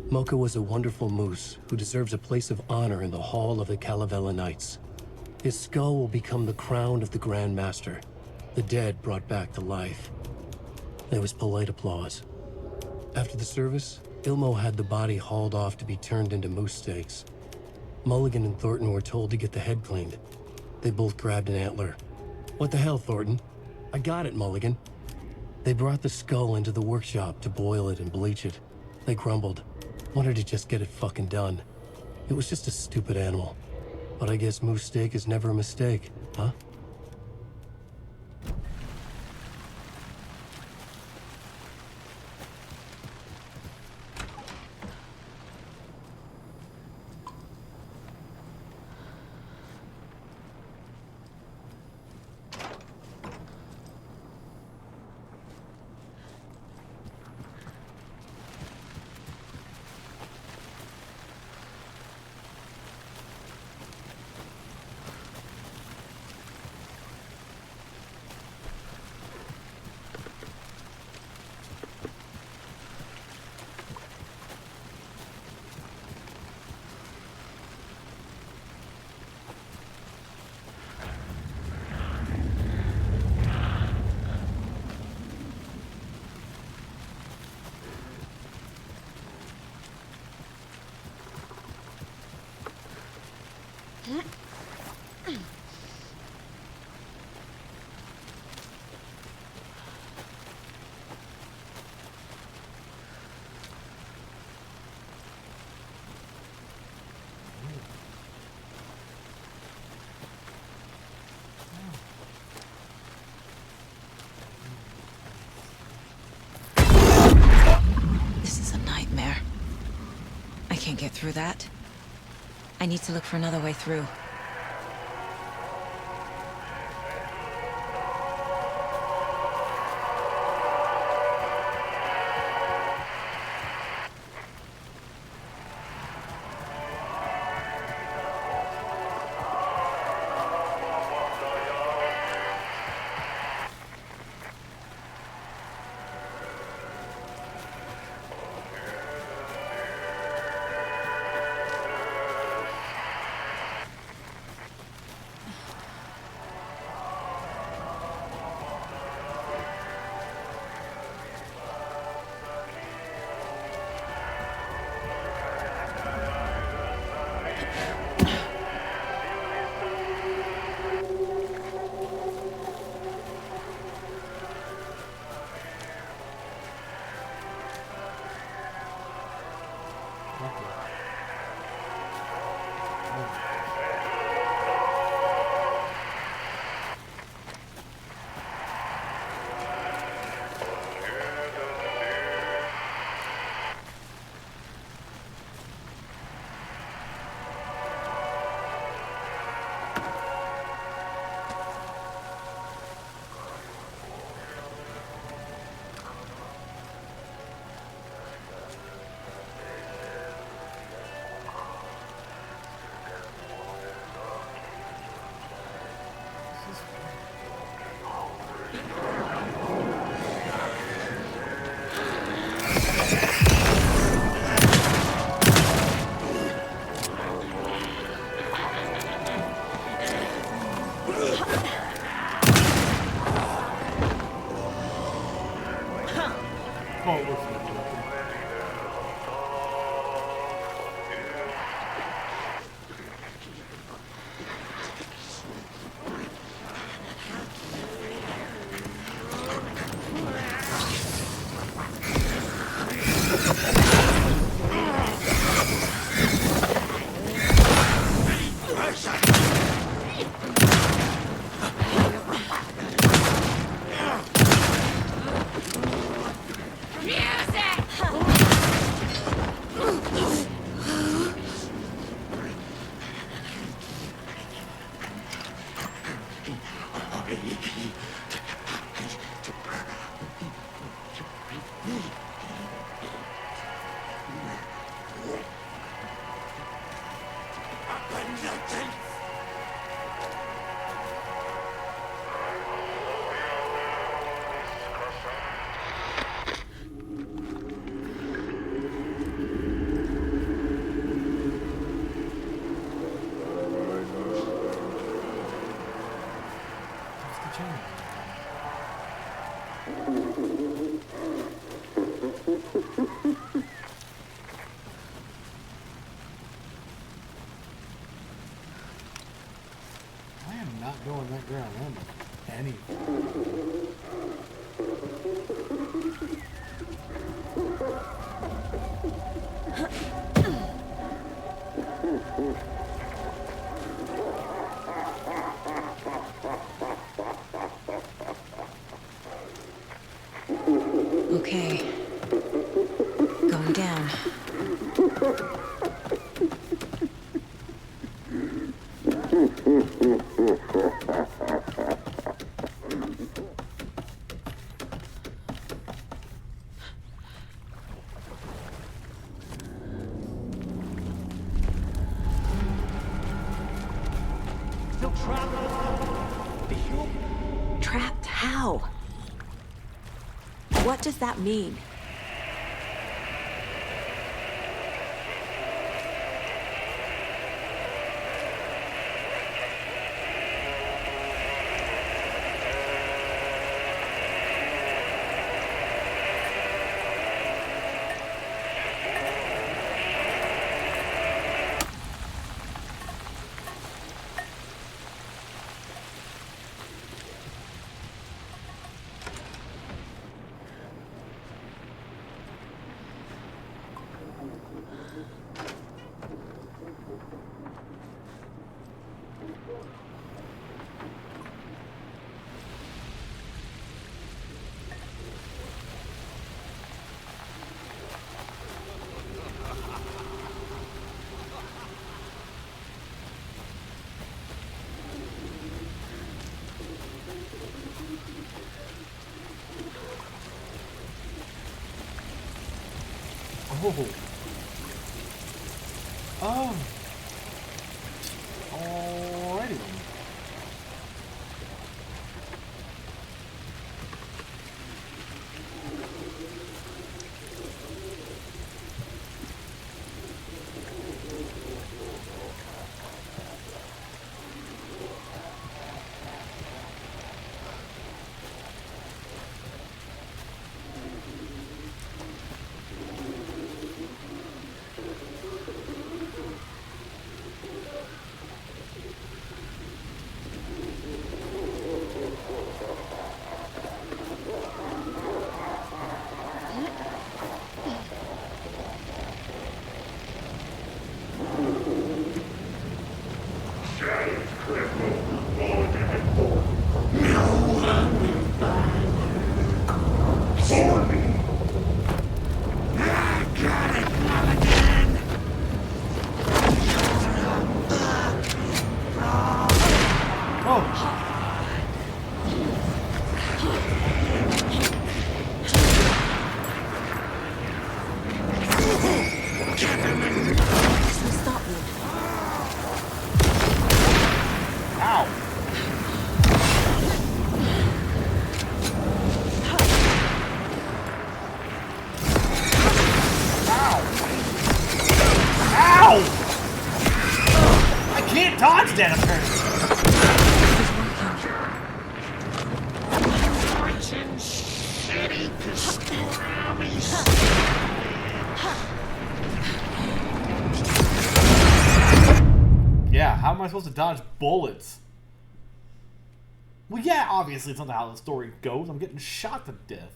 Mocha was a wonderful moose who deserves a place of honor in the hall of the Calavella Knights. His skull will become the crown of the Grand Master, the dead brought back to life. There was polite applause. After the service, Ilmo had the body hauled off to be turned into moose steaks. Mulligan and Thornton were told to get the head cleaned. They both grabbed an antler. What the hell, Thornton? I got it, Mulligan. They brought the skull into the workshop to boil it and bleach it. They grumbled. Wanted to just get it fucking done. It was just a stupid animal. But I guess moose steak is never a mistake, huh? This is a nightmare. I can't get through that. I need to look for another way through. Going that ground almost anything. Okay. Going down. Trapped how? What does that mean? Oh. Alrighty then. dead apparently. Yeah, how am I supposed to dodge bullets? Well, yeah, obviously it's not how the story goes. I'm getting shot to death.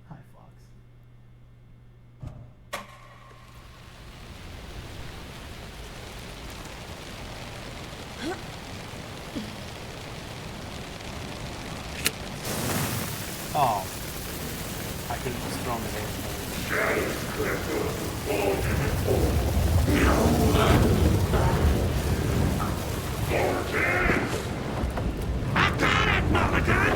Hi, Fox. Oh. I could have just thrown the hand. I got it, Mulligan!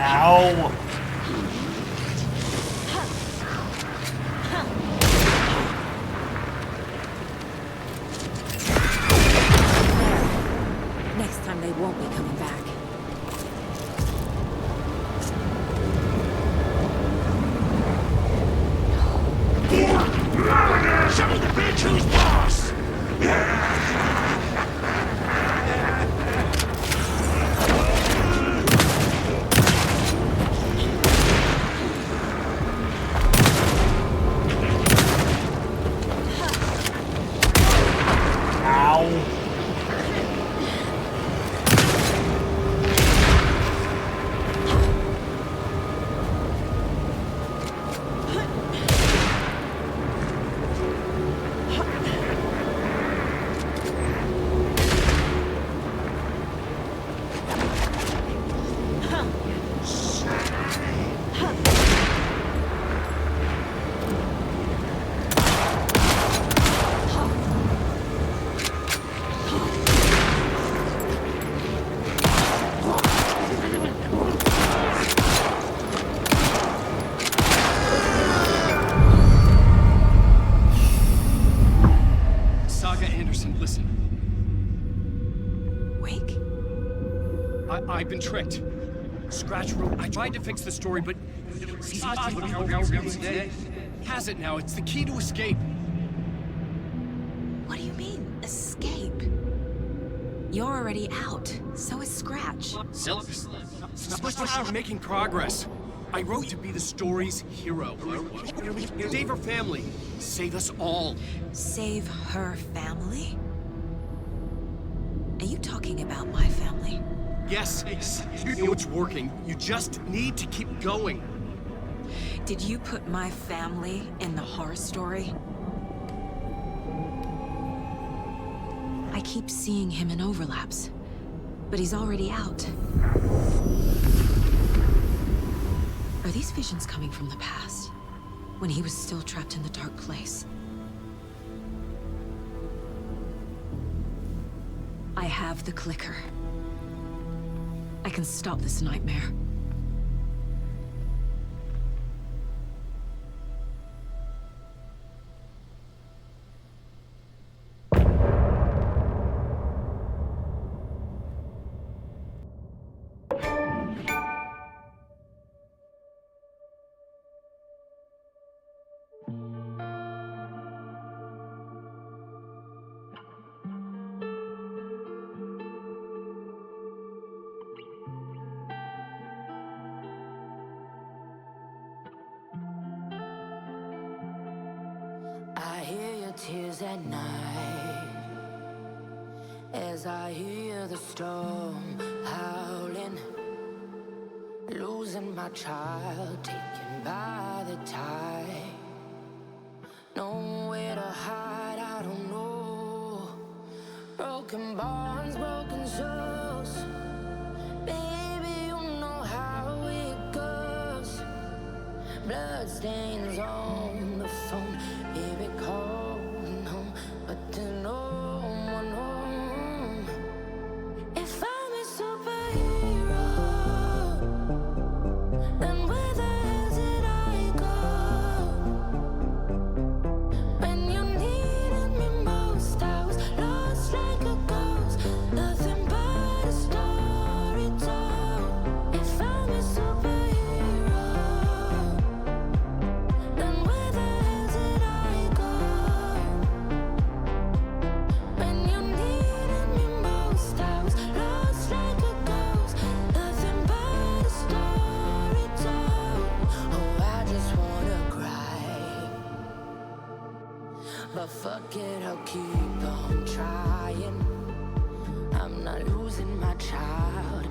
Ow! Next time they won't be coming back. Show me the bitch who's boss! I've been tricked. Scratch wrote. I tried to fix the story, but he has it now. It's the key to escape. What do you mean, escape? You're already out. So is Scratch. We're making progress. I wrote to be the story's hero. Save her family. Save us all. Save her family? Are you talking about my family? Yes, you know it's working. You just need to keep going. Did you put my family in the horror story? I keep seeing him in overlaps, but he's already out. Are these visions coming from the past, when he was still trapped in the dark place? I have the clicker. I can stop this nightmare. I hear your tears at night as I hear the storm howling, losing my child, taken by the tide. Nowhere to hide, I don't know. Broken bonds, broken souls. Baby, you know how it goes. Blood stains on the phone. Here it comes. keep on trying. I'm not losing my child.